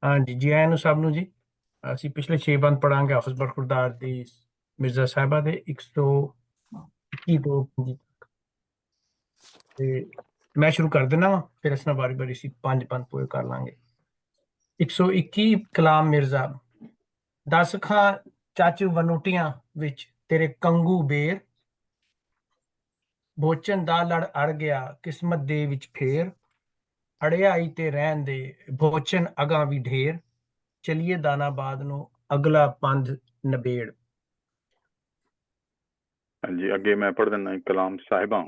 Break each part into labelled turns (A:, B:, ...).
A: ਹਾਂਜੀ ਜੀ ਆਇਆਂ ਨੂੰ ਸਭ ਨੂੰ ਜੀ। ਅਸੀਂ ਪਿਛਲੇ 6 ਬੰਦ ਪੜਾਂਗੇ ਹਾਫਿਜ਼ ਬਰਖੁਰਦਾਰ ਦੀ ਮਿਰਜ਼ਾ ਸਾਹਿਬਾ ਦੇ 121 ਤੋਂ ਜੀ। ਤੇ ਮੈਂ ਸ਼ੁਰੂ ਕਰ ਦਿੰਦਾ ਵਾ, ਫਿਰ ਅਸੀਂ ਵਾਰੀ ਵਾਰੀ ਅਸੀਂ 5 ਬੰਦ ਪੂਰੇ ਕਰ ਲਾਂਗੇ। 121 ਕਲਾਮ ਮਿਰਜ਼ਾ। ਦਸ ਖਾਂ ਚਾਚੂ ਵਨੂਟੀਆਂ ਵਿੱਚ ਤੇਰੇ ਕੰਗੂ ਬੇਰ, ਬੋਚਨ ਦਾ ਲੜ ਅੜ ਗਿਆ ਕਿਸਮਤ ਦੇ ਵਿੱਚ ਫੇਰ, ਅੜਿਆਈ ਤੇ ਰਹਿਣ ਦੇ ਬੋਚਨ ਅਗਾਂ ਵੀ ਢੇਰ, ਚਲੀਏ ਦਾਨਾਬਾਦ ਨੂੰ ਅਗਲਾ ਪੰਧ ਨਬੇੜ।
B: ਹਾਂਜੀ, ਅੱਗੇ ਮੈਂ ਪੜ੍ਹ ਦਿੰਦਾ ਕਲਾਮ ਸਾਹਿਬਾਂ।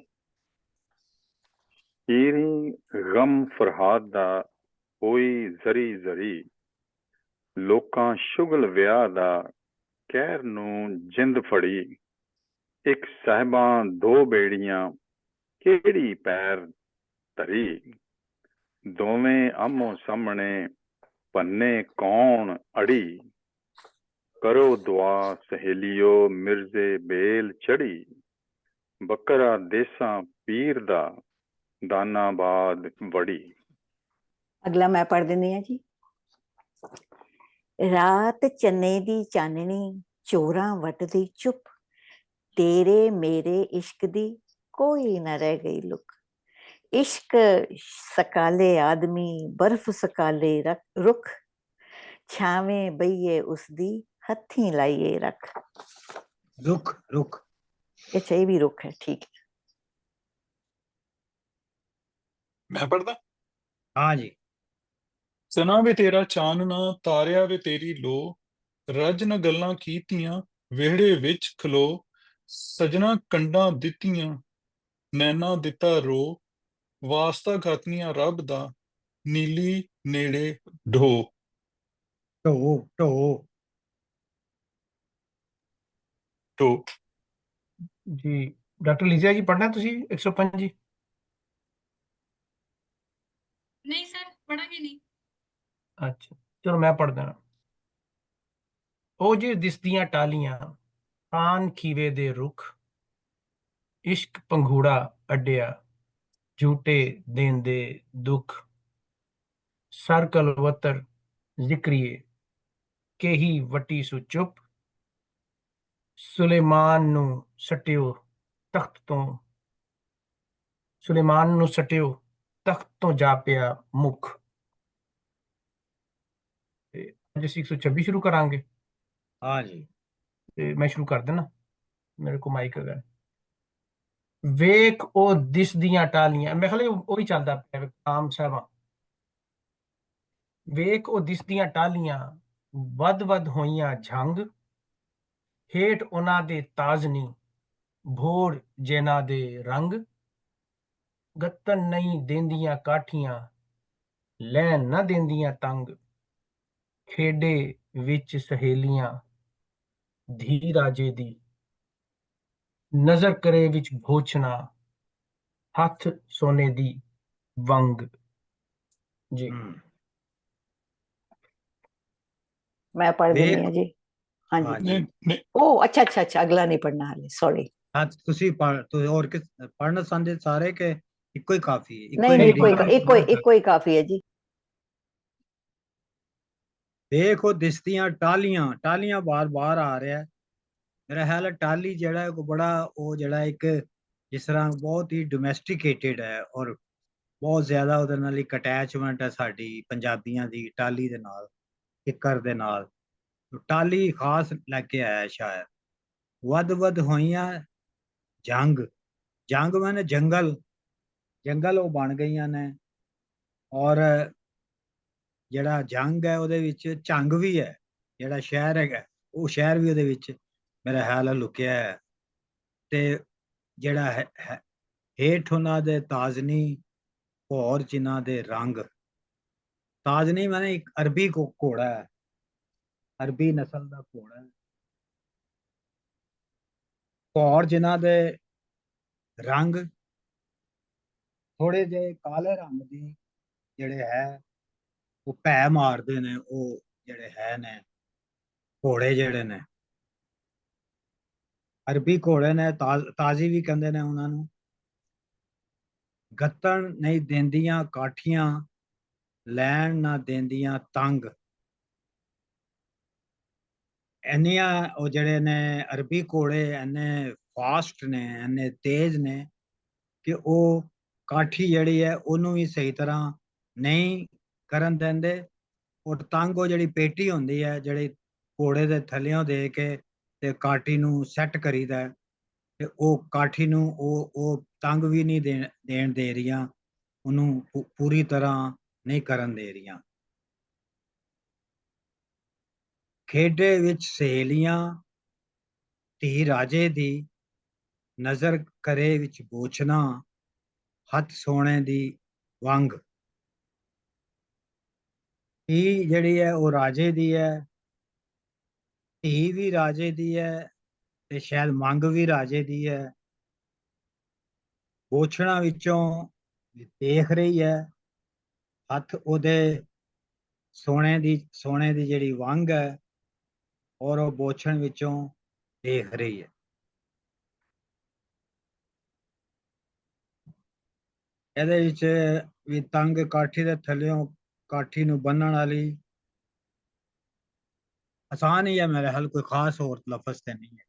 B: ਹੀਰੀ ਗਮ ਫਰਹਾਦ ਦਾ ਹੋਈ ਜ਼ਰੀ ਜ਼ਰੀ, ਲੋਕਾਂ ਸ਼ੁਗਲ ਵਿਆਹ ਦਾ ਕਹਿਰ ਨੂੰ ਜਿੰਦ ਫੜੀ, ਇੱਕ ਸਾਹਿਬਾਂ ਦੋ ਬੇੜੀਆਂ ਕਿਹੜੀ ਪੈਰ ਧਰੀ, ਦੋਵੇਂ ਆਮੋ ਸਾਹਮਣੇ ਪੰਨੇ ਕੌਣ ਅੜੀ, ਕਰੋ ਦੁਆ ਸਹੇਲੀਓ ਮਿਰਜ਼ੇ ਬੇਲ ਚੜੀ, ਬੱਕਰਾ ਦੇਸਾਂ ਪੀਰ ਦਾ ਦਾਨਾਬਾਦ ਵੜੀ।
C: ਅਗਲਾ ਮੈਂ ਪੜ੍ਹ ਦਿੰਦੀ ਹਾਂ ਜੀ। ਰਾਤ ਚੰਨੇ ਦੀ ਚਾਨਣੀ ਚੋਰਾਂ ਵੱਟਦੀ ਚੁੱਪ, ਤੇਰੇ ਮੇਰੇ ਇਸ਼ਕ ਦੀ ਕੋਈ ਨਾ ਰਹਿ ਗਈ ਲੁਕ, ਇਸ਼ਕ ਸਕਾਲੇ ਆਦਮੀ ਬਰਫ਼ ਸਕਾਲੇ ਰੁੱਖ, ਛਾਵੇਂ ਬਈਏ ਉਸਦੀ ਹੱਥੀਂ ਲਾਈਏ ਰੱਖ।
D: ਰੁੱਖ ਰੁੱਖ,
C: ਅੱਛਾ ਇਹ ਵੀ ਰੁੱਖ ਹੈ, ਠੀਕ ਹੈ।
E: ਮੈਂ ਪੜਦਾ।
D: ਹਾਂ ਜੀ।
E: ਸਨਾ ਵੇ ਤੇਰਾ ਚਾਨਣਾ ਤਾਰਿਆ ਵੇ ਤੇਰੀ ਲੋ, ਰੱਜ ਨ ਗੱਲਾਂ ਕੀਤੀਆਂ ਵਿਹੜੇ ਵਿੱਚ ਖਲੋ, ਸਜਣਾ ਕੰਡਾਂ ਦਿੱਤੀਆਂ ਨੈਣਾ ਦਿੱਤਾ ਰੋ, ਵਾਸਤਾ ਖਾਤੀਆਂ ਰੱਬ ਦਾ ਨੀਲੀ ਨੇੜੇ ਢੋ।
D: ਢੋ ਢੋ
E: ਢੋ
A: ਜੀ ਡਾਕਟਰ ਲੀਜ਼ਾ ਜੀ ਪੜ੍ਹਨਾ ਤੁਸੀਂ 105 ਜੀ?
F: ਨਹੀਂ ਸਰ, ਪੜਾਂਗੇ ਨਹੀਂ।
A: ਅੱਛਾ ਚਲੋ ਮੈਂ ਪੜ੍ਹ ਦੇਣਾ। ਉਹ ਜੇ ਦਿਸਦੀਆਂ ਟਾਲੀਆਂ ਪਾਨ ਖੀਵੇ ਦੇ ਰੁੱਖ, ਇਸ਼ਕ ਪੰਘੂੜਾ ਅੱਡਿਆ ਝੂਟੇ ਦੇਂਦੇ ਦੁੱਖ, ਸਰ ਕਲਵਤਰ ਜ਼ਿਕਰੀਏ ਕੇਹੀ ਵਟੀ ਸੁ ਚੁੱਪ, ਸੁਲੇਮਾਨ ਨੂੰ ਸਟਿਓ ਤਖਤ ਤੋਂ, ਸੁਲੇਮਾਨ ਨੂੰ ਸਟਿਓ ਤਖਤ ਤੋਂ ਜਾਪਿਆ ਮੁੱਖ। ਤੇ ਅੱਜ ਅਸੀਂ 126 ਸ਼ੁਰੂ ਕਰਾਂਗੇ।
D: ਹਾਂ ਜੀ।
A: ਤੇ ਮੈਂ ਸ਼ੁਰੂ ਕਰ ਦੇਣਾ, ਮੇਰੇ ਕੋਲ ਮਾਈਕ ਹੈਗਾ। ਵੇਖ ਉਹ ਦਿਸਦੀਆਂ ਟਾਲੀਆਂ, ਮੈਂ ਖਿਆਲ ਉਹ ਹੀ ਚੱਲਦਾ ਪਿਆ ਆਮ ਸਾਹਿਬਾਂ। ਵੇਖ ਉਹ ਦਿਸਦੀਆਂ ਟਾਲੀਆਂ ਵੱਧ ਹੋਈਆਂ ਝੰਗ, ਹੇਠ ਉਹਨਾਂ ਦੇ ਤਾਜ਼ਨੀ ਭੋਰ ਜੇਨਾ ਦੇ ਰੰਗ, ਗੱਤਨ ਨਹੀਂ ਦੇਂਦੀਆਂ ਕਾਠੀਆਂ ਲੈਣ ਨਾ ਦੇਂਦੀਆਂ ਤੰਗ, ਖੇਡੇ ਵਿੱਚ ਸਹੇਲੀਆਂ ਧੀ ਰਾਜੇ ਦੀ, ਨਜ਼ਰ ਕਰੇ ਵਿੱਚ ਭੋਚਣਾ ਹੱਥ ਸੋਨੇ ਦੀ ਵੰਗ। ਜੀ
C: ਮੈਂ ਪੜ੍ਹ ਦਿੰਦੀ ਹਾਂ ਜੀ। ਹਾਂਜੀ। ਉਹ ਅੱਛਾ ਅਗਲਾ ਨਹੀਂ ਪੜ੍ਹਨਾ ਹਾਲੇ, ਸੌਰੀ।
D: ਹਾਂ ਤੁਸੀਂ ਹੋਰ ਕਿਸ ਪੜ੍ਹਨਾ ਚਾਹੁੰਦੇ ਸਾਰੇ ਕਿ ਇੱਕੋ ਹੀ ਕਾਫੀ ਹੈ?
C: ਨਹੀਂ ਇੱਕੋ ਹੀ ਕਾਫੀ ਹੈ ਜੀ।
D: ਦੇਖੋ ਦਿਸਦੀਆਂ ਟਾਲੀਆਂ, ਟਾਲੀਆਂ ਬਾਰ ਆ ਰਿਹਾ। ਮੇਰਾ ਖਿਆਲ ਹੈ ਟਾਲੀ ਜਿਹੜਾ ਕੋ ਬੜਾ ਉਹ ਜਿਹੜਾ ਇੱਕ ਜਿਸ ਤਰ੍ਹਾਂ ਬਹੁਤ ਹੀ ਡੋਮੈਸਟੀਕੇਟਿਡ ਹੈ ਔਰ ਬਹੁਤ ਜ਼ਿਆਦਾ ਉਹਦੇ ਨਾਲ ਇੱਕ ਅਟੈਚਮੈਂਟ ਹੈ ਸਾਡੀ ਪੰਜਾਬੀਆਂ ਦੀ ਟਾਲੀ ਦੇ ਨਾਲ, ਕਿੱਕਰ ਦੇ ਨਾਲ। ਟਾਲੀ ਖਾਸ ਲੈ ਕੇ ਆਇਆ ਸ਼ਾਇਦ। ਵੱਧ ਹੋਈਆਂ ਜੰਗ, ਜੰਗ ਮਾਨੇ ਜੰਗਲ ਉਹ ਬਣ ਗਈਆਂ ਨੇ, ਔਰ ਜਿਹੜਾ ਜੰਗ ਹੈ ਉਹਦੇ ਵਿੱਚ ਝੰਗ ਵੀ ਹੈ। ਜਿਹੜਾ ਸ਼ਹਿਰ ਹੈਗਾ ਉਹ ਸ਼ਹਿਰ ਵੀ ਉਹਦੇ ਵਿੱਚ ਮੇਰਾ ਖਿਆਲ ਹੈ ਲੁਕਿਆ ਹੈ। ਤੇ ਜਿਹੜਾ ਹੈ ਹੇਠ ਉਹਨਾਂ ਦੇ ਤਾਜ਼ਨੀ ਭੌਰ ਜਿਨ੍ਹਾਂ ਦੇ ਰੰਗ, ਤਾਜ਼ਨੀ ਮਾਨੇ ਇੱਕ ਅਰਬੀ ਘੋੜਾ ਹੈ, ਅਰਬੀ ਨਸਲ ਦਾ ਘੋੜਾ ਹੈ। ਭੌਰ ਜਿਨ੍ਹਾਂ ਦੇ ਰੰਗ ਥੋੜੇ ਜਿਹੇ ਕਾਲੇ ਰੰਗ ਦੀ ਜਿਹੜੇ ਹੈ ਉਹ ਭੈ ਮਾਰਦੇ ਨੇ, ਉਹ ਜਿਹੜੇ ਹੈ ਨੇ ਘੋੜੇ ਜਿਹੜੇ ਨੇ ਅਰਬੀ ਘੋੜੇ ਨੇ, ਤਾਜ਼ੀ ਵੀ ਕਹਿੰਦੇ ਨੇ ਉਹਨਾਂ ਨੂੰ। ਗੱਤਣ ਨਹੀਂ ਦੇਂਦੀਆਂ ਕਾਠੀਆਂ ਲੈਣ ਨਾ ਦੇਂਦੀਆਂ ਤੰਗ, ਇੰਨੀਆਂ ਉਹ ਜਿਹੜੇ ਨੇ ਅਰਬੀ ਘੋੜੇ ਇੰਨੇ ਫਾਸਟ ਨੇ, ਇੰਨੇ ਤੇਜ਼ ਨੇ ਕਿ ਉਹ ਕਾਠੀ ਜਿਹੜੀ ਹੈ ਉਹਨੂੰ ਵੀ ਸਹੀ ਤਰ੍ਹਾਂ ਨਹੀਂ ਕਰਨ ਦਿੰਦੇ। ਔਰ ਤੰਗ ਉਹ ਜਿਹੜੀ ਪੇਟੀ ਹੁੰਦੀ ਹੈ ਜਿਹੜੀ ਘੋੜੇ ਦੇ ਥੱਲਿਓਂ ਦੇ ਕੇ ਤੇ ਕਾਠੀ ਨੂੰ ਸੈੱਟ ਕਰੀਦਾ ਹੈ, ਤੇ ਉਹ ਕਾਠੀ ਨੂੰ ਉਹ ਤੰਗ ਵੀ ਨਹੀਂ ਦੇਣ ਦੇ ਰਹੀਆਂ, ਉਹਨੂੰ ਪੂਰੀ ਤਰ੍ਹਾਂ ਨਹੀਂ ਕਰਨ ਦੇ ਰਹੀਆਂ। ਖੇਡੇ ਵਿੱਚ ਸਹੇਲੀਆਂ, ਧੀ ਰਾਜੇ ਦੀ, ਨਜ਼ਰ ਕਰੇ ਵਿੱਚ ਬੋਛਣਾ, ਹੱਥ ਸੋਹਣੇ ਦੀ ਵੰਗ। ਧੀ ਜਿਹੜੀ ਹੈ ਉਹ ਰਾਜੇ ਦੀ ਹੈ, ਧੀ ਵੀ ਰਾਜੇ ਦੀ ਹੈ, ਤੇ ਸ਼ਾਇਦ ਮੰਗ ਵੀ ਰਾਜੇ ਦੀ ਹੈ। ਬੋਛਣਾ ਵਿੱਚੋਂ ਦੇਖ ਰਹੀ ਹੈ, ਹੱਥ ਉਹਦੇ ਸੋਨੇ ਦੀ ਜਿਹੜੀ ਵੰਗ ਹੈ, ਔਰ ਉਹ ਬੋਛਣ ਵਿੱਚੋਂ ਦੇਖ ਰਹੀ ਹੈ। ਇਹਦੇ ਵਿੱਚ ਵੀ ਤੰਗ ਕਾਠੀ ਦੇ ਥੱਲਿਓਂ ਕਾਠੀ ਨੂੰ ਬੰਨਣ ਵਾਲੀ ਆਸਾਨ ਹੀ ਹੈ, ਮੇਰੇ ਹਾਲ ਕੋਈ ਖਾਸ ਹੋਰ ਲਫ਼ਜ਼ ਤੇ ਨਹੀਂ ਹੈ।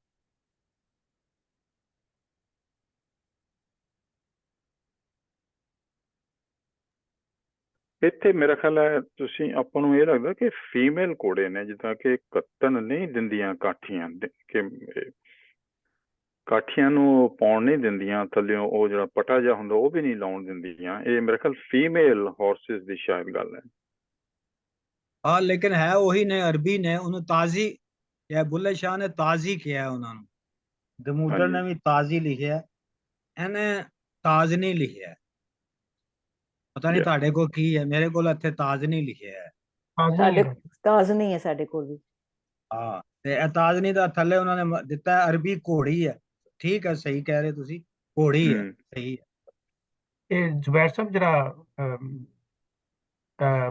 B: ਇੱਥੇ ਮੇਰਾ ਖਿਆਲ ਹੈ ਤੁਸੀਂ ਆਪਾਂ ਨੂੰ ਇਹ ਲੱਗਦਾ ਕਿ ਫੀਮੇਲ ਘੋੜੇ ਨੇ, ਜਿੱਦਾਂ ਕਿ ਕੱਤਣ ਨਹੀਂ ਦਿੰਦੀਆਂ ਕਾਠੀਆਂ ਕਿ ਕਾਠੀਆਂ ਨੂੰ ਪਾਉਣ ਨਹੀਂ ਦਿੰਦੀਆਂ ਥੱਲਿਓਂ, ਉਹ ਜਿਹੜਾ ਪਟਾ ਜਿਹਾ ਹੁੰਦਾ ਉਹ ਵੀ ਨਹੀਂ ਲਾਉਣ ਦਿੰਦੀਆਂ। ਇਹ ਮੇਰੇ ਖਿਆਲ ਫੀਮੇਲ ਹਾਰਸਿਸ ਦੀ ਸ਼ਾਇਦ ਗੱਲ ਹੈ।
D: ਹਾਂ, ਲੇਕਿਨ ਹੈ ਉਹੀ ਨੇ, ਅਰਬੀ ਨੇ। ਉਹਨੂੰ ਤਾਜ਼ੀ ਜਾਂ ਬੁੱਲੇ ਸ਼ਾਹ ਨੇ ਤਾਜ਼ੀ ਕਿਹਾ ਉਹਨਾਂ ਨੂੰ, ਦਮੂਦਰ ਨੇ ਵੀ ਤਾਜ਼ੀ ਲਿਖਿਆ, ਇਹਨੇ ਤਾਜ਼ ਨਹੀਂ ਲਿਖਿਆ। ਪਤਾ ਨਹੀਂ ਤੁਹਾਡੇ ਕੋਲ ਕੀ ਹੈ, ਮੇਰੇ ਕੋਲ ਇੱਥੇ ਤਾਜ਼ ਨਹੀਂ ਲਿਖਿਆ ਹੈ।
C: ਸਾਡੇ ਤਾਜ਼ ਨਹੀਂ ਹੈ ਸਾਡੇ ਕੋਲ ਵੀ।
D: ਹਾਂ, ਤੇ ਇਹ ਤਾਜ਼ ਨਹੀਂ ਦਾ ਥੱਲੇ ਉਹਨਾਂ ਨੇ ਦਿੱਤਾ ਅਰਬੀ ਘੋੜੀ ਹੈ। ਠੀਕ ਹੈ, ਸਹੀ ਕਹਿ ਰਹੇ ਤੁਸੀਂ, ਘੋੜੀ ਹੈ, ਸਹੀ ਹੈ।
A: ਇਹ ਜ਼ੁਬੈਰ ਸਾਹਿਬ ਜਿਹੜਾ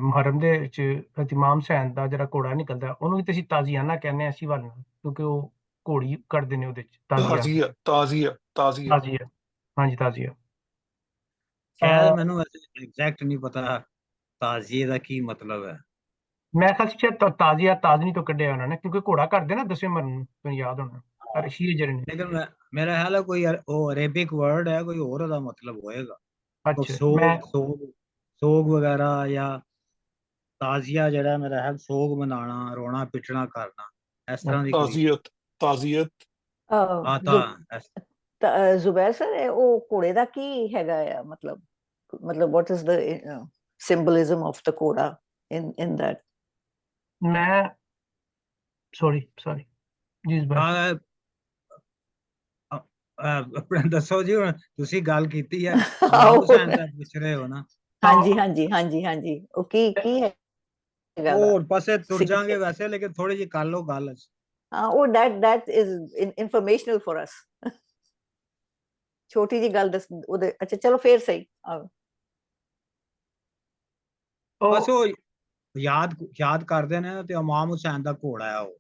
A: ਮੁਹਰਮ ਦੇ ਵਿੱਚ ਇਮਾਮ ਹੁਸੈਨ ਦਾ ਜਿਹੜਾ ਘੋੜਾ ਨਿਕਲਦਾ ਉਹਨੂੰ ਵੀ ਤੁਸੀਂ ਤਾਜ਼ੀਆਨਾ ਕਹਿੰਦੇ ਆ ਅਸੀਂ ਵੱਲ, ਕਿਉਂਕਿ ਉਹ ਘੋੜੀ ਕੱਢਦੇ ਨੇ ਉਹਦੇ ਚ
E: ਤਾਜ਼ੀਆ।
A: ਤਾਜ਼ੀਆ, ਹਾਂਜੀ ਤਾਜ਼ੀਆ।
D: ਸ਼ਾਇਦ ਮੈਨੂੰ ਐਗਜ਼ੈਕਟ ਨਹੀਂ ਪਤਾ ਤਾਜ਼ੀਏ ਦਾ ਕੀ ਮਤਲਬ ਹੈ।
A: ਮੈਂ ਖਿਆਲ ਤਾਜ਼ੀਆ ਤਾਜ਼ਨੀ ਤੋਂ ਕੱਢਿਆ ਉਹਨਾਂ ਨੇ, ਕਿਉਂਕਿ ਘੋੜਾ ਕਰਦੇ ਨਾ ਦਸਵੇਂ ਮਰਨ ਨੂੰ, ਤੁਹਾਨੂੰ ਯਾਦ ਹੋਣਾ ਰਸ਼ੀਦ ਜਿਹੜੇ ਨੇ।
D: ਲੇਕਿਨ ਮੇਰਾ ਖਿਆਲ ਹੈ ਕੋਈ ਉਹ ਅਰੇਬਿਕ ਵਰਡ ਹੈ, ਕੋਈ ਹੋਰ ਉਹਦਾ ਮਤਲਬ ਹੋਏਗਾ।
A: ਅੱਛਾ,
D: ਸੋਗ ਵਗੈਰਾ, ਜਾਂ ਤਾਜ਼ੀਆ ਜਿਹੜਾ ਮੇਰਾ ਖਿਆਲ ਸੋਗ ਮਨਾਉਣਾ, ਰੋਣਾ ਪਿੱਟਣਾ ਕਰਨਾ, ਇਸ ਤਰ੍ਹਾਂ ਦੀ ਕੋਈ
E: ਤਾਜ਼ੀਅਤ।
C: ਜ਼ੁਬੈਰ ਸਰ, ਉਹ ਘੋੜੇ ਦਾ ਕੀ ਹੈਗਾ ਆ ਮਤਲਬ what is the symbolism of the ਘੋੜਾ in that?
A: ਮੈਂ ਸੌਰੀ ਜੀ ਜ਼ੁਬੈਰ
D: ਆਪਣੇ ਦੱਸੋ ਜੀ, ਹੁਣ ਤੁਸੀਂ ਗੱਲ ਕੀਤੀ ਹੈ, ਇਮਾਮ ਹੁਸੈਨ ਦਾ ਪੁੱਛ ਰਹੇ ਹੋ ਨਾ।
C: ਹਾਂਜੀ, ਉਹ ਕੀ ਹੈ
D: ਹੋਰ ਪਾਸੇ ਤੁਰ ਜਾਾਂਗੇ ਵੈਸੇ, ਲੇਕਿਨ ਥੋੜੀ ਜਿਹੀ ਕਰ ਲਓ ਗੱਲ।
C: ਹਾਂ, ਉਹ that is informational for us। ਛੋਟੀ ਜੀ ਗੱਲ ਦੱਸ ਉਹਦੇ। ਅੱਛਾ ਚਲੋ ਫੇਰ ਸਹੀ।
D: ਬਸ ਉਹ ਯਾਦ ਕਰਦੇ ਨੇ, ਤੇ ਇਮਾਮ ਹੁਸੈਨ ਦਾ ਘੋੜਾ ਹੈ ਉਹ।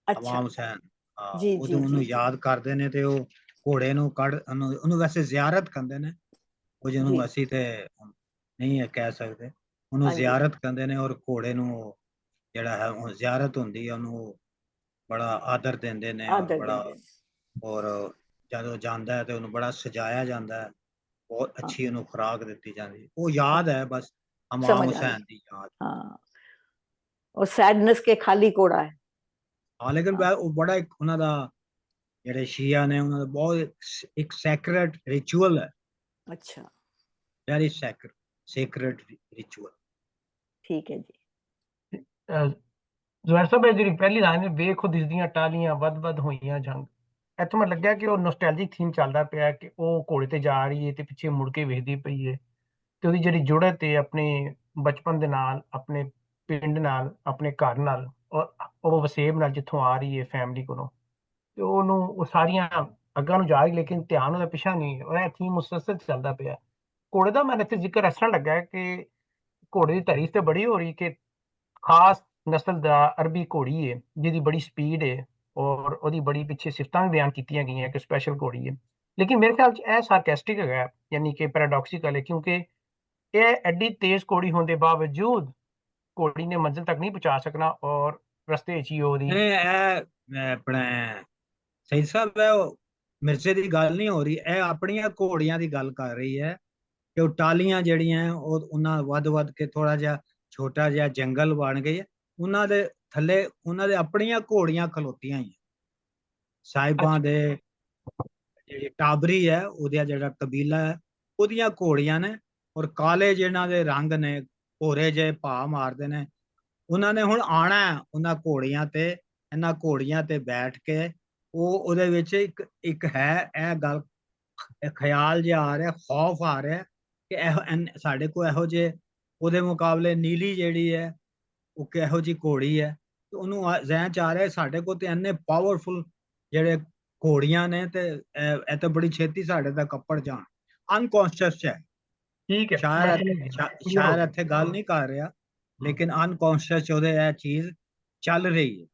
D: ਇਮਾਮ ਹੁਸੈਨ, ਉਹਨੂੰ ਯਾਦ ਕਰਦੇ ਨੇ, ਤੇ ਉਹ ਘੋੜੇ ਨੂੰ ਉਹਨੂੰ ਵੈਸੇ ਜ਼ਿਆਰਤ ਕਹਿੰਦੇ ਨੇ, ਉਹ ਜਿਹਨੂੰ ਅਸੀਂ ਤੇ ਨਹੀਂ ਕਹਿ ਸਕਦੇ, ਉਹਨੂੰ ਜ਼ਿਆਰਤ ਕਹਿੰਦੇ ਨੇ। ਔਰ ਘੋੜੇ ਨੂੰ ਜਿਹੜਾ ਹੈ ਉਹ ਜ਼ਿਆਰਤ ਹੁੰਦੀ ਹੈ, ਉਹਨੂੰ ਬੜਾ ਆਦਰ ਦਿੰਦੇ ਨੇ, ਔਰ ਜਦੋਂ ਜਾਂਦਾ ਹੈ ਤੇ ਉਹਨੂੰ ਬੜਾ ਸਜਾਇਆ ਜਾਂਦਾ ਹੈ, ਬਹੁਤ ਅੱਛੀ ਉਹਨੂੰ ਖੁਰਾਕ ਦਿੱਤੀ ਜਾਂਦੀ। ਉਹ ਯਾਦ ਹੈ ਬਸ, ਇਮਾਮ ਹੁਸੈਨ ਦੀ ਯਾਦ।
C: ਹਾਂ, ਉਹ ਸੈਡਨੈਸ ਕੇ ਖਾਲੀ ਘੋੜਾ ਹੈ।
D: ਹਾਂ, ਲੇਕਿਨ ਉਹ ਬੜਾ ਇੱਕ ਉਹਨਾਂ ਦਾ, ਜਿਹੜੇ ਸ਼ੀਆ ਨੇ, ਉਹਨਾਂ ਦਾ ਬਹੁਤ ਇੱਕ ਸੈਕਰੇਟ ਰਿਚੁਅਲ ਹੈ।
C: ਅੱਛਾ,
D: ਵੈਰੀ ਸੈਕਰੇਟ ਰਿਚੁਅਲ।
C: ਠੀਕ ਹੈ ਜੀ।
A: ਜ਼ੁਬੈਰ ਸਾਹਿਬ, ਇਹ ਜਿਹੜੀ ਪਹਿਲੀ ਲਾਈਨ ਹੈ, ਵੇਖੋ ਦਿਸਦੀਆਂ ਟਾਹਲੀਆਂ ਵੱਧ ਹੋਈਆਂ ਜੰਗ, ਇੱਥੋਂ ਮੈਨੂੰ ਲੱਗਿਆ ਕਿ ਉਹ ਨੋਸਟੈਲਜਿਕ ਥੀਮ ਚੱਲਦਾ ਪਿਆ, ਕਿ ਉਹ ਘੋੜੇ ਤੇ ਜਾ ਰਹੀ ਹੈ ਤੇ ਪਿੱਛੇ ਮੁੜ ਕੇ ਵੇਖਦੀ ਪਈ ਹੈ, ਤੇ ਉਹਦੀ ਜਿਹੜੀ ਜੁੜਤ ਹੈ ਆਪਣੇ ਬਚਪਨ ਦੇ ਨਾਲ, ਆਪਣੇ ਪਿੰਡ ਨਾਲ, ਆਪਣੇ ਘਰ ਨਾਲ, ਔਰ ਉਹ ਵਸੇਬ ਨਾਲ ਜਿੱਥੋਂ ਆ ਰਹੀ ਹੈ ਫੈਮਿਲੀ ਕੋਲੋਂ, ਤੇ ਉਹਨੂੰ ਉਹ ਸਾਰੀਆਂ ਅੱਗਾਂ ਨੂੰ ਜਾ ਰਹੀ, ਲੇਕਿਨ ਧਿਆਨ ਉਹਦਾ ਪਿੱਛਾ ਨਹੀਂ ਹੈ। ਔਰ ਇਹ ਥੀਮ ਮੁਸਲਸਲ ਚੱਲਦਾ ਪਿਆ। ਘੋੜੇ ਦਾ ਮੈਨੂੰ ਇੱਥੇ ਜ਼ਿਕਰ ਇਸ ਤਰ੍ਹਾਂ ਲੱਗਾ ਕਿ ਘੋੜੇ ਦੀ ਤਾਰੀਫ ਤੇ ਬੜੀ ਹੋ ਰਹੀ, ਕਿ ਖਾਸ ਨਸਲ ਦਾ ਅਰਬੀ ਘੋੜੀ ਹੈ ਜਿਹਦੀ ਬੜੀ ਸਪੀਡ ਹੈ, ਔਰ ਉਹਦੀ ਬੜੀ ਪਿੱਛੇ ਸਿਫਤਾਂ ਵੀ ਬਿਆਨ ਕੀਤੀਆਂ ਗਈਆਂ ਕਿ ਸਪੈਸ਼ਲ ਘੋੜੀ ਹੈ। ਲੇਕਿਨ ਮੇਰੇ ਖਿਆਲ 'ਚ ਇਹ ਸਾਰਕੈਸਟਿਕ ਹੈਗਾ, ਯਾਨੀ ਕਿ ਪੈਰਾਡੋਕਸੀਕਲ ਹੈ, ਕਿਉਂਕਿ ਇਹ ਐਡੀ ਤੇਜ਼ ਘੋੜੀ ਹੋਣ ਦੇ ਬਾਵਜੂਦ ਘੋੜੀ ਨੇ ਮੰਜ਼ਿਲ ਤੱਕ ਨਹੀਂ ਪਹੁੰਚਾ ਸਕਣਾ, ਔਰ ਰਸਤੇ 'ਚ ਹੀ ਉਹਦੀ
D: ਨਹੀਂ ਇਹ ਆਪਣੇ ਸਹੀ ਸਾਹਿਬ ਹੈ ਉਹ ਮਿਰਜ਼ੇ ਦੀ ਗੱਲ ਨਹੀਂ ਹੋ ਰਹੀ, ਇਹ ਆਪਣੀਆਂ ਘੋੜੀਆਂ ਦੀ ਗੱਲ ਕਰ ਰਹੀ ਹੈ ਕਿ ਉਹ ਟਾਲੀਆਂ ਜਿਹੜੀਆਂ ਉਹ ਉਹਨਾਂ ਵੱਧ ਕੇ ਥੋੜਾ ਜਿਹਾ ਛੋਟਾ ਜਿਹਾ ਜੰਗਲ ਬਣ ਗਈ ਹੈ, ਉਹਨਾਂ ਦੇ ਥੱਲੇ ਉਹਨਾਂ ਦੇ ਆਪਣੀਆਂ ਘੋੜੀਆਂ ਖਲੋਤੀਆਂ ਹੀ ਸਾਹਿਬਾਂ
A: ਅੱਛਾ
D: ਦੇ ਜਿਹੜੀ ਟਾਬਰੀ ਹੈ ਉਹਦਾ ਜਿਹੜਾ ਕਬੀਲਾ ਹੈ ਉਹਦੀਆਂ ਘੋੜੀਆਂ ਨੇ, ਔਰ ਕਾਲੇ ਜਿਹਨਾਂ ਦੇ ਰੰਗ ਨੇ ਭੋਰੇ ਜਿਹੇ ਭਾ ਮਾਰਦੇ ਨੇ, ਉਹਨਾਂ ਨੇ ਹੁਣ ਆਣਾ ਹੈ ਉਹਨਾਂ ਘੋੜੀਆਂ ਤੇ, ਇਹਨਾਂ ਘੋੜੀਆਂ ਤੇ ਬੈਠ ਕੇ ਉਹ ਉਹਦੇ ਵਿੱਚ ਇੱਕ ਹੈ ਇਹ ਗੱਲ ਖਿਆਲ ਜਿਹਾ ਆ ਰਿਹਾ, ਖੌਫ ਆ ਰਿਹਾ ਕਿ ਸਾਡੇ ਕੋਲ ਇਹੋ ਜਿਹੇ ਉਹਦੇ ਮੁਕਾਬਲੇ ਨੀਲੀ ਜਿਹੜੀ ਹੈ ਉਹ ਕਿਹੋ ਜਿਹੀ ਘੋੜੀ ਹੈ, ਤੇ ਉਹਨੂੰ ਜ਼ਹਿਨ ਚ ਆ ਰਿਹਾ ਸਾਡੇ ਕੋਲ ਤੇ ਇੰਨੇ ਪਾਵਰਫੁਲ ਜਿਹੜੇ ਘੋੜੀਆਂ ਨੇ ਤੇ ਇਹ ਤਾਂ ਬੜੀ ਛੇਤੀ ਸਾਡੇ ਦਾ ਕੱਪੜ ਜਾਣ, ਅਨਕੌਂਸ਼ੀਅਸ ਹੈ
A: ਠੀਕ ਹੈ
D: ਸ਼ਾਇਦ ਇੱਥੇ ਗੱਲ ਨਹੀਂ ਕਰ ਰਿਹਾ, ਲੇਕਿਨ ਅਨਕੌਂਸ਼ੀਅਸ ਉਹਦੇ ਇਹ ਚੀਜ਼ ਚੱਲ ਰਹੀ ਹੈ।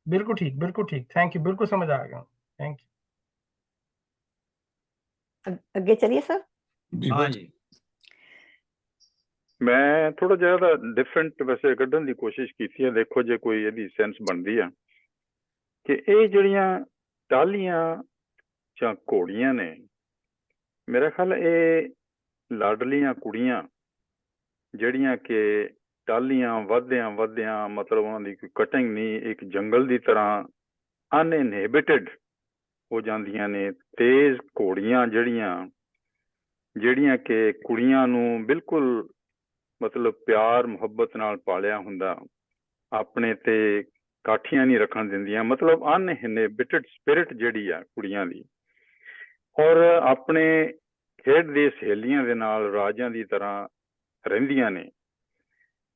A: ਬਿਲकुल ठीक थैंक यू बिल्कुल समझ आ गया थैंक यू
C: ਅੱਗੇ ਚਲਿਏ ਸਰ।
E: ਬੀਬਾ
D: हाँ
E: ਜੀ
D: जी
B: ਮੈਂ ਥੋੜਾ ਜਿਹਾ ਡਿਫਰੈਂਟ ਵੈਸੇ ਕੱਢਣ ਦੀ ਕੋਸ਼ਿਸ਼ ਕੀਤੀ ਹੈ, ਦੇਖੋ ਜੇ ਕੋਈ ਇਹਦੀ ਸੈਂਸ ਬਣਦੀ ਆ ਕਿ ਇਹ ਜਿਹੜੀਆਂ ਟਾਹਲੀਆਂ ਜਾਂ ਘੋੜੀਆਂ ਨੇ, ਮੇਰਾ ਖਿਆਲ ਇਹ ਲਾਡਲੀਆਂ ਕੁੜੀਆਂ ਜਿਹੜੀਆਂ ਕਿ ਟਾਹਲੀਆਂ ਵਧਦਿਆਂ ਮਤਲਬ ਉਹਨਾਂ ਦੀ ਕੋਈ ਕਟਿੰਗ ਨਹੀਂ, ਇੱਕ ਜੰਗਲ ਦੀ ਤਰ੍ਹਾਂ ਅਨਇਨਹਿਬਿਟਡ ਹੋ ਜਾਂਦੀਆਂ ਨੇ। ਤੇਜ਼ ਘੋੜੀਆਂ ਜਿਹੜੀਆਂ ਕਿ ਕੁੜੀਆਂ ਨੂੰ ਬਿਲਕੁਲ ਮਤਲਬ ਪਿਆਰ ਮੁਹੱਬਤ ਨਾਲ ਪਾਲਿਆ ਹੁੰਦਾ, ਆਪਣੇ ਤੇ ਕਾਠੀਆਂ ਨਹੀਂ ਰੱਖਣ ਦਿੰਦੀਆਂ, ਮਤਲਬ ਅਨਇਨਹਿਬਿਟਡ ਸਪਿਰਿਟ ਜਿਹੜੀ ਆ ਕੁੜੀਆਂ ਦੀ, ਔਰ ਆਪਣੇ ਖੇਡ ਦੇ ਸਹੇਲੀਆਂ ਦੇ ਨਾਲ ਰਾਜਿਆਂ ਦੀ ਤਰ੍ਹਾਂ ਰਹਿੰਦੀਆਂ ਨੇ।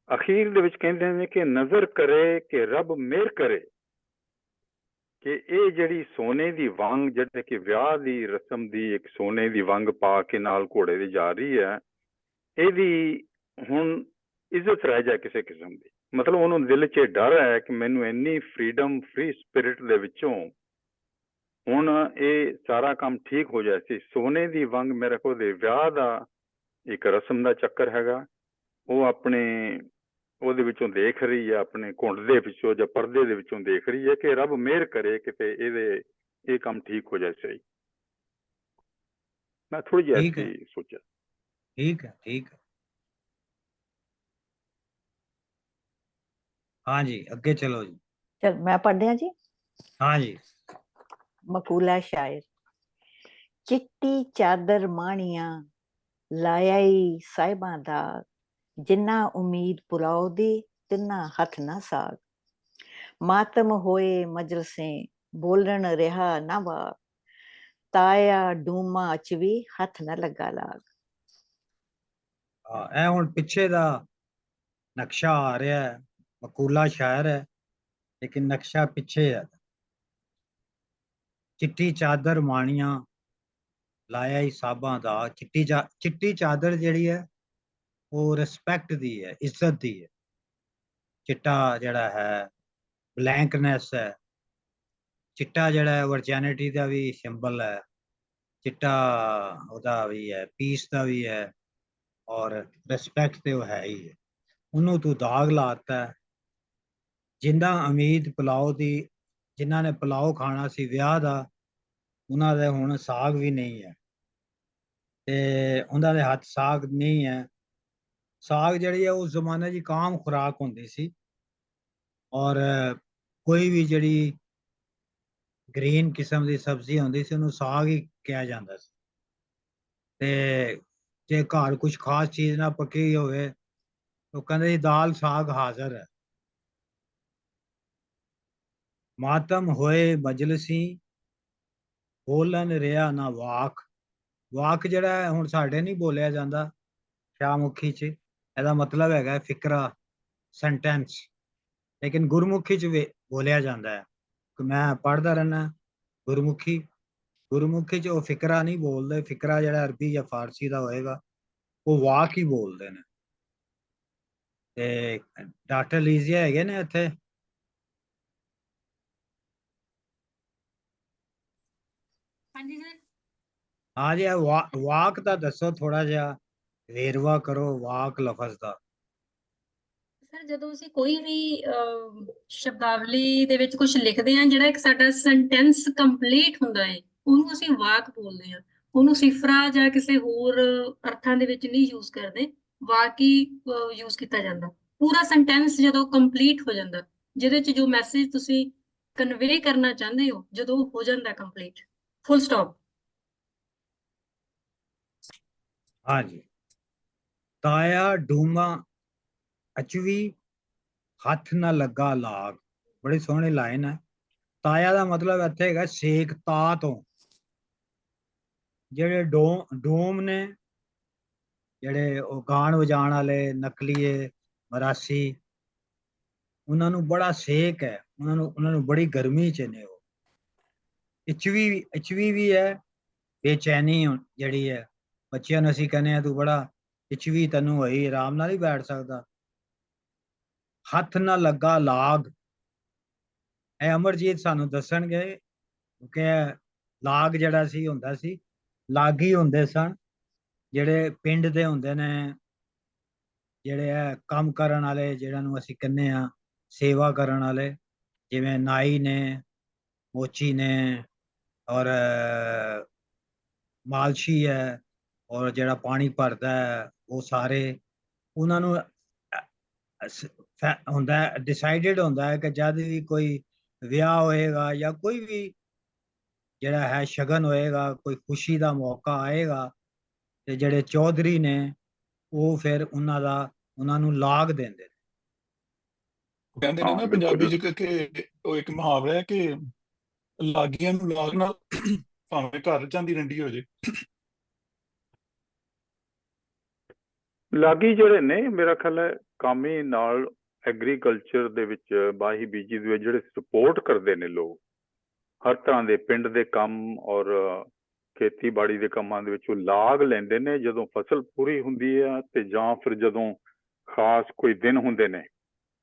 B: ਅਖੀਰ ਦੇ ਵਿੱਚ ਕਹਿੰਦੇ ਨੇ ਕਿ ਨਜ਼ਰ ਕਰੇ ਕਿ ਰੱਬ ਮਿਹਰ ਕਰੇ, ਕਿ ਇਹ ਜਿਹੜੀ ਸੋਨੇ ਦੀ ਵੰਗ ਜਿਹੜੇ ਕਿ ਵਿਆਹ ਦੀ ਰਸਮ ਦੀ ਇੱਕ ਸੋਨੇ ਦੀ ਵੰਗ ਪਾ ਕੇ ਨਾਲ ਘੋੜੇ ਦੀ ਜਾ ਰਹੀ ਹੈ, ਇਹਦੀ ਹੁਣ ਇੱਜ਼ਤ ਰਹਿ ਜਾਏ ਕਿਸੇ ਕਿਸਮ ਦੀ, ਮਤਲਬ ਉਹਨੂੰ ਦਿਲ 'ਚ ਡਰ ਹੈ ਕਿ ਮੈਨੂੰ ਇੰਨੀ ਫਰੀਡਮ ਫਰੀ ਸਪਿਰਿਟ ਦੇ ਵਿੱਚੋਂ ਹੁਣ ਇਹ ਸਾਰਾ ਕੰਮ ਠੀਕ ਹੋ ਜਾਏ ਸੀ। ਸੋਨੇ ਦੀ ਵੰਗ ਮੇਰੇ ਕੋਲ ਦੇ ਵਿਆਹ ਦਾ ਇੱਕ ਰਸਮ ਦਾ ਚੱਕਰ ਹੈਗਾ, ਉਹ ਆਪਣੇ ਉਹਦੇ ਵਿੱਚੋਂ ਦੇਖ ਰਹੀ ਹੈ, ਆਪਣੇ ਘੁੰਡ ਦੇ ਵਿੱਚੋਂ ਜਾਂ ਪਰਦੇ ਦੇ ਵਿੱਚੋਂ ਦੇਖ ਰਹੀ ਹੈ ਕਿ ਰੱਬ ਮਿਹਰ ਕਰੇ ਕਿਤੇ ਇਹ ਕੰਮ ਠੀਕ ਹੋ ਜਾਏ ਸਹੀ। ਮੈਂ ਥੋੜੀ ਜਿਹੀ
D: ठीक है
B: ਐਸੀ ਸੋਚਿਆ।
D: ठीक है हाँ जी अगे चलो जी।
C: ਚਲ ਮੈਂ ਪੜ੍ਹਦੀ ਹਾਂ ਜੀ।
D: हाँ जी
C: ਮਕੂਲਾ ਸ਼ਾਇਰ। ਚਿੱਟੀ ਚਾਦਰ ਮਾਣੀਆਂ ਲਾਇਆ ਈ ਸਾਹਿਬਾਂ ਦਾ, ਜਿੰਨਾ ਉਮੀਦ ਪੁਲਾਓ ਦੀ ਤਿੰਨਾ ਹੱਥ ਨਾ ਸਾਗ। ਮਾਤਮ ਹੋਏ ਮਜਲਸੇ ਬੋਲਣ ਰਿਹਾ ਨਾ ਵਾਕ, ਤਾਇਆ ਡੂਮਾ ਚ ਵੀ ਹੱਥ ਨਾ ਲੱਗਾ ਲਾਗ।
D: ਇਹ ਹੁਣ ਪਿੱਛੇ ਦਾ ਨਕਸ਼ਾ ਆ ਰਿਹਾ ਹੈ, ਮਕੂਲਾ ਸ਼ਾਇਰ ਹੈ ਲੇਕਿਨ ਨਕਸ਼ਾ ਪਿੱਛੇ ਹੈ। ਚਿੱਟੀ ਚਾਦਰ ਮਾਣੀਆਂ ਲਾਇਆ ਹੀ ਸਾਬਾਂ ਦਾ, ਚਿੱਟੀ ਚਾਦਰ ਜਿਹੜੀ ਹੈ ਉਹ ਰਿਸਪੈਕਟ ਦੀ ਹੈ, ਇੱਜ਼ਤ ਦੀ ਹੈ। ਚਿੱਟਾ ਜਿਹੜਾ ਹੈ ਬਲੈਂਕਨੈਸ ਹੈ, ਚਿੱਟਾ ਜਿਹੜਾ ਹੈ ਵਰਜੈਨਿਟੀ ਦਾ ਵੀ ਸਿੰਬਲ ਹੈ, ਚਿੱਟਾ ਉਹਦਾ ਵੀ ਹੈ, ਪੀਸ ਦਾ ਵੀ ਹੈ, ਔਰ ਰਿਸਪੈਕਟ ਤੇ ਉਹ ਹੈ ਹੀ ਹੈ। ਉਹਨੂੰ ਤੂੰ ਦਾਗ ਲਾਤਾ। ਜਿੰਨਾ ਉਮੀਦ ਪੁਲਾਓ ਦੀ, ਜਿਨ੍ਹਾਂ ਨੇ ਪੁਲਾਓ ਖਾਣਾ ਸੀ ਵਿਆਹ ਦਾ, ਉਹਨਾਂ ਦੇ ਹੁਣ ਸਾਗ ਵੀ ਨਹੀਂ ਹੈ, ਤੇ ਉਹਨਾਂ ਦੇ ਹੱਥ ਸਾਗ ਨਹੀਂ ਹੈ। ਸਾਗ ਜਿਹੜੀ ਹੈ ਉਸ ਜ਼ਮਾਨੇ ਦੀ ਕਾਮ ਖੁਰਾਕ ਹੁੰਦੀ ਸੀ, ਔਰ ਕੋਈ ਵੀ ਜਿਹੜੀ ਗ੍ਰੀਨ ਕਿਸਮ ਦੀ ਸਬਜ਼ੀ ਹੁੰਦੀ ਸੀ ਉਹਨੂੰ ਸਾਗ ਹੀ ਕਿਹਾ ਜਾਂਦਾ ਸੀ। ਤੇ ਜੇ ਘਰ ਕੁਝ ਖਾਸ ਚੀਜ਼ ਨਾ ਪੱਕੀ ਹੋਵੇ ਤਾਂ ਕਹਿੰਦੇ ਸੀ ਦਾਲ ਸਾਗ ਹਾਜ਼ਰ ਹੈ। ਮਾਤਮ ਹੋਏ ਮਜਲਸੀ ਬੋਲਣ ਰਿਹਾ ਨਾ ਵਾਕ। ਵਾਕ ਜਿਹੜਾ ਹੁਣ ਸਾਡੇ ਨਹੀਂ ਬੋਲਿਆ ਜਾਂਦਾ ਸ਼ਾਹਮੁਖੀ 'ਚ, ਇਹਦਾ ਮਤਲਬ ਹੈਗਾ ਫਿਕਰਾ, ਸੈਂਟੈਂਸ, ਲੇਕਿਨ ਗੁਰਮੁਖੀ 'ਚ ਬੋਲਿਆ ਜਾਂਦਾ ਹੈ। ਮੈਂ ਪੜ੍ਹਦਾ ਰਹਿਣਾ ਗੁਰਮੁਖੀ 'ਚ ਉਹ ਫਿਕਰਾ ਨਹੀਂ ਬੋਲਦੇ, ਫਿਕਰਾ ਜਿਹੜਾ ਅਰਬੀ ਜਾਂ ਫਾਰਸੀ ਦਾ ਹੋਏਗਾ ਉਹ ਵਾਕ ਹੀ ਬੋਲਦੇ ਨੇ। ਤੇ ਡਾਕਟਰ ਲੀਜ਼ੀਆ ਹੈਗੇ ਨੇ ਇੱਥੇ?
F: ਹਾਂਜੀ ਸਰ।
D: ਹਾਂ ਜੀ, ਵਾਕ ਦਾ ਦੱਸੋ ਥੋੜਾ ਜਿਹਾ ਵੇਰਵਾ ਕਰੋ ਵਾਕ ਲਫ਼ਜ਼ ਦਾ।
F: ਸਰ ਜਦੋਂ ਅਸੀਂ ਕੋਈ ਵੀ ਸ਼ਬਦਾਵਲੀ ਦੇ ਵਿੱਚ ਕੁਝ ਲਿਖਦੇ ਹਾਂ, ਜਿਹੜਾ ਇੱਕ ਸਾਡਾ ਸੈਂਟੈਂਸ ਕੰਪਲੀਟ ਹੁੰਦਾ ਹੈ, ਉਹਨੂੰ ਅਸੀਂ ਵਾਕ ਬੋਲਦੇ ਹਾਂ। ਉਹਨੂੰ ਸਿਫਰਾ ਜਾਂ ਕਿਸੇ ਹੋਰ ਅਰਥਾਂ ਦੇ ਵਿੱਚ ਨਹੀਂ ਯੂਜ਼ ਕਰਦੇ, ਵਾਕ ਹੀ ਯੂਜ਼ ਕੀਤਾ ਜਾਂਦਾ। ਪੂਰਾ ਸੈਂਟੈਂਸ ਜਦੋਂ ਕੰਪਲੀਟ ਹੋ ਜਾਂਦਾ, ਜਿਹਦੇ 'ਚ ਜੋ ਮੈਸੇਜ ਤੁਸੀਂ ਕਨਵੇ ਕਰਨਾ ਚਾਹੁੰਦੇ ਹੋ, ਜਦੋਂ ਉਹ ਹੋ ਜਾਂਦਾ ਕੰਪਲੀਟ, ਫੁੱਲ ਸਟਾਪ।
D: ਹਾਂਜੀ। ਤਾਇਆ ਡੂਮਾ ਅਚਵੀ ਹੱਥ ਨਾ ਲੱਗਾ ਲਾਗ, ਬੜੀ ਸੋਹਣੀ ਲਾਈਨ ਹੈ। ਤਾਇਆ ਦਾ ਮਤਲਬ ਇੱਥੇ ਹੈਗਾ ਸੇਕ ਤਾ ਤੋਂ। ਜਿਹੜੇ ਡੋਮ ਨੇ, ਜਿਹੜੇ ਉਹ ਗਾਣ ਵਜਾਉਣ ਵਾਲੇ ਨਕਲੀਏ ਮਰਾਸੀ, ਉਹਨਾਂ ਨੂੰ ਬੜਾ ਸੇਕ ਹੈ, ਉਹਨਾਂ ਨੂੰ ਬੜੀ ਗਰਮੀ ਚ ਨੇ ਉਹ। ਇਚਵੀ ਵੀ ਹੈ ਬੇਚੈਨੀ ਜਿਹੜੀ ਹੈ। ਬੱਚਿਆਂ ਨੂੰ ਅਸੀਂ ਕਹਿੰਦੇ ਆ ਤੂੰ ਬੜਾ ਇਚਵੀ, ਤੈਨੂੰ ਹੋਈ, ਆਰਾਮ ਨਾਲ ਹੀ ਬੈਠ ਸਕਦਾ। ਹੱਥ ਨਾ ਲੱਗਾ ਲਾਗ, ਇਹ ਅਮਰਜੀਤ ਸਾਨੂੰ ਦੱਸਣਗੇ ਕਿ ਲਾਗ ਜਿਹੜਾ ਸੀ ਹੁੰਦਾ ਸੀ, ਲਾਗੀ ਹੁੰਦੇ ਸਨ, ਜਿਹੜੇ ਪਿੰਡ ਦੇ ਹੁੰਦੇ ਨੇ, ਜਿਹੜੇ ਹੈ ਕੰਮ ਕਰਨ ਵਾਲੇ, ਜਿਹਨਾਂ ਨੂੰ ਅਸੀਂ ਕਹਿੰਦੇ ਆ ਸੇਵਾ ਕਰਨ ਵਾਲੇ, ਜਿਵੇਂ ਨਾਈ ਨੇ, ਮੋਚੀ ਨੇ, ਔਰ ਮਾਲਸ਼ੀ ਹੈ, ਔਰ ਜਿਹੜਾ ਪਾਣੀ ਭਰਦਾ ਹੈ, ਉਹ ਸਾਰੇ ਉਹਨਾਂ ਨੂੰ ਹੁੰਦਾ, ਡਿਸਾਈਡਡ ਹੁੰਦਾ ਹੈ ਕਿ ਜਦ ਵੀ ਕੋਈ ਵਿਆਹ ਹੋਏਗਾ ਜਾਂ ਕੋਈ ਵੀ ਜਿਹੜਾ ਹੈ ਸ਼ਗਨ ਹੋਏਗਾ, ਕੋਈ ਖੁਸ਼ੀ ਦਾ ਮੌਕਾ ਆਏਗਾ, ਤੇ ਜਿਹੜੇ ਚੌਧਰੀ ਨੇ ਉਹ ਫਿਰ ਉਹਨਾਂ ਨੂੰ ਲਾਗ ਦਿੰਦੇ ਨੇ।
E: ਕਹਿੰਦੇ ਨੇ ਨਾ ਪੰਜਾਬੀ ਚ ਕਿ ਉਹ ਇੱਕ ਮੁਹਾਵਰਾ ਹੈ ਕਿ ਲਾਗੀਆਂ ਨੂੰ ਲਾਗ ਨਾਲ ਭਾਵੇਂ ਘਰ ਜਾਂਦੀ ਰੰਡੀ ਹੋ ਜੇ।
B: ਲਾਗੀ ਜਿਹੜੇ ਨੇ, ਮੇਰਾ ਖਿਆਲ ਹੈ ਕਾਮੇ ਨਾਲ ਐਗਰੀਕਲਚਰ ਦੇ ਵਿੱਚ, ਬਾਹੀ ਬੀਜੀ ਦੇ ਵਿੱਚ ਜਿਹੜੇ ਸਪੋਰਟ ਕਰਦੇ ਨੇ ਲੋਕ, ਹਰ ਤਰ੍ਹਾਂ ਦੇ ਪਿੰਡ ਦੇ ਕੰਮ ਔਰ ਖੇਤੀਬਾੜੀ ਦੇ ਕੰਮਾਂ ਦੇ ਵਿੱਚ ਉਹ ਲਾਗ ਲੈਂਦੇ ਨੇ ਜਦੋਂ ਫਸਲ ਪੂਰੀ ਹੁੰਦੀ ਆ, ਤੇ ਜਾਂ ਫਿਰ ਜਦੋਂ ਖਾਸ ਕੋਈ ਦਿਨ ਹੁੰਦੇ ਨੇ,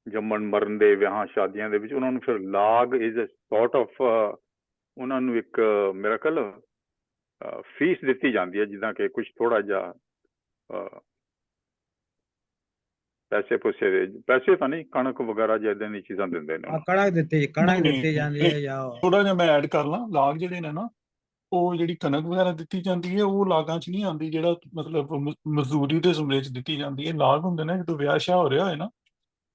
B: ਜੰਮਣ ਮਰਨ ਦੇ, ਵਿਆਹਾਂ ਸ਼ਾਦੀਆਂ ਦੇ ਵਿੱਚ, ਉਹਨਾਂ ਨੂੰ ਫਿਰ ਲਾਗ ਇਜ਼ ਅ ਸੌਰਟ ਆਫ, ਉਹਨਾਂ ਨੂੰ ਇੱਕ ਮੇਰਾ ਖਿਆਲ ਫੀਸ ਦਿੱਤੀ ਜਾਂਦੀ ਹੈ, ਜਿੱਦਾਂ ਕਿ ਕੁਝ ਥੋੜਾ ਜਿਹਾ ਪੈਸੇ ਤਾਂ ਨਹੀਂ, ਕਣਕ ਵਗੈਰਾ ਜਾਂ ਏਦਾਂ ਦੀ ਚੀਜ਼ਾਂ ਦਿੰਦੇ ਨੇ।
D: ਕਣਕ ਦਿੱਤੀ ਜਾਂਦੀ ਹੈ ਜਾਂ
E: ਥੋੜਾ ਜਿਹਾ ਮੈਂ ਐਡ ਕਰ ਲਾਂ, ਲਾਗ ਜਿਹੜੇ ਨੇ ਨਾ, ਉਹ ਜਿਹੜੀ ਕਣਕ ਵਗੈਰਾ ਦਿੱਤੀ ਜਾਂਦੀ ਹੈ ਉਹ ਲਾਗਾਂ 'ਚ ਨਹੀਂ ਆਉਂਦੀ, ਜਿਹੜਾ ਮਤਲਬ ਮਜ਼ਦੂਰੀ ਦੇ ਜ਼ਮਰੇ 'ਚ ਦਿੱਤੀ ਜਾਂਦੀ ਹੈ। ਲਾਗ ਹੁੰਦੇ ਨੇ ਜਦੋਂ ਵਿਆਹ ਸ਼ਾਹ ਹੋ ਰਿਹਾ ਹੋਏ ਨਾ,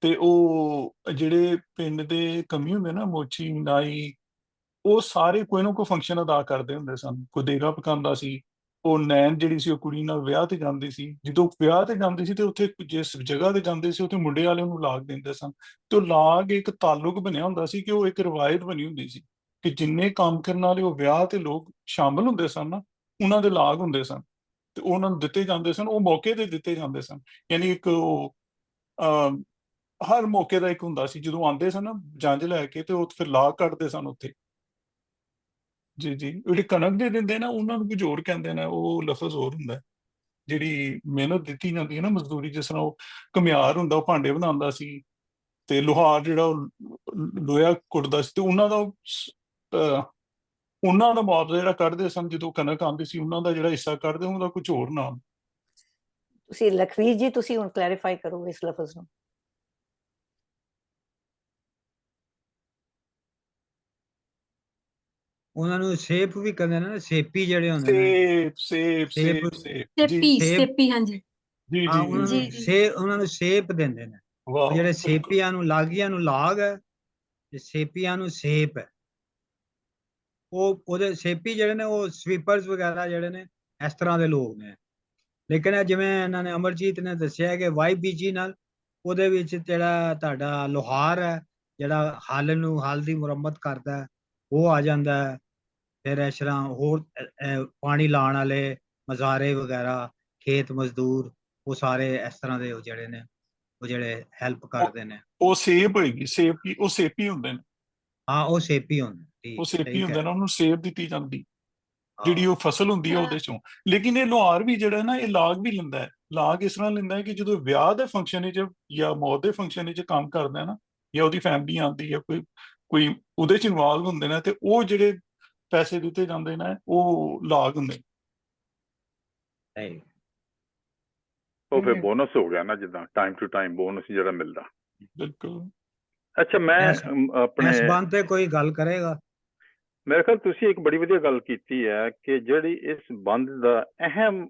E: ਤੇ ਉਹ ਜਿਹੜੇ ਪਿੰਡ ਦੇ ਕਮੀ ਹੁੰਦੇ ਨਾ, ਮੋਚੀ, ਨਾਈ, ਉਹ ਸਾਰੇ ਕੋਈ ਨਾ ਕੋਈ ਫੰਕਸ਼ਨ ਅਦਾ ਕਰਦੇ ਹੁੰਦੇ ਸਨ। ਕੋਈ ਦੇਗਾ ਪਕਾਉਂਦਾ ਸੀ, ਉਹ ਨੈਣ ਜਿਹੜੀ ਸੀ ਉਹ ਕੁੜੀ ਨਾਲ ਵਿਆਹ ਤੇ ਜਾਂਦੀ ਸੀ। ਜਦੋਂ ਵਿਆਹ ਤੇ ਜਾਂਦੀ ਸੀ ਤੇ ਉੱਥੇ ਜਿਸ ਜਗ੍ਹਾ ਤੇ ਜਾਂਦੇ ਸੀ ਉੱਥੇ ਮੁੰਡੇ ਵਾਲੇ ਉਹਨੂੰ ਲਾਗ ਦਿੰਦੇ ਸਨ। ਤੇ ਉਹ ਲਾਗ ਇੱਕ ਤਾਲੁਕ ਬਣਿਆ ਹੁੰਦਾ ਸੀ, ਕਿ ਉਹ ਇੱਕ ਰਵਾਇਤ ਬਣੀ ਹੁੰਦੀ ਸੀ ਕਿ ਜਿੰਨੇ ਕੰਮ ਕਰਨ ਵਾਲੇ ਉਹ ਵਿਆਹ ਤੇ ਲੋਕ ਸ਼ਾਮਲ ਹੁੰਦੇ ਸਨ ਨਾ, ਉਹਨਾਂ ਦੇ ਲਾਗ ਹੁੰਦੇ ਸਨ ਤੇ ਉਹਨਾਂ ਨੂੰ ਦਿੱਤੇ ਜਾਂਦੇ ਸਨ। ਉਹ ਮੌਕੇ ਤੇ ਦਿੱਤੇ ਜਾਂਦੇ ਸਨ, ਯਾਨੀ ਇੱਕ ਉਹ ਹਰ ਮੌਕੇ ਦਾ ਇੱਕ ਹੁੰਦਾ ਸੀ। ਜਦੋਂ ਆਉਂਦੇ ਸਨ ਨਾ ਜੰਝ ਲੈ ਕੇ, ਤੇ ਉਹ ਫਿਰ ਲਾਗ ਕੱਢਦੇ ਸਨ ਉੱਥੇ। ਜੀ ਜੀ, ਜਿਹੜੇ ਕਣਕ ਦੇ ਦਿੰਦੇ ਨਾ, ਉਹਨਾਂ ਨੂੰ ਕੁਝ ਹੋਰ ਕਹਿੰਦੇ ਨੇ, ਉਹ ਲਫ਼ਜ਼ ਹੋਰ ਹੁੰਦਾ। ਜਿਹੜੀ ਮਿਹਨਤ ਦਿੱਤੀ ਜਾਂਦੀ ਹੈ ਨਾ, ਮਜ਼ਦੂਰੀ, ਜਿਸ ਤਰ੍ਹਾਂ ਉਹ ਘੁਮਿਆਰ ਹੁੰਦਾ, ਉਹ ਭਾਂਡੇ ਬਣਾਉਂਦਾ ਸੀ, ਤੇ ਲੋਹਾਰ ਜਿਹੜਾ ਉਹ ਲੋਹਾ ਕੁੱਟਦਾ ਸੀ, ਤੇ ਉਹਨਾਂ ਦਾ ਮੁਆਵਜ਼ਾ ਜਿਹੜਾ ਕੱਢਦੇ ਸਨ ਜਦੋਂ ਕਣਕ ਆਉਂਦੀ ਸੀ, ਉਹਨਾਂ ਦਾ ਜਿਹੜਾ ਹਿੱਸਾ ਕੱਢਦੇ, ਉਹਦਾ ਕੁਝ ਹੋਰ ਨਾਮ।
C: ਤੁਸੀਂ ਲਖਵੀਰ ਜੀ, ਤੁਸੀਂ ਹੁਣ ਕਲੈਰੀਫਾਈ ਕਰੋ ਇਸ ਲਫ਼ਜ਼ ਨੂੰ।
D: ਉਹਨਾਂ ਨੂੰ ਸੇਪ ਵੀ ਕਹਿੰਦੇ ਨੇ, ਸੇਪੀ ਜਿਹੜੇ ਹੁੰਦੇ ਨੇ,
F: ਸੇਪੀ, ਹਾਂਜੀ
E: ਜੀ
D: ਹਾਂ,
E: ਜੀ
D: ਉਹਨਾਂ ਨੂੰ ਸੇਪ ਦਿੰਦੇ ਨੇ। ਉਹ ਜਿਹੜੇ ਸੇਪੀਆਂ ਨੂੰ, ਲਾਗੀਆਂ ਨੂੰ ਲਾਗ ਹੈ, ਤੇ ਸੇਪੀਆਂ ਨੂੰ ਸੇਪ ਹੈ। ਉਹਦੇ ਸੇਪੀ ਜਿਹੜੇ ਨੇ ਉਹ ਸਵੀਪਰਸ ਵਗੈਰਾ ਜਿਹੜੇ ਨੇ, ਇਸ ਤਰ੍ਹਾਂ ਦੇ ਲੋਕ ਨੇ। ਲੇਕਿਨ ਜਿਵੇਂ ਇਹਨਾਂ ਨੇ, ਅਮਰਜੀਤ ਨੇ ਦੱਸਿਆ ਕਿ YBG ਨਾਲ, ਉਹਦੇ ਵਿੱਚ ਜਿਹੜਾ ਤੁਹਾਡਾ ਲੋਹਾਰ ਹੈ, ਜਿਹੜਾ ਹਲ ਦੀ ਮੁਰੰਮਤ ਕਰਦਾ, ਉਹ ਆ ਜਾਂਦਾ ਹੈ। ਫਿਰ ਇਸ ਤਰ੍ਹਾਂ ਹੋਰ ਪਾਣੀ ਲਾਉਣ ਵਾਲੇ, ਮਜ਼ਾਰੇ ਵਗੈਰਾ, ਖੇਤ ਮਜ਼ਦੂਰ, ਉਹ ਸਾਰੇ ਇਸ ਤਰ੍ਹਾਂ ਦੇ ਉਹ ਜਿਹੜੇ ਨੇ, ਉਹ ਜਿਹੜੇ ਹੈਲਪ ਕਰਦੇ ਨੇ।
E: ਉਹ ਸੇਪ ਹੋਏਗੀ, ਉਹ ਸੇਪੀ ਹੁੰਦੇ ਨੇ।
D: ਹਾਂ, ਉਹ ਸੇਪੀ ਹੁੰਦੇ,
E: ਉਹ ਸੇਪੀ ਹੁੰਦੇ ਨੇ, ਉਹਨੂੰ ਸੇਪ ਦਿੱਤੀ ਜਾਂਦੀ, ਜਿਹੜੀ
D: ਹਾਂ।
E: ਉਹ ਫਸਲ ਹੁੰਦੀ ਹੈ ਉਹਦੇ ਚੋਂ। ਲੇਕਿਨ ਇਹ ਲੋਹਾਰ ਵੀ ਜਿਹੜਾ ਨਾ, ਇਹ ਲਾਗ ਵੀ ਲੈਂਦਾ ਹੈ। ਲਾਗ ਇਸ ਤਰ੍ਹਾਂ ਲੈਂਦਾ ਹੈ ਕਿ ਜਦੋਂ ਵਿਆਹ ਦੇ ਫੰਕਸ਼ਨ 'ਚ ਜਾਂ ਮੌਤ ਦੇ ਫੰਕਸ਼ਨ 'ਚ ਕੰਮ ਕਰਦਾ ਹੈ ਨਾ, ਜਾਂ ਉਹਦੀ ਫੈਮਿਲੀ ਆਉਂਦੀ ਹੈ, ਕੋਈ ਉਹਦੇ 'ਚ ਇਨਵੋਲਵ ਹੁੰਦੇ ਨੇ, ਤੇ ਉਹ ਜਿਹੜੇ ਪੈਸੇ ਦਿੱਤੇ ਜਾਂਦੇ ਨੇ, ਉਹ ਲਾਗ ਹੁੰਦੇ।
B: ਉਹ ਫਿਰ ਬੋਨਸ ਹੋ ਗਿਆ ਨਾ, ਜਿੱਦਾਂ ਟਾਈਮ ਟੂ ਟਾਈਮ ਬੋਨਸ ਜਿਹੜਾ ਮਿਲਦਾ।
E: ਬਿਲਕੁਲ।
B: ਅੱਛਾ, ਮੈਂ
D: ਇਸ
B: ਆਪਣੇ
D: ਇਸ ਬੰਦ ਤੇ ਕੋਈ ਗੱਲ ਕਰੇਗਾ?
B: ਮੇਰੇ ਖਿਆਲ ਤੁਸੀਂ ਇੱਕ ਬੜੀ ਵਧੀਆ ਗੱਲ ਕੀਤੀ ਹੈ ਕਿ ਜਿਹੜੀ ਇਸ ਬੰਦ ਦਾ ਅਹਿਮ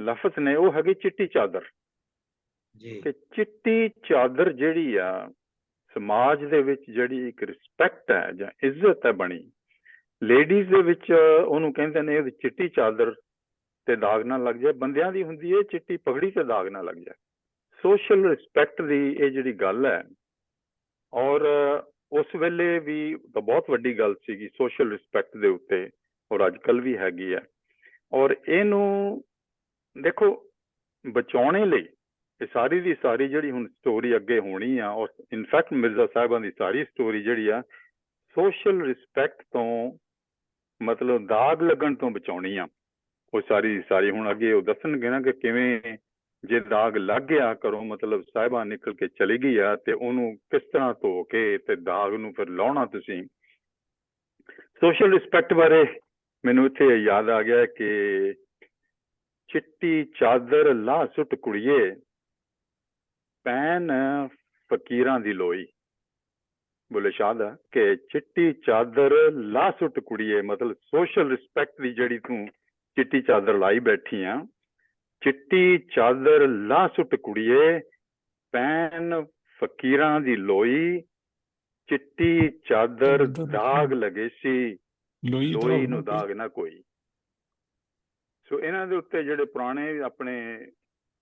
B: ਲਫ਼ਜ਼ ਨੇ ਉਹ ਹੈਗੀ ਚਿੱਟੀ ਚਾਦਰ।
D: ਜੀ
B: ਕਿ ਚਿੱਟੀ ਚਾਦਰ ਜਿਹੜੀ ਆ ਸਮਾਜ ਦੇ ਵਿੱਚ ਜਿਹੜੀ ਇੱਕ ਰਿਸਪੈਕਟ ਹੈ ਜਾਂ ਇੱਜ਼ਤ ਹੈ ਬਣੀ, ਲੇਡੀਜ਼ ਦੇ ਵਿੱਚ ਉਹਨੂੰ ਕਹਿੰਦੇ ਨੇ ਉਹਦੀ ਚਿੱਟੀ ਚਾਦਰ ਤੇ ਦਾਗ ਨਾ ਲੱਗ ਜਾਏ। ਬੰਦਿਆਂ ਦੀ ਹੁੰਦੀ ਹੈ ਚਿੱਟੀ ਪਗੜੀ ਤੇ ਦਾਗ ਨਾ ਲੱਗ ਜਾਏ। ਸੋਸ਼ਲ ਰਿਸਪੈਕਟ ਦੀ ਇਹ ਜਿਹੜੀ ਗੱਲ ਹੈ, ਔਰ ਉਸ ਵੇਲੇ ਵੀ ਤਾਂ ਬਹੁਤ ਵੱਡੀ ਗੱਲ ਸੀਗੀ ਸੋਸ਼ਲ ਰਿਸਪੈਕਟ ਦੇ ਉੱਤੇ, ਔਰ ਅੱਜ ਕੱਲ੍ਹ ਵੀ ਹੈਗੀ ਹੈ। ਔਰ ਇਹਨੂੰ ਦੇਖੋ ਬਚਾਉਣੇ ਲਈ ਇਹ ਸਾਰੀ ਦੀ ਸਾਰੀ ਜਿਹੜੀ ਹੁਣ ਸਟੋਰੀ ਅੱਗੇ ਹੋਣੀ ਆ, ਔਰ ਇਨਫੈਕਟ ਮਿਰਜ਼ਾ ਸਾਹਿਬਾਂ ਦੀ ਸਾਰੀ ਸਟੋਰੀ ਜਿਹੜੀ ਆ ਸੋਸ਼ਲ ਰਿਸਪੈਕਟ ਤੋਂ, ਮਤਲਬ ਦਾਗ ਲੱਗਣ ਤੋਂ ਬਚਾਉਣੀ ਆ। ਉਹ ਸਾਰੀ ਦੀ ਸਾਰੀ ਹੁਣ ਅੱਗੇ ਉਹ ਦੱਸਣਗੇ ਨਾ ਕਿ ਕਿਵੇਂ ਜੇ ਦਾਗ ਲੱਗ ਗਿਆ ਕਰੋ, ਮਤਲਬ ਸਾਹਿਬਾਂ ਨਿਕਲ ਕੇ ਚਲੀ ਗਈ ਆ ਤੇ ਉਹਨੂੰ ਕਿਸ ਤਰ੍ਹਾਂ ਧੋ ਕੇ ਤੇ ਦਾਗ ਨੂੰ ਫਿਰ ਲਾਉਣਾ ਤੁਸੀਂ। ਸੋਸ਼ਲ ਰਿਸਪੈਕਟ ਬਾਰੇ ਮੈਨੂੰ ਇੱਥੇ ਯਾਦ ਆ ਗਿਆ ਕਿ ਚਿੱਟੀ ਚਾਦਰ ਲਾਹ ਸੁੱਟ ਕੁੜੀਏ, ਪੈਨ ਫਕੀਰਾਂ ਦੀ ਲੋਈ। ਬੁੱਲੇ ਸ਼ਾਹ ਦਾ ਕਿ ਚਿੱਟੀ ਚਾਦਰ ਲਾਹ ਸੁੱਟ ਕੁੜੀਏ, ਮਤਲਬ ਸੋਸ਼ਲ ਰਿਸਪੈਕਟ ਦੀ ਜਿਹੜੀ ਤੂੰ ਚਿੱਟੀ ਚਾਦਰ ਲਾਈ ਬੈਠੀ ਆ, ਚਿੱਟੀ ਚਾਦਰ ਲਾਹ ਸੁੱਟ ਕੁੜੀਏ, ਪੈਨ ਫਕੀਰਾਂ ਦੀ ਲੋਈ, ਚਿੱਟੀ ਚਾਦਰ ਦਾਗ ਲਗੇ ਸੀ, ਲੋਈ ਨੂੰ ਦਾਗ ਨਾ ਕੋਈ। ਸੋ ਇਹਨਾਂ ਦੇ ਉੱਤੇ ਜਿਹੜੇ ਪੁਰਾਣੇ ਆਪਣੇ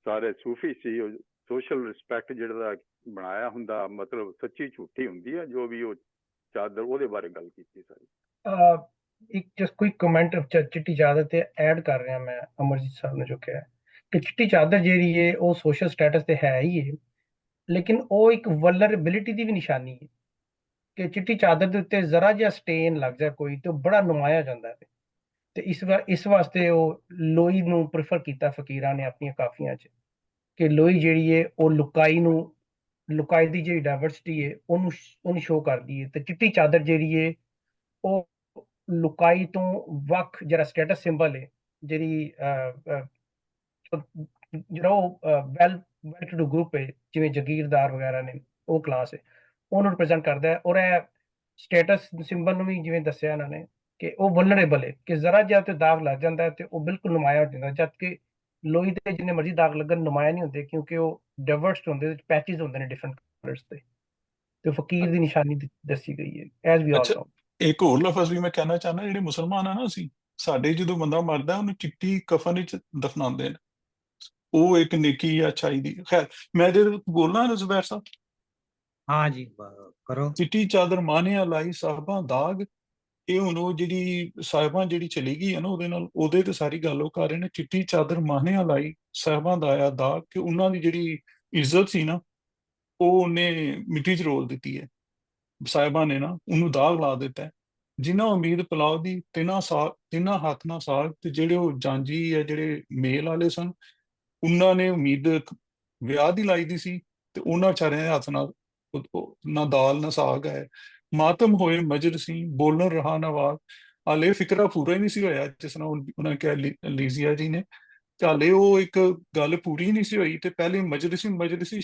B: ਸਾਰੇ ਸੂਫੀ ਸੀ, ਉਹ ਸੋਸ਼ਲ ਰਿਸਪੈਕਟ ਜਿਹੜਾ ਬਣਾਇਆ ਹੁੰਦਾ, ਮਤਲਬ ਸੱਚੀ ਝੂਠੀ ਹੁੰਦੀ ਹੈ ਜੋ ਵੀ ਉਹ ਚਾਦਰ, ਉਹਦੇ ਬਾਰੇ ਗੱਲ ਕੀਤੀ ਸਾਰੀ।
A: ਇੱਕ ਜਸਟ ਕੋਈ ਕਮੈਂਟ ਚਿੱਟੀ ਚਾਦਰ ਤੇ ਐਡ ਕਰ ਰਿਹਾ ਮੈਂ, ਅਮਰਜੀਤ ਸਾਹਿਬ ਨੇ ਜੋ ਕਿਹਾ ਕਿ ਚਿੱਟੀ ਚਾਦਰ ਜਿਹੜੀ ਹੈ ਉਹ ਸੋਸ਼ਲ ਸਟੇਟਸ ਤੇ ਹੈ ਹੀ ਹੈ, ਲੇਕਿਨ ਉਹ ਇੱਕ ਵਲਨਰੇਬਿਲਿਟੀ ਦੀ ਵੀ ਨਿਸ਼ਾਨੀ ਹੈ ਕਿ ਚਿੱਟੀ ਚਾਦਰ ਦੇ ਉੱਤੇ ਜ਼ਰਾ ਜਿਹਾ ਸਟੇਨ ਲੱਗ ਜਾਏ ਕੋਈ ਤੇ ਉਹ ਬੜਾ ਨੁਮਾਇਆ ਜਾਂਦਾ ਹੈ। ਤੇ ਇਸ ਵਾਸਤੇ ਉਹ ਲੋਈ ਨੂੰ ਪ੍ਰੈਫਰ ਕੀਤਾ ਫਕੀਰਾਂ ਨੇ ਆਪਣੀਆਂ ਕਾਫੀਆਂ 'ਚ, ਕਿ ਲੋਈ ਜਿਹੜੀ ਹੈ ਉਹ ਲੁਕਾਈ ਦੀ ਜਿਹੜੀ ਡਾਇਵਰਸਿਟੀ ਹੈ ਉਹਨੂੰ ਸ਼ੋ ਕਰਦੀ ਹੈ, ਤੇ ਚਿੱਟੀ ਚਾਦਰ ਜਿਹੜੀ ਹੈ ਉਹ ਲੁਕਾਈ ਤੋਂ ਵੱਖ ਜਿਹੜਾ ਸਟੇਟਸ ਸਿੰਬਲ ਹੈ, ਜਿਹੜੀ ਜਿਹੜਾ ਉਹ ਵੈਲ ਟੂ ਡੂ ਗਰੁੱਪ ਹੈ, ਜਿਵੇਂ ਜਗੀਰਦਾਰ ਵਗੈਰਾ ਨੇ, ਉਹ ਕਲਾਸ ਹੈ, ਉਹਨੂੰ ਰਿਪਰੈਜ਼ੈਂਟ ਕਰਦਾ ਹੈ। ਔਰ ਇਹ ਸਟੇਟਸ ਸਿੰਬਲ ਨੂੰ ਵੀ ਜਿਵੇਂ ਦੱਸਿਆ ਇਹਨਾਂ ਨੇ ਕਿ ਉਹ ਵਲਨਰੇਬਲ ਹੈ, ਕਿ ਜ਼ਰਾ ਜਿਹਾ ਤੇ ਦਾਗ ਲੱਗ ਜਾਂਦਾ ਹੈ ਤੇ ਉਹ ਬਿਲਕੁਲ ਨੁਮਾਇਆ ਹੋ ਜਾਂਦਾ, ਜਦ ਕਿ ਲੋਈ ਤੇ ਜਿੰਨੇ ਮਰਜ਼ੀ ਦਾਗ ਲੱਗਣ ਨੁਮਾਇਆ ਨਹੀਂ ਹੁੰਦੇ, ਕਿਉਂਕਿ ਉਹ ਡਾਇਵਰਸਡ ਹੁੰਦੇ, ਪੈਚਸ ਹੁੰਦੇ ਨੇ ਡਿਫਰੈਂਟ ਕਲਰਸ ਤੇ ਫਕੀਰ ਦੀ ਨਿਸ਼ਾਨੀ ਦੱਸੀ ਗਈ ਹੈ, ਐਜ਼ ਵੀ ਆਲ ਨੋ।
E: ਇੱਕ ਹੋਰ ਲਫ਼ਜ਼ ਵੀ ਮੈਂ ਕਹਿਣਾ ਚਾਹੁੰਦਾ, ਜਿਹੜੇ ਮੁਸਲਮਾਨ ਆ ਨਾ, ਅਸੀਂ ਸਾਡੇ ਜਦੋਂ ਬੰਦਾ ਮਰਦਾ ਉਹਨੂੰ ਚਿੱਟੀ ਕਫਨ ਵਿੱਚ ਦਫਨਾਉਂਦੇ ਨੇ, ਉਹ ਇੱਕ ਨੇਕੀ ਆ, ਅੱਛਾਈ ਦੀ। ਖੈਰ ਮੈਂ ਜੇ ਬੋਲਣਾ ਜ਼ੁਬੈਰ ਸਾਹਿਬ।
D: ਹਾਂ ਜੀ ਕਰੋ।
E: ਚਿੱਟੀ ਚਾਦਰ ਮਾਨਿਆ ਲਾਈ ਸਾਹਿਬਾਂ ਦਾਗ, ਇਹ ਹੁਣ ਉਹ ਜਿਹੜੀ ਸਾਹਿਬਾਂ ਜਿਹੜੀ ਚਲੀ ਗਈ ਹੈ ਨਾ, ਉਹਦੇ ਨਾਲ ਉਹਦੇ ਤੇ ਸਾਰੀ ਗੱਲ ਉਹ ਕਰ ਰਹੇ ਨੇ। ਚਿੱਟੀ ਚਾਦਰ ਮਾਨਿਆ ਲਾਈ ਸਾਹਿਬਾਂ ਦਾ ਆਇਆ ਦਾਗ, ਕਿ ਉਹਨਾਂ ਦੀ ਜਿਹੜੀ ਇੱਜ਼ਤ ਸੀ ਨਾ ਉਹ ਉਹਨੇ ਮਿੱਟੀ 'ਚ ਰੋਲ ਦਿੱਤੀ ਹੈ। ਸਾਹਿਬਾਂ ਨੇ ਨਾ ਉਹਨੂੰ ਦਾਗ ਲਾ ਦਿੱਤਾ। ਜਿਨ੍ਹਾਂ ਉਮੀਦ ਪੁਲਾਓ ਦੀ ਤਿੰਨਾਂ ਹੱਥ ਨਾਲ ਸਾਗ, ਤੇ ਜਿਹੜੇ ਉਹ ਜਾਂਜੀ ਹੈ ਜਿਹੜੇ ਮੇਲ ਵਾਲੇ ਸਨ, ਉਹਨਾਂ ਨੇ ਉਮੀਦ ਵਿਆਹ ਦੀ ਲਾਈ ਦੀ ਸੀ, ਤੇ ਉਹਨਾਂ ਵਿਚਾਰਿਆਂ ਦੇ ਹੱਥ ਨਾਲ ਨਾ ਦਾਲ ਨਾ ਸਾਗ ਹੈ। ਮਾਤਮ ਹੋਏ ਮਜਲਸੀ ਬੋਲਣ ਰਹਾ ਨਵਾਜ਼, ਹਾਲੇ ਫਿਕਰਾ ਪੂਰਾ ਹੀ ਨਹੀਂ ਸੀ ਹੋਇਆ, ਜਿਸ ਤਰ੍ਹਾਂ ਉਹਨਾਂ ਨੇ ਕਿਹਾ ਲੀਜ਼ੀਆ ਜੀ ਨੇ, ਹਾਲੇ ਉਹ ਇੱਕ ਗੱਲ ਪੂਰੀ ਨਹੀਂ ਸੀ ਹੋਈ। ਤੇ ਪਹਿਲੇ ਮਜਲਿਸੀ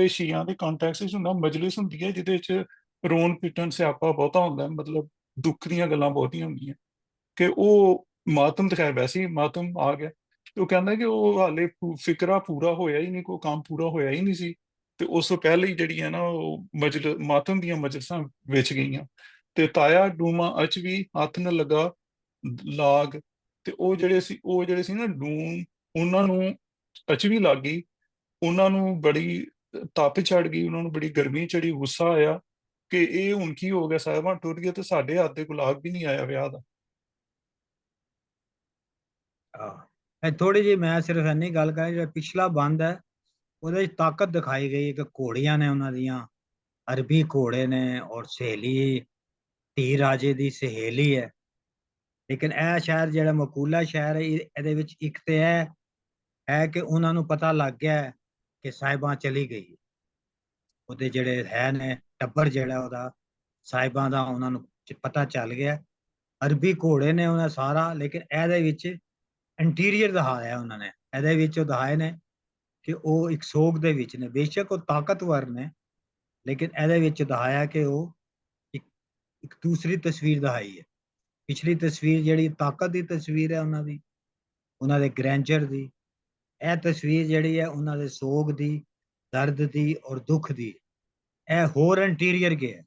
E: ਸ਼ੀਆਂ ਦੇ ਕੰਟੈਕਸਟ ਵਿੱਚ ਹੁੰਦਾ, ਮਜਲਿਸ ਹੁੰਦੀ ਹੈ ਜਿਹਦੇ 'ਚ ਰੋਣ ਪਿੱਟਣ ਸਿਆਪਾ ਬਹੁਤਾ ਹੁੰਦਾ, ਮਤਲਬ ਦੁੱਖ ਦੀਆਂ ਗੱਲਾਂ ਬਹੁਤੀਆਂ ਹੁੰਦੀਆਂ, ਕਿ ਉਹ ਮਾਤਮ ਤੇ ਖੈਰ ਵੈਸੇ ਹੀ ਮਾਤਮ ਆ ਗਿਆ। ਉਹ ਕਹਿੰਦਾ ਕਿ ਉਹ ਹਾਲੇ ਫਿਕਰਾ ਪੂਰਾ ਹੋਇਆ ਹੀ ਨਹੀਂ, ਕੋਈ ਕੰਮ ਪੂਰਾ ਹੋਇਆ ਹੀ ਨਹੀਂ ਸੀ, ਤੇ ਉਸ ਤੋਂ ਪਹਿਲੇ ਹੀ ਜਿਹੜੀ ਹੈ ਨਾ ਉਹ ਮਾਤਮ ਦੀਆਂ ਮਜਲਿਸਾਂ ਵਿਚ ਗਈਆਂ। ਤੇ ਤਾਇਆ ਡੂਮਾ ਅਚ ਵੀ ਹੱਥ ਨਾ ਲੱਗਾ ਲਾਗ, ਤੇ ਉਹ ਜਿਹੜੇ ਸੀ ਨਾ ਡੂਮ, ਉਹਨਾਂ ਨੂੰ ਅਚ ਵੀ ਲੱਗ ਗਈ, ਉਹਨਾਂ ਨੂੰ ਬੜੀ ਤਪ ਚੜ ਗਈ, ਉਹਨਾਂ ਨੂੰ ਬੜੀ ਗਰਮੀ ਚੜੀ, ਗੁੱਸਾ ਆਇਆ ਕਿ ਇਹ ਹੁਣ ਕੀ ਹੋ ਗਿਆ, ਸਾਹਿਬਾਂ ਟੁੱਟ ਗਏ ਤੇ ਸਾਡੇ ਹੱਥ ਦੇ ਗੁਲਾਬ ਵੀ ਨਹੀਂ ਆਇਆ ਵਿਆਹ ਦਾ।
D: ਥੋੜੀ ਜਿਹੀ ਮੈਂ ਸਿਰਫ ਇੰਨੀ ਗੱਲ ਕਰਾਂ, ਜਿਹੜਾ ਪਿਛਲਾ ਬੰਦ ਹੈ ਉਹਦੇ 'ਚ ਤਾਕਤ ਦਿਖਾਈ ਗਈ ਕਿ ਘੋੜੀਆਂ ਨੇ ਉਹਨਾਂ ਦੀਆਂ, ਅਰਬੀ ਘੋੜੇ ਨੇ, ਔਰ ਸਹੇਲੀ ਧੀ ਰਾਜੇ ਦੀ ਸਹੇਲੀ ਹੈ। ਲੇਕਿਨ ਇਹ ਸ਼ਹਿਰ ਜਿਹੜਾ ਮਕੂਲਾ ਸ਼ਹਿਰ ਹੈ, ਇਹਦੇ ਵਿੱਚ ਇੱਕ ਤੇ ਇਹ ਹੈ ਕਿ ਉਹਨਾਂ ਨੂੰ ਪਤਾ ਲੱਗ ਗਿਆ ਕਿ ਸਾਹਿਬਾਂ ਚਲੀ ਗਈ, ਉਹਦੇ ਜਿਹੜੇ ਹੈ ਨੇ ਟੱਬਰ ਜਿਹੜਾ ਉਹਦਾ ਸਾਹਿਬਾਂ ਦਾ, ਉਹਨਾਂ ਨੂੰ ਪਤਾ ਚੱਲ ਗਿਆ। ਅਰਬੀ ਘੋੜੇ ਨੇ ਉਹਨਾਂ ਸਾਰਾ, ਲੇਕਿਨ ਇਹਦੇ ਵਿੱਚ ਇੰਟੀਰੀਅਰ ਦਿਖਾਇਆ ਉਹਨਾਂ ਨੇ, ਇਹਦੇ ਵਿੱਚ ਉਹ ਦਿਖਾਏ ਨੇ ਕਿ ਉਹ ਇੱਕ ਸੋਗ ਦੇ ਵਿੱਚ ਨੇ। ਬੇਸ਼ੱਕ ਉਹ ਤਾਕਤਵਰ ਨੇ, ਲੇਕਿਨ ਇਹਦੇ ਵਿੱਚ ਦਿਖਾਇਆ ਕਿ ਉਹ ਇੱਕ ਦੂਸਰੀ ਤਸਵੀਰ ਦਿਖਾਈ ਹੈ। ਪਿਛਲੀ ਤਸਵੀਰ ਜਿਹੜੀ ਤਾਕਤ ਦੀ ਤਸਵੀਰ ਹੈ ਉਹਨਾਂ ਦੇ ਗ੍ਰੈਂਚਰ ਦੀ, ਇਹ ਤਸਵੀਰ ਜਿਹੜੀ ਹੈ ਉਹਨਾਂ ਦੇ ਸੋਗ ਦੀ, ਦਰਦ ਦੀ ਔਰ ਦੁੱਖ ਦੀ। ਇਹ ਹੋਰ ਇੰਟੀਰੀਅਰ ਗਿਆ।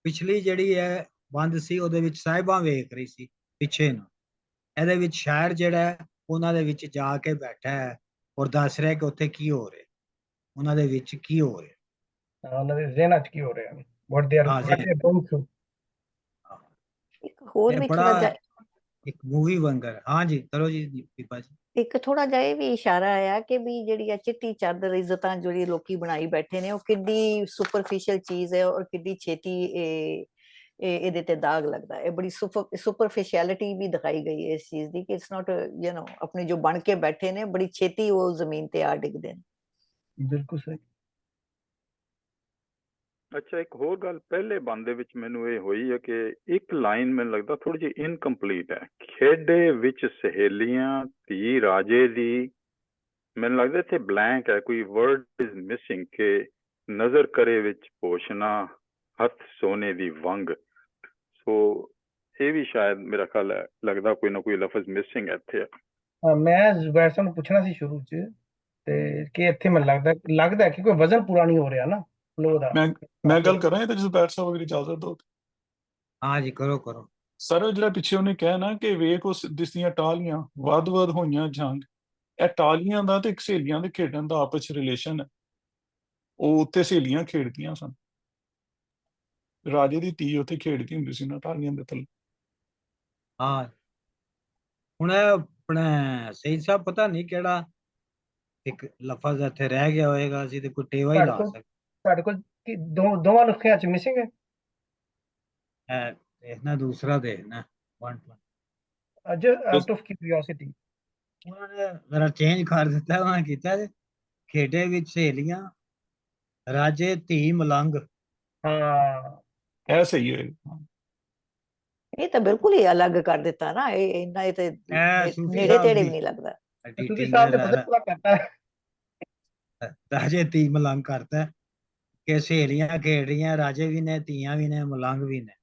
D: ਪਿਛਲੀ ਜਿਹੜੀ ਹੈ ਬੰਦ ਸੀ ਉਹਦੇ ਵਿੱਚ ਸਾਹਿਬਾਂ ਵੇਖ ਰਹੀ ਸੀ ਪਿੱਛੇ ਨੂੰ। ਇਹਦੇ ਵਿੱਚ ਸ਼ਾਇਰ ਜਿਹੜਾ ਹੈ ਉਹਨਾਂ ਦੇ ਵਿੱਚ ਜਾ ਕੇ ਬੈਠਾ ਹੈ ਔਰ ਦੱਸ ਰਿਹਾ ਕਿ ਉੱਥੇ ਕੀ ਹੋ ਰਿਹਾ, ਉਹਨਾਂ ਦੇ ਵਿੱਚ ਕੀ ਹੋ ਰਿਹਾ।
A: ਉਹਨਾਂ ਦੇ ਜ਼ਿਹਨਾਂ 'ਚ ਕੀ ਹੋ ਰਿਹਾ, what they are
D: ਹਾਂ
A: what they are going through।
C: ਇੱਕ ਹੋਰ
D: ਇਹ
C: ਵੀ ਥੋੜਾ
D: ਬੜਾ
C: ਜਿਹਾ
D: ਇੱਕ ਮੂਵੀ ਵਾਂਗਰ। ਹਾਂਜੀ ਕਰੋ ਜੀ ਦੀਪਾ ਜੀ।
C: ਇੱਕ ਥੋੜਾ ਜਿਹਾ ਇਹ ਵੀ ਇਸ਼ਾਰਾ ਆਇਆ ਕਿ ਵੀ ਜਿਹੜੀ ਆ ਚਿੱਟੀ ਚਾਦਰ ਇੱਜ਼ਤਾਂ ਜਿਹੜੀ ਲੋਕੀ ਬਣਾਈ ਬੈਠੇ ਨੇ, ਉਹ ਕਿੱਡੀ ਸੁਪਰਫਿਸ਼ੀਅਲ ਚੀਜ਼ ਹੈ ਔਰ ਕਿੱਡੀ ਛੇਤੀ ਇਹਦੇ ਤੇ ਦਾਗ ਲੱਗਦਾ ਹੈ। ਬੜੀ ਸੁਪਰਫਿਸ਼ੀਅਲਿਟੀ ਵੀ ਦਿਖਾਈ ਗਈ ਹੈ ਇਸ ਚੀਜ਼ ਦੀ ਕਿ ਇਟਸ ਨਾਟ ਆਪਣੇ ਜੋ ਬਣ ਕੇ ਬੈਠੇ ਨੇ ਬੜੀ ਛੇਤੀ ਉਹ ਜ਼ਮੀਨ ਤੇ ਆ ਡਿੱਗਦੇ ਨੇ।
A: ਬਿਲਕੁਲ ਸਹੀ।
B: ਅੱਛਾ, ਇੱਕ ਹੋਰ ਗੱਲ ਪਹਿਲੇ ਬੰਦ ਦੇ ਵਿੱਚ ਮੈਨੂੰ ਇਹ ਹੋਈ ਹੈ ਕਿ ਇੱਕ ਲਾਈਨ ਮੈਨੂੰ ਲੱਗਦਾ ਥੋੜੀ ਜਿਹੀ ਇਨਕੰਪਲੀਟ ਹੈ। ਖੇਡੇ ਵਿੱਚ ਸਹੇਲੀਆਂ ਧੀ ਰਾਜੇ ਦੀ, ਮੈਨੂੰ ਲੱਗਦਾ ਇੱਥੇ ਬਲੈਂਕ ਹੈ, ਕੋਈ ਵਰਡ ਇਜ਼ ਮਿਸਿੰਗ ਕਿ ਨਜ਼ਰ ਕਰੇ ਵਿੱਚ ਪੋਸ਼ਣਾ ਹੱਥ ਸੋਨੇ ਦੀ ਵੰਗ। ਸੋ ਇਹ ਵੀ ਸ਼ਾਇਦ ਮੇਰਾ ਖਿਆਲ ਹੈ ਲੱਗਦਾ ਕੋਈ ਨਾ ਕੋਈ ਲਫ਼ਜ਼ ਮਿਸਿੰਗ ਹੈ ਇੱਥੇ।
A: ਹਾਂ, ਮੈਂ ਜ਼ੁਬੈਰ ਸਾਹਿਬ ਨੂੰ ਪੁੱਛਣਾ ਸੀ ਸ਼ੁਰੂ 'ਚ ਤੇ ਕਿ ਇੱਥੇ ਮੈਨੂੰ ਲੱਗਦਾ ਕਿ ਕੋਈ ਵਜ਼ਨ ਪੂਰਾ ਨਹੀਂ ਹੋ ਰਿਹਾ ਨਾ ਫਲੋ ਦਾ।
E: ਮੈਂ ਗੱਲ ਕਰਾਂ ਇਹ ਤਾਂ ਜ਼ੁਬੈਰ ਸਾਹਿਬ ਅਗਰ ਇਜਾਜ਼ਤ ਦਿਓ।
D: ਹਾਂਜੀ ਕਰੋ।
E: ਸਰ ਜਿਹੜਾ ਪਿੱਛੇ ਉਹਨੇ ਕਿਹਾ ਨਾ ਕਿ ਵੇਖ ਉਸ ਦਿਸਦੀਆਂ ਟਾਹਲੀਆਂ ਵੱਧ ਹੋਈਆਂ ਜੰਗ, ਇਹ ਟਾਹਲੀਆਂ ਦਾ ਤੇ ਇੱਕ ਸਹੇਲੀਆਂ ਦੇ ਖੇਡਣ ਦਾ ਆਪਸ 'ਚ ਰਿਲੇਸ਼ਨ ਹੈ। ਉਹ ਉੱਥੇ ਸਹੇਲੀਆਂ ਖੇਡਦੀਆਂ ਸਨ, ਰਾਜੇ ਦੀ ਧੀ ਉੱਥੇ ਖੇਡਦੀ ਹੁੰਦੀ ਸੀ ਨਾ ਟਾਹਲੀਆਂ ਦੇ ਥੱਲੇ।
D: ਹਾਂ ਹੁਣ ਆਪਣਾ ਸਹੀਦ ਸਾਹਿਬ ਪਤਾ ਨਹੀਂ ਕਿਹੜਾ ਇੱਕ ਲਫ਼ਜ਼ ਇੱਥੇ ਰਹਿ ਗਿਆ ਹੋਏਗਾ, ਅਸੀਂ ਤੇ ਕੋਈ ਟੇਵਾ ਹੀ ਲਾ ਸਕਦੇ।
A: ਤੁਹਾਡੇ ਕੋਲ ਦੋਵਾਂ ਨੁਸਖਿਆਂ 'ਚ ਮਿਸਿੰਗ ਹੈ।
D: ਦੇਖਣਾ ਦੂਸਰਾ ਦੇਖਣਾ 1
A: ਅੱਜ ਆਊਟ ਆਫ ਕਿਉਰਿਓਸਿਟੀ
D: ਉਹਨਾਂ ਨੇ ਜ਼ਰਾ ਚੇਂਜ ਕਰ ਦਿੱਤਾ। ਉਹਨਾਂ ਨੇ ਕੀਤਾ ਖੇਡੇ ਵਿੱਚ ਸਹੇਲੀਆਂ ਰਾਜੇ ਧੀ ਮਲੰਗ।
A: ਹਾਂ,
E: ਇਹ ਸਹੀ ਹੋਏਗਾ।
C: ਇਹ ਤਾਂ ਬਿਲਕੁਲ ਹੀ ਅਲੱਗ ਕਰ ਦਿੱਤਾ ਨਾ, ਇਹ ਇੰਨਾ ਇਹ ਤੇ
D: ਸੂਫੀ
C: ਨੇੜੇ
D: ਸਾਹਿਬ
C: ਤੇੜੇ
D: ਦੀ
C: ਵੀ ਨਹੀਂ ਲੱਗਦਾ।
A: ਤੁਸੀਂ ਸਾਹਿਬ ਨੇ ਬਦਲ ਪੂਰਾ ਕਰਤਾ ਹੈ।
D: ਰਾਜੇ ਧੀ ਮਲੰਗ ਕਰਤਾ ਕਿ ਸਹੇਲੀਆਂ ਖੇਡ ਰਹੀਆਂ, ਰਾਜੇ ਵੀ ਨੇ, ਧੀਆਂ ਵੀ ਨੇ, ਮਲੰਗ ਵੀ ਨੇ।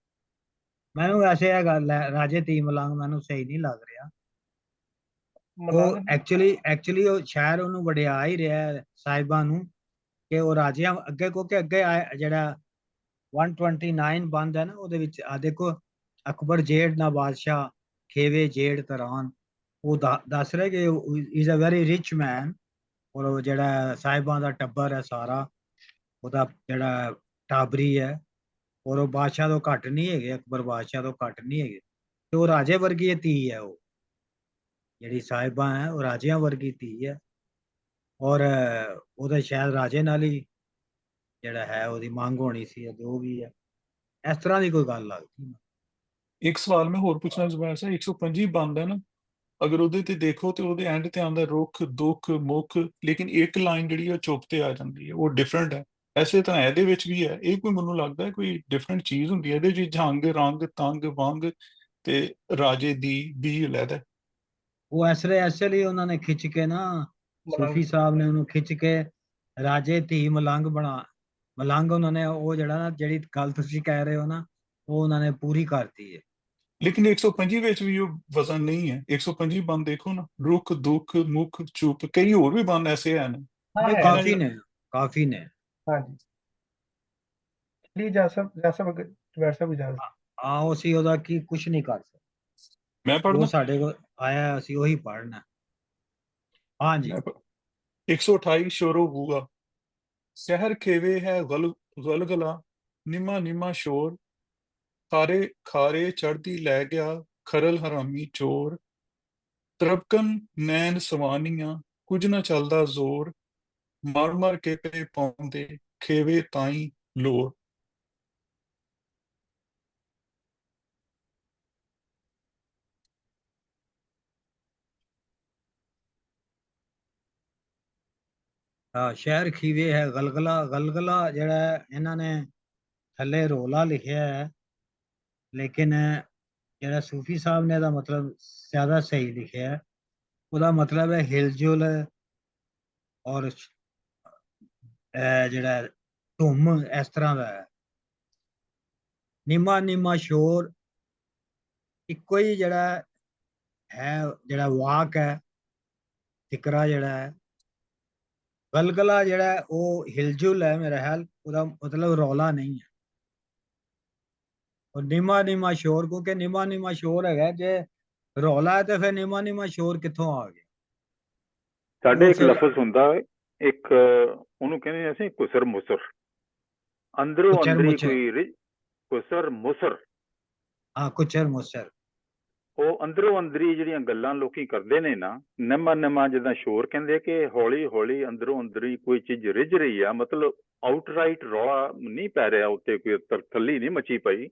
D: ਮੈਨੂੰ ਵੈਸੇ ਇਹ ਗੱਲ ਹੈ ਰਾਜੇ ਧੀ ਮਲੰਗ ਮੈਨੂੰ ਸਹੀ ਨਹੀਂ ਲੱਗ ਰਿਹਾ। ਉਹ ਐਕਚੁਅਲੀ ਉਹ ਸ਼ਾਇਰ ਉਹਨੂੰ ਵਡਿਆ ਹੀ ਰਿਹਾ ਸਾਹਿਬਾਂ ਨੂੰ ਕਿ ਉਹ ਰਾਜਿਆਂ ਅੱਗੇ, ਕਿਉਂਕਿ ਅੱਗੇ ਜਿਹੜਾ 129 ਬੰਦ ਹੈ ਨਾ ਉਹਦੇ ਵਿੱਚ ਆ ਦੇਖੋ, ਅਕਬਰ ਜੇੜ ਨਾ ਬਾਦਸ਼ਾਹ ਖੇਵੇ ਜੇੜ ਤਰਾਨ। ਉਹ ਦੱਸ ਰਿਹਾ ਕਿ ਇਜ਼ ਅ ਵੈਰੀ ਰਿਚ ਮੈਨ ਔਰ ਉਹ ਜਿਹੜਾ ਸਾਹਿਬਾਂ ਦਾ ਟੱਬਰ ਹੈ ਸਾਰਾ ਉਹਦਾ ਜਿਹੜਾ ਟਾਬਰੀ ਹੈ ਔਰ ਉਹ ਬਾਦਸ਼ਾਹ ਤੋਂ ਘੱਟ ਨਹੀਂ ਹੈਗੇ, ਅਕਬਰ ਬਾਦਸ਼ਾਹ ਤੋਂ ਘੱਟ ਨਹੀਂ ਹੈਗੇ ਤੇ ਉਹ ਰਾਜੇ ਵਰਗੀ ਧੀ ਹੈ। ਉਹ ਜਿਹੜੀ ਸਾਹਿਬਾਂ ਹੈ ਉਹ ਰਾਜਿਆਂ ਵਰਗੀ ਧੀ ਹੈ ਔਰ ਉਹਦੇ ਸ਼ਾਇਦ ਰਾਜੇ ਨਾਲ ਹੀ ਜਿਹੜਾ ਹੈ ਉਹਦੀ ਮੰਗ ਹੋਣੀ ਸੀ, ਜੋ ਵੀ ਹੈ ਇਸ ਤਰ੍ਹਾਂ ਦੀ ਕੋਈ ਗੱਲ ਲੱਗਦੀ।
E: ਇੱਕ ਸਵਾਲ ਮੈਂ ਹੋਰ ਪੁੱਛਣਾ ਜ਼ੁਬੈਰ ਸਾਹਿਬ, 125 ਬੰਦ ਹੈ ਨਾ, ਅਗਰ ਉਹਦੇ ਤੇ ਦੇਖੋ ਤੇ ਉਹਦੇ ਐਂਡ ਤੇ ਆਉਂਦਾ ਰੁੱਖ ਦੁੱਖ ਮੁੱਖ, ਲੇਕਿਨ ਇੱਕ ਲਾਈਨ ਜਿਹੜੀ ਉਹ ਚੁੱਪ ਤੇ ਆ ਜਾਂਦੀ ਹੈ, ਉਹ ਡਿਫਰੈਂਟ ਹੈ। ਐਸੇ ਤਰ੍ਹਾਂ ਇਹਦੇ ਵਿੱਚ ਵੀ ਹੈ। ਇਹ ਕੋਈ ਮੈਨੂੰ ਲੱਗਦਾ ਕੋਈ ਡਿਫਰੈਂਟ ਚੀਜ਼ ਹੁੰਦੀ ਹੈ ਇਹਦੇ ਵਿੱਚ, ਜੰਗ ਰੰਗ ਤੰਗ ਵੰਗ ਤੇ ਰਾਜੇ ਦੀ ਵੀ ਅਲੱਗ ਹੈ।
D: ਉਹ ਐਸੇ ਲਈ ਉਹਨਾਂ ਨੇ ਖਿੱਚ ਕੇ ਨਾ, ਸੂਫੀ ਸਾਹਿਬ ਨੇ ਉਹਨੂੰ ਖਿੱਚ ਕੇ ਰਾਜੇ ਧੀ ਮਲੰਗ ਮਲੰਗ ਉਹਨਾਂ ਨੇ ਉਹ ਜਿਹੜਾ ਨਾ ਜਿਹੜੀ ਗੱਲ ਤੁਸੀਂ ਕਹਿ ਰਹੇ ਹੋ ਨਾ ਉਹ ਉਹਨਾਂ ਨੇ ਪੂਰੀ ਕਰਤੀ ਹੈ।
E: ਲੇਕਿਨ 125 ਵਿੱਚ ਵੀ ਉਹ ਵਜ਼ਨ ਨਹੀਂ ਹੈ। 125 ਬੰਦ ਦੇਖੋ ਨਾ, ਰੁੱਖ ਦੁੱਖ ਮੁੱਖ ਚੁੱਪ, ਕਈ ਹੋਰ ਵੀ ਬੰਦ ਐਸੇ ਹਨ।
D: ਕਾਫੀ ਨੇ।
A: ਹਾਂਜੀ
D: ਉਹ ਸੀ ਉਹਦਾ ਕੀ ਕੁਝ ਨਹੀਂ ਕਰ ਸਕਦੇ।
E: ਮੈਂ ਪੜ੍ਹਨਾ,
D: ਸਾਡੇ ਕੋਲ ਆਇਆ ਅਸੀਂ ਉਹੀ ਪੜ੍ਹਨਾ। ਹਾਂਜੀ
E: 128 ਸ਼ੋਰੋ ਬੂਆ, ਸ਼ਹਿਰ ਖੇਵੇ ਹੈ ਗਲਗਲਾ, ਨਿਮਾ ਨਿਮਾ ਸ਼ੋਰ, ਖਾਰੇ ਖਾਰੇ ਚੜ੍ਹਦੀ ਲੈ ਗਿਆ ਖਰਲ ਹਰਾਮੀ ਚੋਰ, ਤਰਪਕਨ ਨੈਣ ਸਵਾਨੀਆਂ ਕੁਝ ਨਾ ਚੱਲਦਾ ਜ਼ੋਰ, ਮਰ ਮਰ ਕੇ ਪੇ ਪਾਉਂਦੇ ਖੇਵੇ ਤਾਈ ਲੋਰ।
D: ਸ਼ਹਿਰ ਖੀਵੇ ਹੈ ਗਲਗਲਾ ਜਿਹੜਾ ਇਹਨਾਂ ਨੇ ਥੱਲੇ ਰੋਲਾ ਲਿਖਿਆ ਹੈ, ਲੇਕਿਨ ਜਿਹੜਾ ਸੂਫੀ ਸਾਹਿਬ ਨੇ ਇਹਦਾ ਮਤਲਬ ਜ਼ਿਆਦਾ ਸਹੀ ਲਿਖਿਆ ਹੈ। ਉਹਦਾ ਮਤਲਬ ਹੈ ਹਿਲਜੁਲ ਔਰ ਜਿਹੜਾ ਧੁੰਮ ਇਸ ਤਰ੍ਹਾਂ ਦਾ ਹੈ। ਨਿਮਾ ਨਿਮਾ ਸ਼ੋਰ ਇੱਕੋ ਹੀ ਜਿਹੜਾ ਹੈ, ਜਿਹੜਾ ਵਾਕ ਹੈ, ਫਿਕਰਾ ਜਿਹੜਾ ਹੈ। ਗਲਗਲਾ ਜਿਹੜਾ ਹੈ ਉਹ ਹਿਲਜੁਲ ਹੈ, ਮੇਰਾ ਖਿਆਲ ਉਹਦਾ ਮਤਲਬ ਰੌਲਾ ਨਹੀਂ ਹੈ। ਔਰ ਨਿਮਾ ਨਿਮਾ ਸ਼ੋਰ, ਕਿਉਂਕਿ ਨਿਮਾ ਨਿਮਾ ਸ਼ੋਰ ਹੈਗਾ, ਜੇ ਰੌਲਾ ਹੈ ਤੇ ਫਿਰ ਨਿਮਾ ਨਿਮਾ ਸ਼ੋਰ ਕਿੱਥੋਂ ਆ ਗਿਆ?
B: ਸਾਡੇ ਇੱਕ
D: ਉਸੇ-
B: ਲਫ਼ਜ਼ ਹੁੰਦਾ, ਇੱਕ ਉਹਨੂੰ ਕਹਿੰਦੇ ਅਸੀਂ ਕੁਸਰ ਮੁਸਰ, ਅੰਦਰੋਂ
D: ਕੁਚਰ
B: ਅੰਦਰੀ
D: ਮੁਚਰ।
B: ਕੋਈ ਕੁਸਰ ਮੁਸਰ,
D: ਹਾਂ, ਕੁਚਰ ਮੁਸਰ।
B: ਉਹ ਅੰਦਰੋਂ ਅੰਦਰੀ ਜਿਹੜੀਆਂ ਗੱਲਾਂ ਲੋਕੀ ਕਰਦੇ ਨੇ ਨਾ, ਨਿਮਾ ਨਿਮਾ ਜਿੱਦਾਂ ਸ਼ੋਰ ਕਹਿੰਦੇ ਕਿ ਹੌਲੀ ਹੌਲੀ ਅੰਦਰੋਂ ਅੰਦਰੀ ਕੋਈ ਚੀਜ਼ ਰਿੱਝ ਰਹੀ ਆ, ਮਤਲਬ ਆਊਟਰਾਈਟ ਰੌਲਾ ਨਹੀਂ ਪੈ ਰਿਹਾ, ਉੱਤੇ ਕੋਈ ਥੱਲੀ ਨਹੀਂ ਮਚੀ ਪਈ,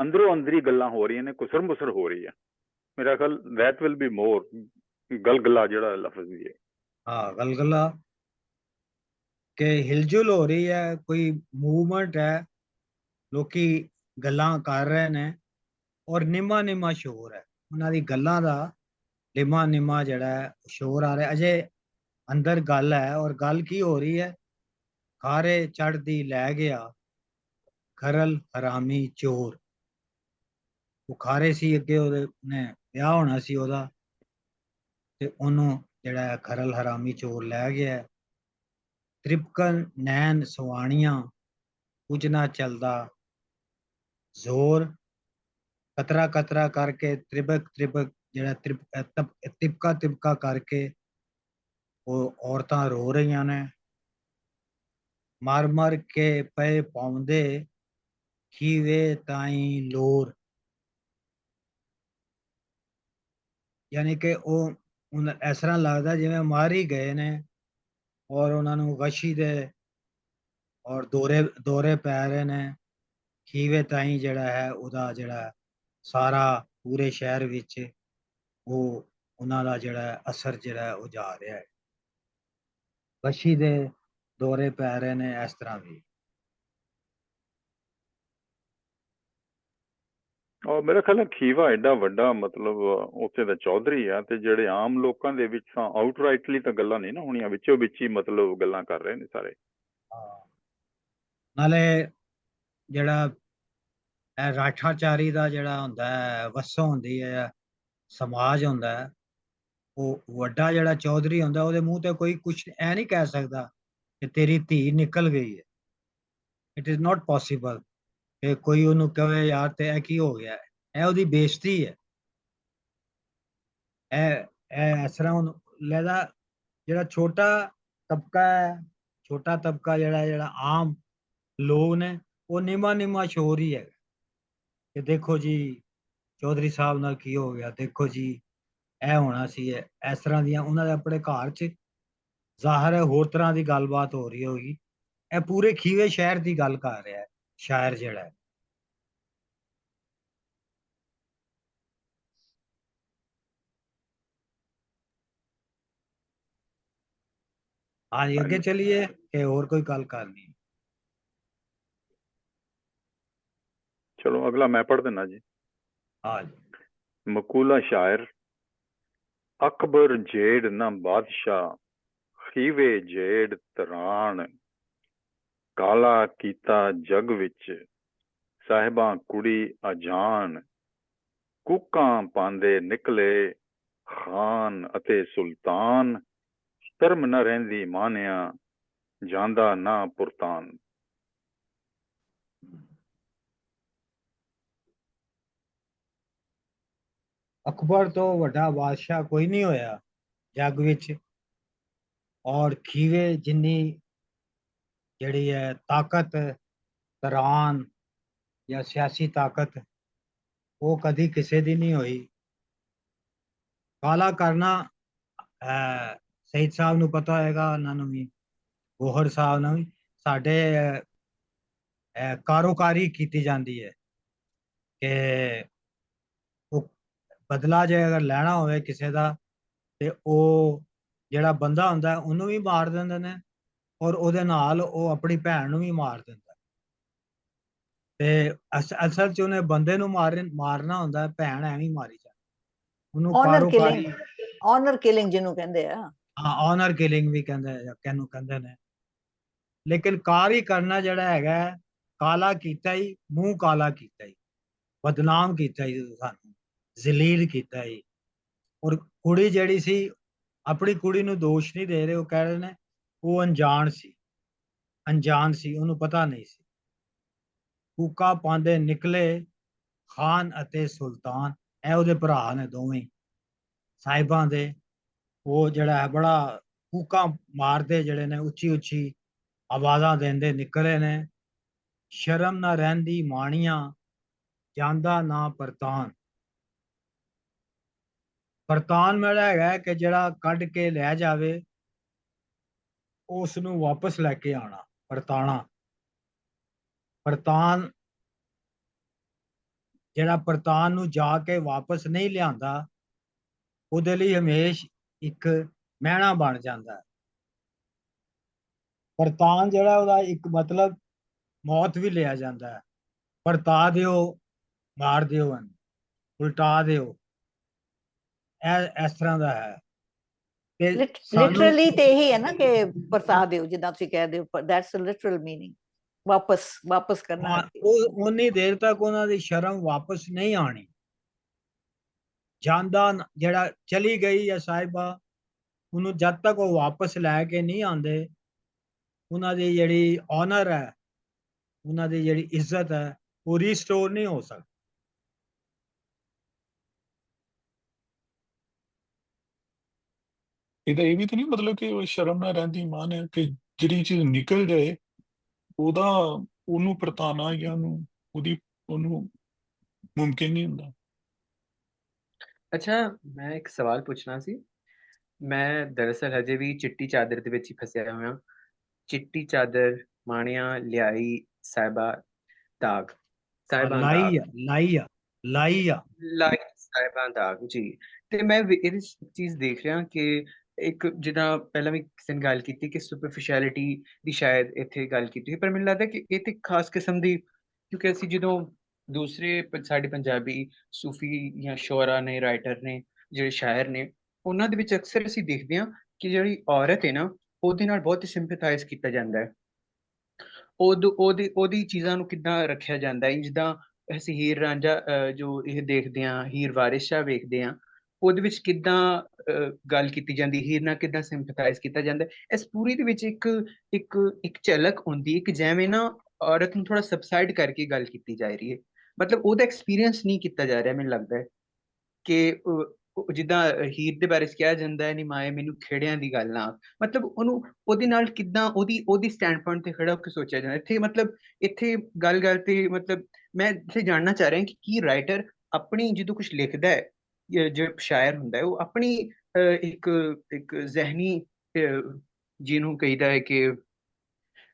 B: ਅੰਦਰੋਂ ਅੰਦਰੀ ਗੱਲਾਂ ਹੋ ਰਹੀਆਂ ਨੇ, ਕੁਸਰ ਮੁਸਰ ਹੋ ਰਹੀ ਆ। ਮੇਰਾ ਖਿਆਲ that will be more ਗਲਗਲਾ ਜਿਹੜਾ ਲਫ਼ਜ਼ ਵੀ ਹੈ।
D: ਹਾਂ, ਗਲਗਲਾ ਕਿ ਹਿਲਜੁਲ ਹੋ ਰਹੀ ਹੈ, ਕੋਈ ਮੂਵਮੈਂਟ ਹੈ, ਲੋਕੀ ਗੱਲਾਂ ਕਰ ਰਹੇ ਨੇ, ਔਰ ਨਿਮਾ ਨਿਮਾ ਸ਼ੋਰ ਹੈ ਉਹਨਾਂ ਦੀ ਗੱਲਾਂ ਦਾ। ਨਿਮਾ ਨਿਮਾ ਜਿਹੜਾ ਸ਼ੋਰ ਆ ਰਿਹਾ, ਅਜੇ ਅੰਦਰ ਗੱਲ ਹੈ। ਔਰ ਗੱਲ ਕੀ ਹੋ ਰਹੀ ਹੈ? ਖਾਰੇ ਚੜ੍ਹਦੀ ਲੈ ਗਿਆ ਖਰਲ ਹਰਾਮੀ ਚੋਰ। ਉਹ ਖਾਰੇ ਸੀ, ਅੱਗੇ ਉਹਦੇ ਨੇ ਵਿਆਹ ਹੋਣਾ ਸੀ ਉਹਦਾ, ਤੇ ਉਹਨੂੰ ਜਿਹੜਾ ਖਰਲ ਹਰਾਮੀ ਚੋਰ ਲੈ ਗਿਆ। ਤ੍ਰਿਪਕਨ ਨੈਣ ਸਵਾਣੀਆਂ ਕੁਝ ਨਾ ਚੱਲਦਾ ਜ਼ੋਰ। ਕਤਰਾ ਕਤਰਾ ਕਰਕੇ ਤ੍ਰਿਬਕ ਤ੍ਰਿਬਕ ਜਿਹੜਾ ਤਿਪਕਾ ਤਿਪਕਾ ਕਰਕੇ ਉਹ ਔਰਤਾਂ ਰੋ ਰਹੀਆਂ ਨੇ। ਮਰ ਮਰ ਕੇ ਪਏ ਪਾਉਂਦੇ ਖੀਵੇ ਤਾਈ ਲੋਰ। ਯਾਨੀ ਕਿ ਉਹ ਇਸ ਤਰ੍ਹਾਂ ਲੱਗਦਾ ਜਿਵੇਂ ਮਰ ਹੀ ਗਏ ਨੇ, ਔਰ ਉਹਨਾਂ ਨੂੰ ਗਸ਼ੀ ਦੇ ਔਰ ਦੌਰੇ ਪੈ ਰਹੇ ਨੇ। ਖੀਵੇ ਤਾਈ ਜਿਹੜਾ ਹੈ ਉਹਦਾ ਜਿਹੜਾ ਸਾਰਾ ਪੂਰੇ ਸ਼ਹਿਰ ਵਿੱਚ ਉਹ ਉਹਨਾਂ ਦਾ ਜਿਹੜਾ ਅਸਰ ਜਿਹੜਾ ਉਹ ਜਾ ਰਿਹਾ ਹੈ। ਗਸ਼ੀ ਦੇ ਦੌਰੇ ਪੈ ਰਹੇ ਨੇ, ਇਸ ਤਰ੍ਹਾਂ ਵੀ।
B: ਔਰ ਮੇਰਾ ਖਿਆਲ ਹੈ ਖੀਵਾ ਐਡਾ ਵੱਡਾ, ਮਤਲਬ ਉੱਥੇ ਦਾ ਚੌਧਰੀ ਆ, ਤੇ ਜਿਹੜੇ ਆਮ ਲੋਕਾਂ ਦੇ ਵਿੱਚ ਤਾਂ ਆਊਟਰਾਈਟਲੀ ਤਾਂ ਗੱਲਾਂ ਨਹੀਂ ਨਾ ਹੋਣੀਆਂ, ਵਿੱਚੋਂ ਵਿੱਚ ਹੀ ਮਤਲਬ ਗੱਲਾਂ ਕਰ ਰਹੇ ਨੇ ਸਾਰੇ।
D: ਨਾਲੇ ਜਿਹੜਾ ਇਹ ਰਾਠਾਚਾਰੀ ਦਾ ਜਿਹੜਾ ਹੁੰਦਾ ਹੈ, ਵਸੋਂ ਹੁੰਦੀ ਹੈ, ਸਮਾਜ ਹੁੰਦਾ ਹੈ, ਉਹ ਵੱਡਾ ਜਿਹੜਾ ਚੌਧਰੀ ਹੁੰਦਾ, ਉਹਦੇ ਮੂੰਹ ਤੇ ਕੋਈ ਕੁਛ ਐ ਨਹੀਂ ਕਹਿ ਸਕਦਾ ਕਿ ਤੇਰੀ ਧੀ ਨਿਕਲ ਗਈ ਹੈ। ਇਟ ਇਜ਼ ਨਾਟ ਪੋਸੀਬਲ ਕਿ ਕੋਈ ਉਹਨੂੰ ਕਹੇ ਯਾਰ ਤੇ ਇਹ ਕੀ ਹੋ ਗਿਆ, ਇਹ ਉਹਦੀ ਬੇਇੱਜ਼ਤੀ ਹੈ। ਇਹ ਇਸ ਤਰ੍ਹਾਂ ਹੁਣ ਲੈਦਾ ਜਿਹੜਾ ਛੋਟਾ ਤਬਕਾ ਹੈ, ਛੋਟਾ ਤਬਕਾ ਜਿਹੜਾ ਆਮ ਲੋਕ ਨੇ, ਉਹ ਨਿਮਾ ਨਿਮਾ ਸ਼ੋਰ ਹੀ ਹੈ ਕਿ ਦੇਖੋ ਜੀ ਚੌਧਰੀ ਸਾਹਿਬ ਨਾਲ ਕੀ ਹੋ ਗਿਆ, ਦੇਖੋ ਜੀ ਇਹ ਹੋਣਾ ਸੀ। ਇਸ ਤਰ੍ਹਾਂ ਦੀਆਂ ਉਹਨਾਂ ਦੇ ਆਪਣੇ ਘਰ 'ਚ ਜ਼ਾਹਰ ਹੈ ਹੋਰ ਤਰ੍ਹਾਂ ਦੀ ਗੱਲਬਾਤ ਹੋ ਰਹੀ ਹੋਗੀ। ਇਹ ਪੂਰੇ ਖੀਵੇ ਸ਼ਹਿਰ ਦੀ ਗੱਲ ਕਰ ਰਿਹਾ ਹੈ ਸ਼ਾਇਰ ਜਿਹੜਾ ਹੈ। ਹਾਂਜੀ, ਅੱਗੇ ਚਲੀਏ ਕਿ ਹੋਰ ਕੋਈ ਗੱਲ ਕਰਨੀ?
B: ਚਲੋ ਅਗਲਾ ਮੈਂ ਪੜ੍ਹ ਦਿੰਦਾ ਜੀ।
D: ਹਾਂਜੀ।
B: ਮਕੂਲਾ ਸ਼ਾਇਰ। ਅਕਬਰ ਜੇੜ ਨਾ ਬਾਦਸ਼ਾਹ, ਖੀਵੇ ਜੇੜ ਤਰਾਣ। ਕਾਲਾ ਕੀਤਾ ਜਗ ਵਿੱਚ, ਸਾਹਿਬਾਂ ਕੁੜੀ ਅਜਾਨ। ਕੂਕਾਂ ਪਾਉਂਦੇ ਨਿਕਲੇ ਖਾਨ ਅਤੇ ਸੁਲਤਾਨ। ਸ਼ਰਮ ਨਾ ਰਹਿੰਦੀ ਮਾਨਿਆ, ਜਾਂਦਾ ਨਾ ਪੁਰਤਾਨ।
D: ਅਕਬਰ ਤੋਂ ਵੱਡਾ ਬਾਦਸ਼ਾਹ ਕੋਈ ਨਹੀਂ ਹੋਇਆ ਜੱਗ ਵਿੱਚ, ਔਰ ਖੀਵੇ ਜਿੰਨੀ ਜਿਹੜੀ ਹੈ ਤਾਕਤ, ਤਰਾਨ ਜਾਂ ਸਿਆਸੀ ਤਾਕਤ, ਉਹ ਕਦੀ ਕਿਸੇ ਦੀ ਨਹੀਂ ਹੋਈ। ਕਾਲਾ ਕਰਨਾ ਸਈਦ ਸਾਹਿਬ ਨੂੰ ਪਤਾ ਹੋਏਗਾ, ਉਹਨਾਂ ਨੂੰ ਵੀ, ਗੋਹਰ ਸਾਹਿਬ ਨੂੰ ਵੀ। ਸਾਡੇ ਕਾਰੋਕਾਰੀ ਕੀਤੀ ਜਾਂਦੀ ਹੈ ਕਿ ਉਹ ਬਦਲਾ ਜੇ ਅਗਰ ਲੈਣਾ ਹੋਵੇ ਕਿਸੇ ਦਾ, ਤੇ ਉਹ ਜਿਹੜਾ ਬੰਦਾ ਹੁੰਦਾ ਉਹਨੂੰ ਵੀ ਮਾਰ ਦਿੰਦੇ ਨੇ, ਔਰ ਉਹਦੇ ਨਾਲ ਉਹ ਆਪਣੀ ਭੈਣ ਨੂੰ ਵੀ ਮਾਰ ਦਿੰਦਾ। ਤੇ ਅਸਲ 'ਚ ਉਹਨੇ ਬੰਦੇ ਨੂੰ ਮਾਰਨਾ ਹੁੰਦਾ, ਭੈਣ ਐਵੇਂ ਹੀ ਮਾਰੀ ਜਾਂਦੀ ਉਹਨੂੰ। ਕਾਰੋਕਾਰੀ,
C: ਆਨਰ ਕਿਲਿੰਗ ਜਿਹਨੂੰ ਕਹਿੰਦੇ ਆ।
D: ਹਾਂ, ਆਨਰ ਕਿਲਿੰਗ ਵੀ ਕਹਿੰਦੇ ਜਾਂ ਕਿਹਨੂੰ ਕਹਿੰਦੇ ਨੇ। ਲੇਕਿਨ ਕਾਰੀ ਕਰਨਾ ਜਿਹੜਾ ਹੈਗਾ ਹੈ, ਕਾਲਾ ਕੀਤਾ ਹੀ, ਮੂੰਹ ਕਾਲਾ ਕੀਤਾ ਹੀ, ਬਦਨਾਮ ਕੀਤਾ ਹੀ ਸਾਨੂੰ, ਜ਼ਲੀਲ ਕੀਤਾ ਹੀ। ਔਰ ਕੁੜੀ ਜਿਹੜੀ ਸੀ, ਆਪਣੀ ਕੁੜੀ ਨੂੰ ਦੋਸ਼ ਨਹੀਂ ਦੇ ਰਹੇ, ਉਹ ਕਹਿ ਰਹੇ ਨੇ ਉਹ ਅਣਜਾਣ ਸੀ, ਅਣਜਾਣ ਸੀ, ਉਹਨੂੰ ਪਤਾ ਨਹੀਂ ਸੀ। ਕੂਕਾ ਪਾਉਂਦੇ ਨਿਕਲੇ ਖਾਨ ਅਤੇ ਸੁਲਤਾਨ, ਇਹ ਉਹਦੇ ਭਰਾ ਨੇ ਦੋਵੇਂ ਸਾਹਿਬਾਂ ਦੇ। ਉਹ ਜਿਹੜਾ ਹੈ ਬੜਾ ਕੂਕਾਂ ਮਾਰਦੇ ਜਿਹੜੇ ਨੇ, ਉੱਚੀ ਉੱਚੀ ਆਵਾਜ਼ਾਂ ਦਿੰਦੇ ਨਿਕਲੇ ਨੇ। ਸ਼ਰਮ ਨਾ ਰਹਿੰਦੀ ਮਾਣੀਆਂ, ਜਾਂਦਾ ਨਾ ਪਰਤਾਨ। ਪਰਤਾਨ ਮੇਰਾ ਹੈਗਾ ਕਿ ਜਿਹੜਾ ਕੱਢ ਕੇ ਲੈ ਜਾਵੇ, ਉਸ ਨੂੰ ਵਾਪਸ ਲੈ ਕੇ ਆਣਾ, ਪਰਤਾਣਾ। ਪਰਤਾਨ ਜਿਹੜਾ ਪਰਤਾਨ ਨੂੰ ਜਾ ਕੇ ਵਾਪਸ ਨਹੀਂ ਲਿਆਂਦਾ, ਉਹਦੇ ਲਈ ਹਮੇਸ਼ ਇੱਕ ਮਹਿਣਾ ਬਣ ਜਾਂਦਾ ਹੈ। ਪਰਤਾਨ ਜਿਹੜਾ ਉਹਦਾ ਇੱਕ ਮਤਲਬ ਮੌਤ ਵੀ ਲਿਆ ਜਾਂਦਾ ਹੈ, ਪਰਤਾ ਦਿਓ, ਮਾਰ ਦਿਓ, ਉਲਟਾ ਦਿਓ, ਇਹ ਇਸ ਤਰ੍ਹਾਂ ਦਾ ਹੈ। ਤੇ
C: ਲਿਟਰਲੀ ਤੇ ਇਹੀ ਹੈ ਨਾ ਕਿ ਪਰਤਾ ਦਿਓ, ਜਿੱਦਾਂ ਤੁਸੀਂ ਕਹਿ ਦਿਓ, ਦੈਟਸ ਲਿਟਰਲ ਮੀਨਿੰਗ, ਵਾਪਸ ਕਰਨਾ।
D: ਉਹ ਉਨੀ ਦੇਰ ਤੱਕ ਉਹਨਾਂ ਦੀ ਸ਼ਰਮ ਵਾਪਸ ਨਹੀਂ ਆਣੀ। ਜਾਂਦਾ ਜਿਹੜਾ ਚਲੀ ਗਈ ਹੈ ਸਾਹਿਬਾ, ਉਹਨੂੰ ਜਦ ਤੱਕ ਉਹ ਵਾਪਸ ਲੈ ਕੇ ਨਹੀਂ ਆਉਂਦੇ, ਉਹਨਾਂ ਦੀ ਜਿਹੜੀ ਆਨਰ ਹੈ, ਉਹਨਾਂ ਦੀ ਜਿਹੜੀ ਇੱਜ਼ਤ ਹੈ, ਉਹ ਰੀਸਟੋਰ ਨਹੀਂ ਹੋ ਸਕਦੀ।
E: ਇਹਦਾ ਇਹ ਵੀ ਤਾਂ ਨਹੀਂ ਮਤਲਬ ਕਿ ਉਹ ਸ਼ਰਮ ਨਾ ਰਹਿੰਦੀ ਮਾਨ ਹੈ ਕਿ ਜਿਹੜੀ ਚੀਜ਼ ਨਿਕਲ ਜਾਏ ਉਹਨੂੰ ਪਰਤਾਨਾ ਜਾਂ ਉਹਨੂੰ ਮੁਮਕਿਨ ਨਹੀਂ ਹੁੰਦਾ।
G: ਅੱਛਾ, ਮੈਂ ਇੱਕ ਸਵਾਲ ਪੁੱਛਣਾ ਸੀ। ਮੈਂ ਦਰਅਸਲ ਹਜੇ ਵੀ ਚਿੱਟੀ ਚਾਦਰ ਦੇ ਵਿੱਚ ਹੀ ਫਸਿਆ ਹੋਇਆ। ਚਿੱਟੀ ਚਾਦਰ, ਮਾਣਿਆ, ਲਿਆਈ, ਸਾਹਿਬਾ, ਦਾਗ, ਸਾਹਿਬਾਂ ਦਾਗ,
D: ਲਾਈ
G: ਸਾਹਿਬਾਂ ਦਾਗ ਜੀ। ਤੇ ਮੈਂ ਇਹਦੀ ਚੀਜ਼ ਦੇਖ ਰਿਹਾ ਕਿ ਇੱਕ ਜਿੱਦਾਂ ਪਹਿਲਾਂ ਵੀ ਕਿਸੇ ਨੇ ਗੱਲ ਕੀਤੀ ਕਿ ਸੁਪਰਫਿਸ਼ੈਲਿਟੀ ਦੀ ਸ਼ਾਇਦ ਇੱਥੇ ਗੱਲ ਕੀਤੀ, ਪਰ ਮੈਨੂੰ ਲੱਗਦਾ ਕਿ ਇਹ ਤੇ ਖਾਸ ਕਿਸਮ ਦੀ, ਕਿਉਂਕਿ ਅਸੀਂ ਜਦੋਂ ਦੂਸਰੇ ਸਾਡੇ ਪੰਜਾਬੀ ਸੂਫੀ ਜਾਂ ਸ਼ੋਰਾ ਨੇ, ਰਾਈਟਰ ਨੇ, ਜਿਹੜੇ ਸ਼ਾਇਰ ਨੇ, ਉਹਨਾਂ ਦੇ ਵਿੱਚ ਅਕਸਰ ਅਸੀਂ ਦੇਖਦੇ ਹਾਂ ਕਿ ਜਿਹੜੀ ਔਰਤ ਹੈ ਨਾ, ਉਹਦੇ ਨਾਲ ਬਹੁਤ ਹੀ ਸਿੰਪੈਥਾਈਜ਼ ਕੀਤਾ ਜਾਂਦਾ ਹੈ। ਉਹਦੀ ਚੀਜ਼ਾਂ ਨੂੰ ਕਿੱਦਾਂ ਰੱਖਿਆ ਜਾਂਦਾ ਹੈ। ਜਿੱਦਾਂ ਅਸੀਂ ਹੀਰ ਰਾਂਝਾ ਜੋ ਇਹ ਦੇਖਦੇ ਹਾਂ, ਹੀਰ ਵਾਰਿਸ ਸ਼ਾਹ ਵੇਖਦੇ ਹਾਂ, ਉਹਦੇ ਵਿੱਚ ਕਿੱਦਾਂ ਗੱਲ ਕੀਤੀ ਜਾਂਦੀ, ਹੀਰ ਨਾਲ ਕਿੱਦਾਂ ਸਿੰਪੈਥਾਈਜ਼ ਕੀਤਾ ਜਾਂਦਾ। ਇਸ ਪੂਰੀ ਦੇ ਵਿੱਚ ਇੱਕ ਝਲਕ ਹੁੰਦੀ ਹੈ ਕਿ ਜਿਵੇਂ ਨਾ ਔਰਤ ਨੂੰ ਥੋੜਾ ਸਬਸਾਈਡ ਕਰਕੇ ਗੱਲ ਕੀਤੀ ਜਾ ਰਹੀ ਹੈ, ਮਤਲਬ ਉਹਦਾ ਐਕਸਪੀਰੀਅੰਸ ਨਹੀਂ ਕੀਤਾ ਜਾ ਰਿਹਾ। ਮੈਨੂੰ ਲੱਗਦਾ ਹੈ ਕਿ ਜਿੱਦਾਂ ਹੀਰ ਦੇ ਬਾਰੇ ਕਿਹਾ ਜਾਂਦਾ ਹੈ, ਨੀ ਮਾਏ ਮੈਨੂੰ ਖੇੜਿਆਂ ਦੀ ਗੱਲ ਨਾ, ਮਤਲਬ ਉਹਦੇ ਨਾਲ ਕਿੱਦਾਂ ਉਹਦੀ ਸਟੈਂਡ ਪੁਆਇੰਟ ਤੇ ਖੜਾ ਹੋ ਕੇ ਸੋਚਿਆ ਜਾਂਦਾ। ਇੱਥੇ ਗੱਲ ਤੇ ਮਤਲਬ ਮੈਂ ਇੱਥੇ ਜਾਣਨਾ ਚਾਹ ਰਿਹਾ ਕਿ ਕੀ ਰਾਈਟਰ ਆਪਣੀ ਜਦੋਂ ਕੁਝ ਲਿਖਦਾ ਹੈ, ਜੋ ਸ਼ਾਇਰ ਹੁੰਦਾ ਹੈ, ਉਹ ਆਪਣੀ ਇੱਕ ਜ਼ਹਿਨੀ ਜਿਹਨੂੰ ਕਹੀਦਾ ਹੈ ਕਿ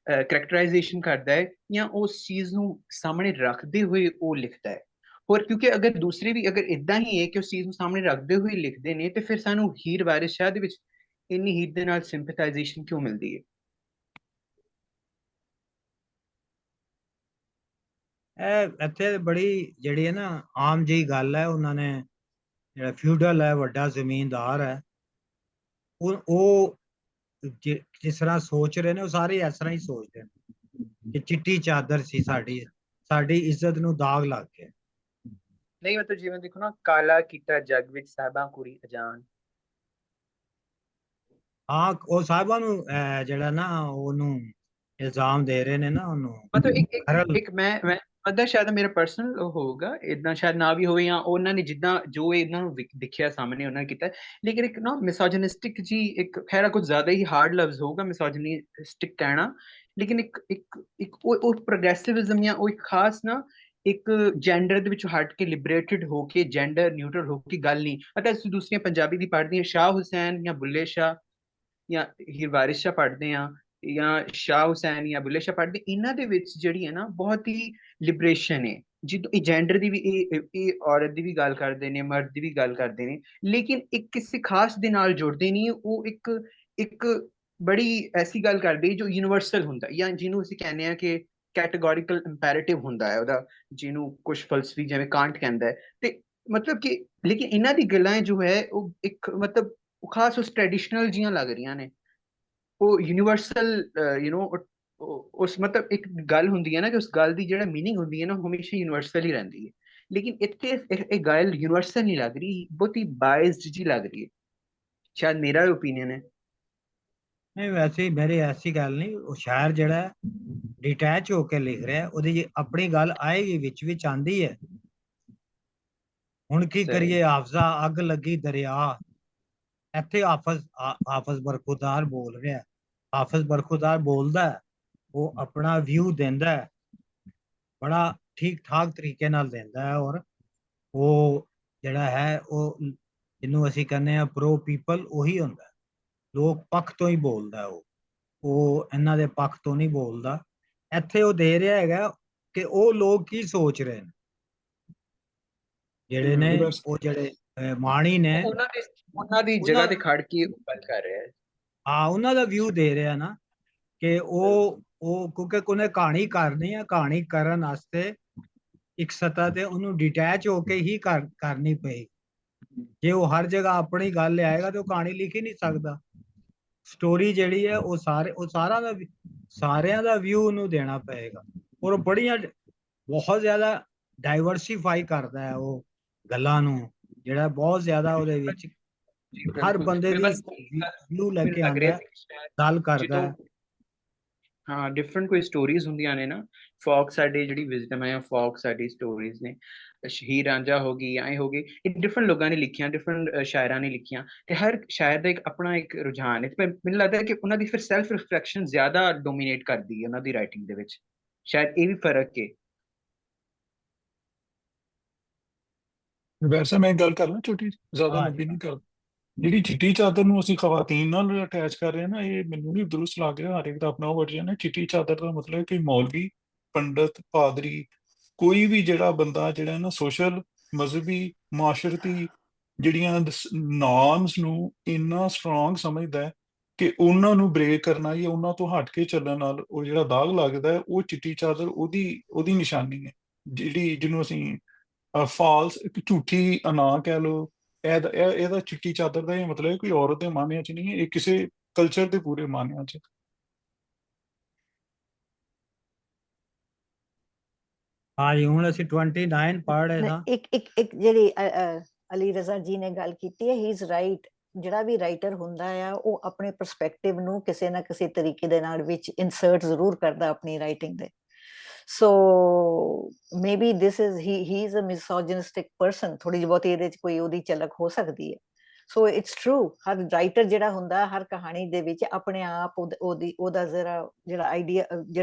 G: ਕਰੈਕਟਰਾਈਜੇਸ਼ਨ ਕਰਦਾ ਹੈ, ਜਾਂ ਉਸ ਚੀਜ਼ ਨੂੰ ਸਾਹਮਣੇ ਰੱਖਦੇ ਹੋਏ ਉਹ ਲਿਖਦਾ ਹੈ। ਹੋਰ ਕਿਉਂਕਿ ਅਗਰ ਦੂਸਰੇ ਵੀ ਅਗਰ ਇਦਾਂ ਹੀ ਹੈ ਕਿ ਉਸ ਚੀਜ਼ ਨੂੰ ਸਾਹਮਣੇ ਰੱਖਦੇ ਹੋਏ ਲਿਖਦੇ ਨੇ, ਤੇ ਫਿਰ ਸਾਨੂੰ ਹੀਰ ਵਾਰਿਸ ਸ਼ਾਹ ਦੇ ਵਿੱਚ ਇੰਨੀ ਹੀਰ ਦੇ ਨਾਲ ਸਿੰਪੈਥਾਈਜੇਸ਼ਨ ਕਿਉਂ ਮਿਲਦੀ ਹੈ?
D: ਇਹ ਇੱਥੇ ਬੜੀ ਜਿਹੜੀ ਹੈ ਨਾ ਆਮ ਜਿਹੀ ਗੱਲ ਹੈ। ਉਹਨਾਂ ਨੇ ਜਿਹੜਾ ਫਿਊਡਲ ਹੈ, ਵੱਡਾ ਜ਼ਮੀਨਦਾਰ ਹੈ, ਉਹ ਜਿਸ ਤਰ੍ਹਾਂ ਸੋਚ ਰਹੇ ਨੇ, ਉਹ ਸਾਰੇ ਇਸ ਤਰ੍ਹਾਂ ਹੀ ਸੋਚਦੇ ਨੇ ਕਿ ਚਿੱਟੀ ਚਾਦਰ ਸੀ ਸਾਡੀ ਇੱਜ਼ਤ ਨੂੰ ਦਾਗ ਲੱਗ ਗਿਆ।
G: ਨਹੀਂ ਮਤਲਬ ਜਿਵੇਂ ਦੇਖੋ ਨਾ, ਕਾਲਾ ਕੀਤਾ ਜੱਗ ਵਿੱਚ ਸਾਹਿਬਾਂ ਕੁੜੀ ਅਜਾਨ।
D: ਹਾਂ, ਉਹ ਸਾਹਿਬਾਂ ਨੂੰ ਜਿਹੜਾ ਨਾ ਉਹਨੂੰ ਇਲਜ਼ਾਮ ਦੇ ਰਹੇ ਨੇ ਨਾ ਉਹਨੂੰ।
G: ਮਤਲਬ ਇੱਕ ਮੈਂ ਅੱਧਾ ਸ਼ਾਇਦ ਮੇਰਾ ਪਰਸਨਲ ਹੋਊਗਾ, ਇਦਾਂ ਸ਼ਾਇਦ ਨਾ ਵੀ ਹੋਵੇ, ਜਾਂ ਉਹਨਾਂ ਨੇ ਜਿੱਦਾਂ ਜੋ ਇਹਨਾਂ ਨੂੰ ਦਿਖਿਆ ਸਾਹਮਣੇ ਉਹਨਾਂ ਨੇ ਕੀਤਾ। ਲੇਕਿਨ ਇੱਕ ਨਾ ਮਿਸੋਜਿਨਿਸਟਿਕ ਜੀ, ਇੱਕ ਖੈਰ ਕੁਝ ਜ਼ਿਆਦਾ ਹੀ ਹਾਰਡ ਲਫ਼ਜ਼ ਹੋਊਗਾ ਮਿਸੋਜਿਨਿਸਟਿਕ ਕਹਿਣਾ, ਲੇਕਿਨ ਇੱਕ ਉਹ ਪ੍ਰੋਗਰੈਸਿਵਿਜ਼ਮ ਜਾਂ ਉਹ ਇੱਕ ਖਾਸ ਨਾ ਇੱਕ ਜੈਂਡਰ ਦੇ ਵਿੱਚੋਂ ਹਟ ਕੇ ਲਿਬਰੇਟਿਡ ਹੋ ਕੇ, ਜੈਂਡਰ ਨਿਊਟਰਲ ਹੋ ਕੇ ਗੱਲ ਨਹੀਂ। ਅਗਰ ਅਸੀਂ ਦੂਸਰੀਆਂ ਪੰਜਾਬੀ ਦੀ ਪੜ੍ਹਦੇ ਹਾਂ, ਸ਼ਾਹ ਹੁਸੈਨ ਜਾਂ ਬੁੱਲੇ ਸ਼ਾਹ ਜਾਂ ਹੀਰ ਵਾਰਿਸ ਸ਼ਾਹ ਪੜ੍ਹਦੇ ਹਾਂ, ਜਾਂ ਸ਼ਾਹ ਹੁਸੈਨ ਜਾਂ ਬੁੱਲੇ ਸ਼ਾਹ ਪੜ੍ਹਦੇ, ਇਹਨਾਂ ਦੇ ਵਿੱਚ ਜਿਹੜੀ ਹੈ ਨਾ ਬਹੁਤ ਹੀ ਲਿਬਰੇਸ਼ਨ ਹੈ। ਜਦੋਂ ਇਹ ਜੈਂਡਰ ਦੀ ਵੀ, ਇਹ ਔਰਤ ਦੀ ਵੀ ਗੱਲ ਕਰਦੇ ਨੇ, ਮਰਦ ਦੀ ਵੀ ਗੱਲ ਕਰਦੇ ਨੇ, ਲੇਕਿਨ ਇੱਕ ਕਿਸੇ ਖਾਸ ਦੇ ਨਾਲ ਜੁੜਦੇ ਨਹੀਂ। ਉਹ ਇੱਕ ਬੜੀ ਐਸੀ ਗੱਲ ਕਰਦੇ ਜੋ ਯੂਨੀਵਰਸਲ ਹੁੰਦਾ, ਜਾਂ ਜਿਹਨੂੰ ਅਸੀਂ ਕਹਿੰਦੇ ਹਾਂ ਕਿ ਕੈਟੇਗੋਰੀਕਲ ਇੰਪੈਰੇਟਿਵ ਹੁੰਦਾ ਹੈ ਉਹਦਾ, ਜਿਹਨੂੰ ਕੁਝ ਫਲਸਫੀ ਜਿਵੇਂ ਕਾਂਟ ਕਹਿੰਦਾ ਹੈ। ਤੇ ਮਤਲਬ ਕਿ ਲੇਕਿਨ ਇਹਨਾਂ ਦੀ ਗੱਲਾਂ ਜੋ ਹੈ ਉਹ ਇੱਕ ਮਤਲਬ ਖਾਸ ਉਸ ਟ੍ਰੈਡੀਸ਼ਨਲ ਜੀਆਂ ਲੱਗ ਰਹੀਆਂ ਨੇ, ਉਹ ਯੂਨੀਵਰਸਲ ਉਸ ਮਤਲਬ ਇੱਕ ਗੱਲ ਹੁੰਦੀ ਹੈ ਨਾ ਕਿ ਉਸ ਗੱਲ ਦੀ ਜਿਹੜਾ ਮੀਨਿੰਗ ਹੁੰਦੀ ਹੈ ਨਾ ਉਹ ਹਮੇਸ਼ਾ ਯੂਨੀਵਰਸਲ ਹੀ ਰਹਿੰਦੀ ਹੈ, ਲੇਕਿਨ ਇੱਥੇ ਇਹ ਗੱਲ ਯੂਨੀਵਰਸਲ ਨਹੀਂ ਲੱਗ ਰਹੀ, ਬਹੁਤ ਹੀ ਬਾਇਸਡ ਜੀ ਲੱਗ ਰਹੀ ਹੈ, ਸ਼ਾਇਦ ਮੇਰਾ ਓਪੀਨੀਅਨ ਹੈ।
D: ਨਹੀਂ ਵੈਸੇ ਹੀ ਮੇਰੀ ਐਸੀ ਗੱਲ ਨਹੀਂ, ਉਹ ਸ਼ਾਇਰ ਜਿਹੜਾ ਡਿਟੈਚ ਹੋ ਕੇ ਲਿਖ ਰਿਹਾ, ਉਹਦੀ ਜੇ ਆਪਣੀ ਗੱਲ ਆਏਗੀ ਵਿੱਚ ਆਂਦੀ ਹੈ। ਹੁਣ ਕੀ
G: ਸਹੀ।
D: ਕਰੀਏ, ਹਾਫਜ਼ਾ ਅੱਗ ਲੱਗੀ ਦਰਿਆ, ਇੱਥੇ ਹਾਫਜ਼ ਬਰਖੁਰਦਾਰ ਬੋਲ ਰਿਹਾ, ਹਾਫਜ਼ ਬਰਖੁਰਦਾਰ ਬੋਲਦਾ ਹੈ, ਉਹ ਆਪਣਾ ਵਿਊ ਦਿੰਦਾ ਹੈ, ਬੜਾ ਠੀਕ ਠਾਕ ਤਰੀਕੇ ਨਾਲ ਦਿੰਦਾ ਹੈ, ਔਰ ਉਹ ਜਿਹੜਾ ਹੈ ਉਹ ਜਿਹਨੂੰ ਅਸੀਂ ਕਹਿੰਦੇ ਆ ਪ੍ਰੋ ਪੀਪਲ ਉਹੀ ਹੁੰਦਾ ਹੈ। ਲੋਕ ਪੱਖ ਤੋਂ ਹੀ ਬੋਲਦਾ ਉਹ ਇਹਨਾਂ ਦੇ ਪੱਖ ਤੋਂ ਨਹੀਂ ਬੋਲਦਾ। ਇੱਥੇ ਉਹ ਦੇ ਰਿਹਾ ਹੈਗਾ ਕਿ ਉਹ ਲੋਕ ਕੀ ਸੋਚ ਰਹੇ ਨੇ, ਜਿਹੜੇ ਨੇ
E: ਜ਼ੁਬੈਰ
D: ਉਹ ਜਿਹੜੇ ਮਾਣੀ ਨੇ
G: ਉਹਨਾਂ ਦੀ ਜਗ੍ਹਾ ਤੇ ਖੜ ਕੇ ਗੱਲ ਕਰ ਰਿਹਾ ਹੈ।
D: ਹਾਂ, ਉਹਨਾਂ ਦਾ ਵਿਊ ਦੇ ਰਿਹਾ ਨਾ ਕਿ ਉਹ ਕਿਉਂਕਿ ਉਹਨੇ ਕਹਾਣੀ ਕਰਨੀ ਹੈ, ਕਹਾਣੀ ਕਰਨ ਵਾਸਤੇ ਇੱਕ ਸਤ੍ਹਾ ਤੇ ਉਹਨੂੰ ਡਿਟੈਚ ਹੋ ਕੇ ਹੀ ਕਰਨੀ ਪਈ। ਜੇ ਉਹ ਹਰ ਜਗ੍ਹਾ ਆਪਣੀ ਗੱਲ ਲਿਆਏਗਾ ਤੇ ਉਹ ਕਹਾਣੀ ਲਿਖ ਹੀ ਨਹੀਂ ਸਕਦਾ। ਸਟੋਰੀ ਜਿਹੜੀ ਹੈ ਉਹ ਸਾਰਿਆਂ ਦਾ ਵਿਊ ਉਹਨੂੰ ਦੇਣਾ ਪਏਗਾ, ਔਰ ਉਹ ਬਹੁਤ ਜ਼ਿਆਦਾ ਡਾਈਵਰਸੀਫਾਈ ਕਰਦਾ ਹੈ ਉਹ ਗੱਲਾਂ ਨੂੰ, ਜਿਹੜਾ ਬਹੁਤ ਜ਼ਿਆਦਾ ਉਹਦੇ ਵਿੱਚ ਹਰ ਬੰਦੇ ਦੀ ਵਿਊ ਲੈ ਕੇ ਆਉਂਦਾ, ਗੱਲ ਕਰਦਾ ਹੈ।
G: ਹਾਂ, ਡਿਫਰੈਂਟ ਕੋਈ ਸਟੋਰੀਜ਼ ਹੁੰਦੀਆਂ ਨੇ ਨਾ, ਫੋਕ ਸਾਡੀ ਜਿਹੜੀ ਵਿਜ਼ਡਮ ਹੈ, ਫੋਕ ਸਾਡੀ ਸਟੋਰੀਜ਼ ਨੇ, ਹੀਰ ਰਾਂਝਾ ਹੋ ਗਈ, ਐ ਹੋ ਗਈ, ਇਹ ਡਿਫਰੈਂਟ ਲੋਕਾਂ ਨੇ ਲਿਖੀਆਂ, ਡਿਫਰੈਂਟ ਸ਼ਾਇਰਾਂ ਨੇ ਲਿਖੀਆਂ, ਤੇ ਹਰ ਸ਼ਾਇਰ ਦਾ ਇੱਕ ਆਪਣਾ ਇੱਕ ਰੁਝਾਨ ਹੈ। ਮੈਨੂੰ ਲੱਗਦਾ ਹੈ ਕਿ ਉਹਨਾਂ ਦੀ ਫਿਰ ਸੈਲਫ ਰਿਫਲੈਕਸ਼ਨ ਜ਼ਿਆਦਾ ਡੋਮੀਨੇਟ ਕਰਦੀ ਹੈ ਉਹਨਾਂ ਦੀ ਰਾਈਟਿੰਗ ਦੇ ਵਿੱਚ, ਸ਼ਾਇਦ ਇਹ ਵੀ ਫਰਕ ਹੈ।
E: ਵੈਸੇ ਮੈਂ ਇੱਕ ਗੱਲ ਕਰ ਲਾਂ ਛੋਟੀ, ਜ਼ਿਆਦਾ
D: ਹਾਂ
E: ਲੰਬੀ
D: ਜੀ,
E: ਨਹੀਂ ਕਰਦਾ। ਜਿਹੜੀ ਚਿੱਟੀ ਚਾਦਰ ਨੂੰ ਅਸੀਂ ਖਵਾਤੀਨ ਨਾਲ ਅਟੈਚ ਕਰ ਰਹੇ ਹਾਂ ਨਾ, ਇਹ ਮੈਨੂੰ ਨਹੀਂ ਦਰੁਸਤ ਲੱਗ ਰਿਹਾ। ਹਰ ਇੱਕ ਦਾ ਆਪਣਾ ਵਰਜਨ ਹੈ। ਚਿੱਟੀ ਚਾਦਰ ਦਾ ਮਤਲਬ ਹੈ ਕਿ ਮੌਲਵੀ, ਪੰਡਤ, ਪਾਦਰੀ, ਕੋਈ ਵੀ ਜਿਹੜਾ ਬੰਦਾ ਜਿਹੜਾ ਨਾ ਸੋਸ਼ਲ, ਮਜ਼ਹਬੀ, ਮਾਸ਼ਰਤੀ ਜਿਹੜੀਆਂ ਨਾਰਮਸ ਨੂੰ ਇੰਨਾ ਸਟਰੋਂਗ ਸਮਝਦਾ ਹੈ ਕਿ ਉਹਨਾਂ ਨੂੰ ਬ੍ਰੇਕ ਕਰਨਾ ਜਾਂ ਉਹਨਾਂ ਤੋਂ ਹਟ ਕੇ ਚੱਲਣ ਨਾਲ ਉਹ ਜਿਹੜਾ ਦਾਗ ਲੱਗਦਾ ਹੈ, ਉਹ ਚਿੱਟੀ ਚਾਦਰ ਉਹਦੀ ਨਿਸ਼ਾਨੀ ਹੈ, ਜਿਹਨੂੰ ਅਸੀਂ ਫਾਲਸ, ਇੱਕ ਝੂਠੀ ਅਨਾ ਕਹਿ ਲਓ। ਇਹਦਾ ਚਿੱਟੀ ਚਾਦਰ ਦਾ ਇਹ ਮਤਲਬ ਹੈ ਕੋਈ ਔਰਤ ਦੇ ਮਾਨਿਆਂ ਚ ਨਹੀਂ ਹੈ, ਇਹ ਕਿਸੇ ਕਲਚਰ ਦੇ ਪੂਰੇ ਮਾਨਿਆਂ ਚ।
D: ਹਾਂ ਜੀ, ਹੁਣ ਅਸੀਂ 29 ਪੜ੍ਹ ਰਹੇ ਸਾਂ।
C: ਇੱਕ ਜਿਹੜੀ ਅਲੀ ਰਜ਼ਾ ਜੀ ਨੇ ਗੱਲ ਕੀਤੀ ਹੈ, ਹੀ ਇਜ਼ ਰਾਈਟ। ਜਿਹੜਾ ਵੀ ਰਾਈਟਰ ਹੁੰਦਾ ਆ ਉਹ ਆਪਣੇ ਪਰਸਪੈਕਟਿਵ ਨੂੰ ਕਿਸੇ ਨਾ ਕਿਸੇ ਤਰੀਕੇ ਦੇ ਨਾਲ ਵਿੱਚ ਇਨਸਰਟ ਜ਼ਰੂਰ ਕਰਦਾ ਆਪਣੀ ਰਾਈਟਿੰਗ ਦੇ। So maybe this is he is a misogynistic person, ਥੋੜੀ ਜਿਹੀ ਬਹੁਤੀ ਇਹਦੇ ਚ ਕੋਈ ਉਹਦੀ ਝਲਕ ਹੋ ਸਕਦੀ ਹੈ। ਸੋ ਇਟਸ ਟਰੂ, ਹਰ ਰਾਈਟਰ ਜਿਹੜਾ ਹੁੰਦਾ ਹਰ ਕਹਾਣੀ ਦੇ ਵਿੱਚ ਆਪਣੇ ਆਪ ਉਹਦਾ ਜਿਹੜਾ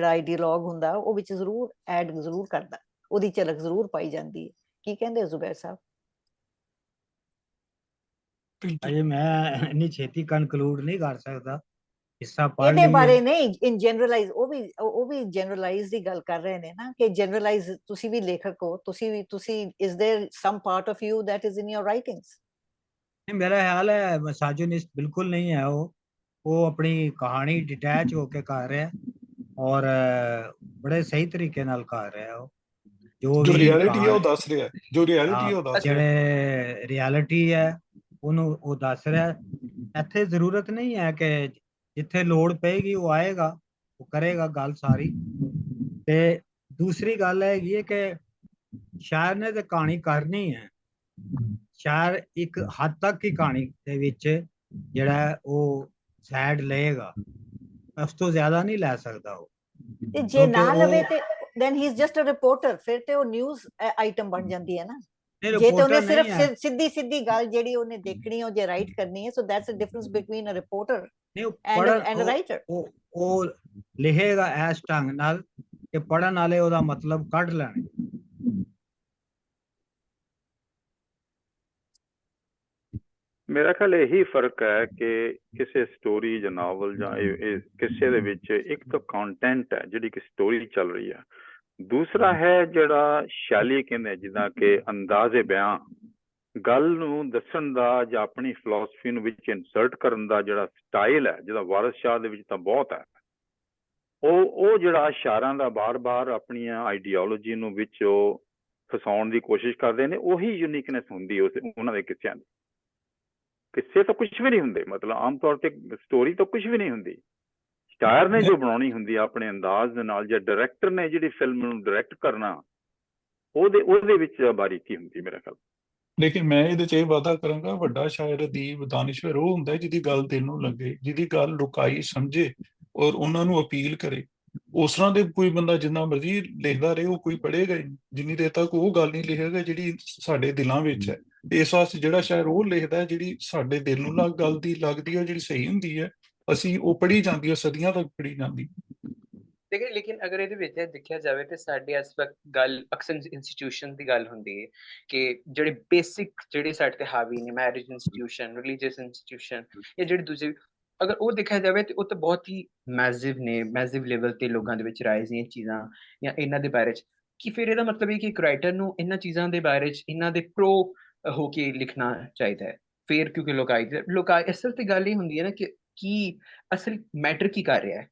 C: ਆਈਡੀਅਲੋਗ ਹੁੰਦਾ ਉਹ ਵਿੱਚ ਜ਼ਰੂਰ ਐਡ ਜ਼ਰੂਰ ਕਰਦਾ, ਉਹਦੀ ਝਲਕ ਜ਼ਰੂਰ ਪਾਈ ਜਾਂਦੀ ਹੈ। ਕੀ ਕਹਿੰਦੇ ਹੋ ਜ਼ੁਬੈਰ ਸਾਹਿਬ?
D: ਅਜੇ ਮੈਂ ਇੰਨੀ ਛੇਤੀ ਕਨਕਲੂਡ ਨਹੀਂ ਕਰ ਸਕਦਾ, ਹਿੱਸਾ ਪੜ੍ਹ
C: ਇਹਦੇ ਬਾਰੇ
D: ਲਈਏ।
C: ਨਹੀਂ, ਇਨ ਜਨਰਲਾਈਜ਼, ਉਹ ਵੀ ਜਨਰਲਾਈਜ਼ ਦੀ ਗੱਲ ਕਰ ਰਹੇ ਨੇ ਨਾ ਕਿ ਜਨਰਲਾਈਜ਼, ਤੁਸੀਂ ਵੀ ਲੇਖਕ ਹੋ, ਤੁਸੀਂ is there some part of you that is in your writings?
D: ਨਹੀਂ, ਮੇਰਾ ਖਿਆਲ ਹੈ ਮਿਸੋਜਿਨਿਸਟ ਬਿਲਕੁਲ ਨਹੀਂ ਹੈ ਉਹ ਆਪਣੀ ਕਹਾਣੀ ਡਿਟੈਚ ਹੋ ਕੇ ਕਰ ਰਿਹਾ, ਔਰ ਬੜੇ ਸਹੀ ਤਰੀਕੇ ਨਾਲ ਕਰ ਰਿਹਾ। ਉਹ ਜੋ
E: ਜੋ
D: ਵੀ
E: ਰਿਐਲਿਟੀ ਹੈ ਉਹ ਦੱਸ ਰਿਹਾ, ਜੋ ਰਿਐਲਿਟੀ ਹੈ ਉਹ ਦੱਸ ਰਿਹਾ।
D: ਜਿਹੜੇ ਰਿਐਲਿਟੀ ਹੈ ਉਹਨੂੰ ਉਹ ਦੱਸ ਰਿਹਾ। ਇੱਥੇ ਜ਼ਰੂਰਤ ਨਹੀਂ ਹੈ ਕਿ ਜਿੱਥੇ ਲੋੜ ਪਏਗੀ ਉਹ ਆਏਗਾ, ਉਹ ਕਰੇਗਾ ਗੱਲ ਸਾਰੀ। ਤੇ ਦੂਸਰੀ ਗੱਲ ਹੈਗੀ ਹੈ ਕਿ ਸ਼ਾਇਰ ਨੇ ਤੇ ਕਹਾਣੀ ਕਰਨੀ ਹੈ, ਸ਼ਾਇਰ ਇੱਕ ਹੱਦ ਤੱਕ ਹੀ ਕਹਾਣੀ ਦੇ ਵਿੱਚ ਜਿਹੜਾ ਉਹ ਸਾਈਡ ਲਏਗਾ, ਉਸ ਤੋਂ ਜ਼ਿਆਦਾ ਨਹੀਂ ਲੈ ਸਕਦਾ ਉਹ।
C: ਤੇ ਜੇ ਨਾ ਲਵੇ ਤੇ then he is just a reporter, ਫਿਰ ਤੇ ਉਹ ਨਿਊਜ਼ ਆਈਟਮ ਬਣ ਜਾਂਦੀ ਹੈ ਨਾ। ਜੇ ਤੇ ਉਹਨੇ ਸਿਰਫ ਸਿੱਧੀ ਗੱਲ ਜਿਹੜੀ ਉਹਨੇ ਦੇਖਣੀ ਹੈ, ਉਹ ਜੇ ਰਾਈਟ ਕਰਨੀ ਹੈ, so that's the difference between a reporter and a writer.
D: ਉਹ ਲਿਖੇਗਾ ਇਸ ਢੰਗ ਨਾਲ ਕਿ ਪੜਨ ਵਾਲੇ ਉਹਦਾ ਮਤਲਬ ਕੱਢ ਲੈਣ।
B: ਮੇਰਾ ਖਿਆਲ ਇਹੀ ਫਰਕ ਹੈ ਕਿ ਕਿਸੇ ਸਟੋਰੀ ਜਾਂ ਨਾਵਲ ਜਾਂ ਇਹ ਕਿਸੇ ਦੇ ਵਿੱਚ ਇੱਕ ਤਾਂ ਕੰਟੈਂਟ ਹੈ ਜਿਹੜੀ ਕਿ ਸਟੋਰੀ ਚੱਲ ਰਹੀ ਹੈ, ਦੂਸਰਾ ਹੈ ਜਿਹੜਾ ਸ਼ੈਲੀ ਕਹਿੰਦੇ ਜਿੱਦਾਂ ਕਿ ਅੰਦਾਜ਼ੇ ਬਿਆਨ, ਗੱਲ ਨੂੰ ਦੱਸਣ ਦਾ ਜਾਂ ਆਪਣੀ ਫਿਲਾਸਫੀ ਨੂੰ ਵਿੱਚ ਇਨਸਰਟ ਕਰਨ ਦਾ ਜਿਹੜਾ ਸਟਾਈਲ ਹੈ, ਜਿਹਦਾ ਵਾਰਿਸ ਸ਼ਾਹ ਦੇ ਵਿੱਚ ਤਾਂ ਬਹੁਤ ਹੈ। ਉਹ ਜਿਹੜਾ ਸ਼ਾਇਰਾਂ ਦਾ ਬਾਰ-ਬਾਰ ਆਪਣੀਆਂ ਆਈਡੀਓਲੋਜੀ ਨੂੰ ਵਿੱਚ ਉਹ ਫਸਾਉਣ ਦੀ ਕੋਸ਼ਿਸ਼ ਕਰਦੇ ਨੇ, ਉਹੀ ਯੂਨੀਕਨੈਸ ਹੁੰਦੀ ਉਹਨਾਂ ਦੇ ਕਿੱਸਿਆਂ ਦੀ। ਕਿੱਸੇ ਤਾਂ ਕੁਝ ਵੀ ਨਹੀਂ ਹੁੰਦੇ, ਮਤਲਬ ਆਮ ਤੌਰ ਤੇ ਸਟੋਰੀ ਤਾਂ ਕੁਝ ਵੀ ਨਹੀਂ ਹੁੰਦੀ, ਸ਼ਾਇਰ ਨੇ ਜੋ ਬਣਾਉਣੀ ਹੁੰਦੀ ਆ ਆਪਣੇ ਅੰਦਾਜ਼ ਦੇ ਨਾਲ, ਜਾਂ ਡਾਇਰੈਕਟਰ ਨੇ ਜਿਹੜੀ ਫਿਲਮ ਨੂੰ ਡਾਇਰੈਕਟ ਕਰਨਾ, ਉਹਦੇ ਵਿੱਚ ਬਾਰੀਕੀ ਹੁੰਦੀ ਮੇਰਾ ਖਿਆਲ।
E: ਲੇਕਿਨ ਮੈਂ ਇਹਦੇ 'ਚ ਇਹ ਵਾਅਦਾ ਕਰਾਂਗਾ, ਵੱਡਾ ਸ਼ਾਇਰ, ਅਦੀਬ, ਦਾਨਿਸ਼ਵਰ ਉਹ ਹੁੰਦਾ ਜਿਹਦੀ ਗੱਲ ਦਿਲ ਨੂੰ ਲੱਗੇ, ਜਿਹਦੀ ਗੱਲ ਲੁਕਾਈ ਸਮਝੇ ਔਰ ਉਹਨਾਂ ਨੂੰ ਅਪੀਲ ਕਰੇ। ਉਸ ਤਰ੍ਹਾਂ ਦੇ ਕੋਈ ਬੰਦਾ ਜਿੰਨਾ ਮਰਜ਼ੀ ਲਿਖਦਾ ਰਹੇ, ਉਹ ਕੋਈ ਪੜ੍ਹੇਗਾ ਹੀ ਨਹੀਂ ਜਿੰਨੀ ਦੇਰ ਤੱਕ ਉਹ ਗੱਲ ਨਹੀਂ ਲਿਖੇਗਾ ਜਿਹੜੀ ਸਾਡੇ ਦਿਲਾਂ ਵਿੱਚ ਹੈ। ਤੇ ਇਸ ਵਾਸਤੇ ਜਿਹੜਾ ਸ਼ਾਇਰ ਉਹ ਲਿਖਦਾ ਹੈ ਜਿਹੜੀ ਸਾਡੇ ਦਿਲ ਨੂੰ ਗੱਲ ਦੀ ਲੱਗਦੀ ਹੈ, ਜਿਹੜੀ ਸਹੀ ਹੁੰਦੀ ਹੈ, ਅਸੀਂ ਉਹ ਪੜ੍ਹੀ ਜਾਂਦੀ ਹੈ, ਸਦੀਆਂ ਤੱਕ ਪੜ੍ਹੀ ਜਾਂਦੀ।
G: ਲੇਕਿਨ ਅਗਰ ਇਹਦੇ ਵਿੱਚ ਦੇਖਿਆ ਜਾਵੇ ਤੇ ਸਾਡੇ ਇਸ ਵਕਤ ਗੱਲ ਅਕਸਰ ਇੰਸਟੀਟਿਊਸ਼ਨ ਦੀ ਗੱਲ ਹੁੰਦੀ ਹੈ ਕਿ ਜਿਹੜੇ ਬੇਸਿਕ ਜਿਹੜੇ ਸਾਡੇ ਤੇ ਹਾਵੀ ਨੇ, ਮੈਰਿਜ ਇੰਸਟੀਟਿਊਸ਼ਨ, ਰਿਲੀਜੀਅਸ ਇੰਸਟੀਟਿਊਸ਼ਨ, ਜਾਂ ਜਿਹੜੇ ਦੂਜੇ, ਅਗਰ ਉਹ ਦੇਖਿਆ ਜਾਵੇ ਤੇ ਉਹ ਤਾਂ ਬਹੁਤ ਹੀ ਮੈਸਿਵ ਨੇ, ਮੈਸਿਵ ਲੈਵਲ ਤੇ ਲੋਕਾਂ ਦੇ ਵਿੱਚ ਰਾਈਜ਼ ਨੇ ਚੀਜ਼ਾਂ ਜਾਂ ਇਹਨਾਂ ਦੇ ਬਾਰੇ 'ਚ। ਕਿ ਫਿਰ ਇਹਦਾ ਮਤਲਬ ਹੈ ਕਿ ਇੱਕ ਰਾਈਟਰ ਨੂੰ ਇਹਨਾਂ ਚੀਜ਼ਾਂ ਦੇ ਬਾਰੇ 'ਚ ਇਹਨਾਂ ਦੇ ਪ੍ਰੋ ਹੋ ਕੇ ਲਿਖਣਾ ਚਾਹੀਦਾ ਹੈ ਫਿਰ, ਕਿਉਂਕਿ ਲੋਕਾਈ ਅਸਲ ਤੇ ਗੱਲ ਇਹ ਹੁੰਦੀ ਹੈ ਨਾ ਕਿ ਕੀ ਅਸਲ ਮੈਟਰ ਕੀ ਕਰ ਰਿਹਾ ਹੈ,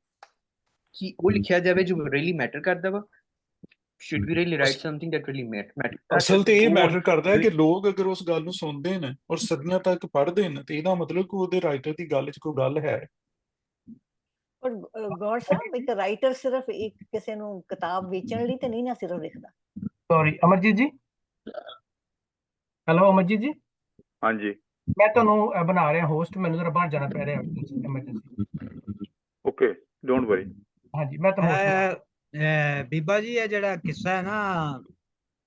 G: ਕਿ ਉਹ ਲਿਖਿਆ ਜਾਵੇ ਜੋ ਰੀਅਲੀ ਮੈਟਰ ਕਰਦਾ ਵਾ। should we really write something that really matter?
E: ਅਸਲ ਤੇ ਇਹ ਮੈਟਰ ਕਰਦਾ ਹੈ ਕਿ ਲੋਕ ਅਗਰ ਉਸ ਗੱਲ ਨੂੰ ਸੁਣਦੇ ਨੇ ਔਰ ਸਦੀਆਂ ਤੱਕ ਪੜ੍ਹਦੇ ਨੇ, ਤੇ ਇਹਦਾ ਮਤਲਬ ਕਿ ਉਹਦੇ ਰਾਈਟਰ ਦੀ ਗੱਲ 'ਚ ਕੋਈ ਗੱਲ ਹੈ।
C: ਪਰ ਗੌਰ ਸਾਹਿਬ, ਇੱਕ ਰਾਈਟਰ ਸਿਰਫ ਇੱਕ ਕਿਸੇ ਨੂੰ ਕਿਤਾਬ ਵੇਚਣ ਲਈ ਤੇ ਨਹੀਂ ਨਾ ਸਿਰਫ ਲਿਖਦਾ।
A: ਸੌਰੀ ਅਮਰਜੀਤ ਜੀ, ਹੈਲੋ ਅਮਰਜੀਤ ਜੀ।
B: ਹਾਂਜੀ,
A: ਮੈਂ ਤੁਹਾਨੂੰ ਬਣਾ ਰਿਹਾ ਹੋਸਟ, ਮੈਨੂੰ ਜ਼ਰਾ ਬਾਹਰ ਜਾਣਾ ਪੈ ਰਿਹਾ ਐਮਰਜੈਂਸੀ।
B: Okay, don't worry.
A: ਹਾਂਜੀ, ਮੈਂ ਤੁਹਾਨੂੰ
D: ਬੀਬਾ ਜੀ, ਇਹ ਜਿਹੜਾ ਕਿੱਸਾ ਹੈ ਨਾ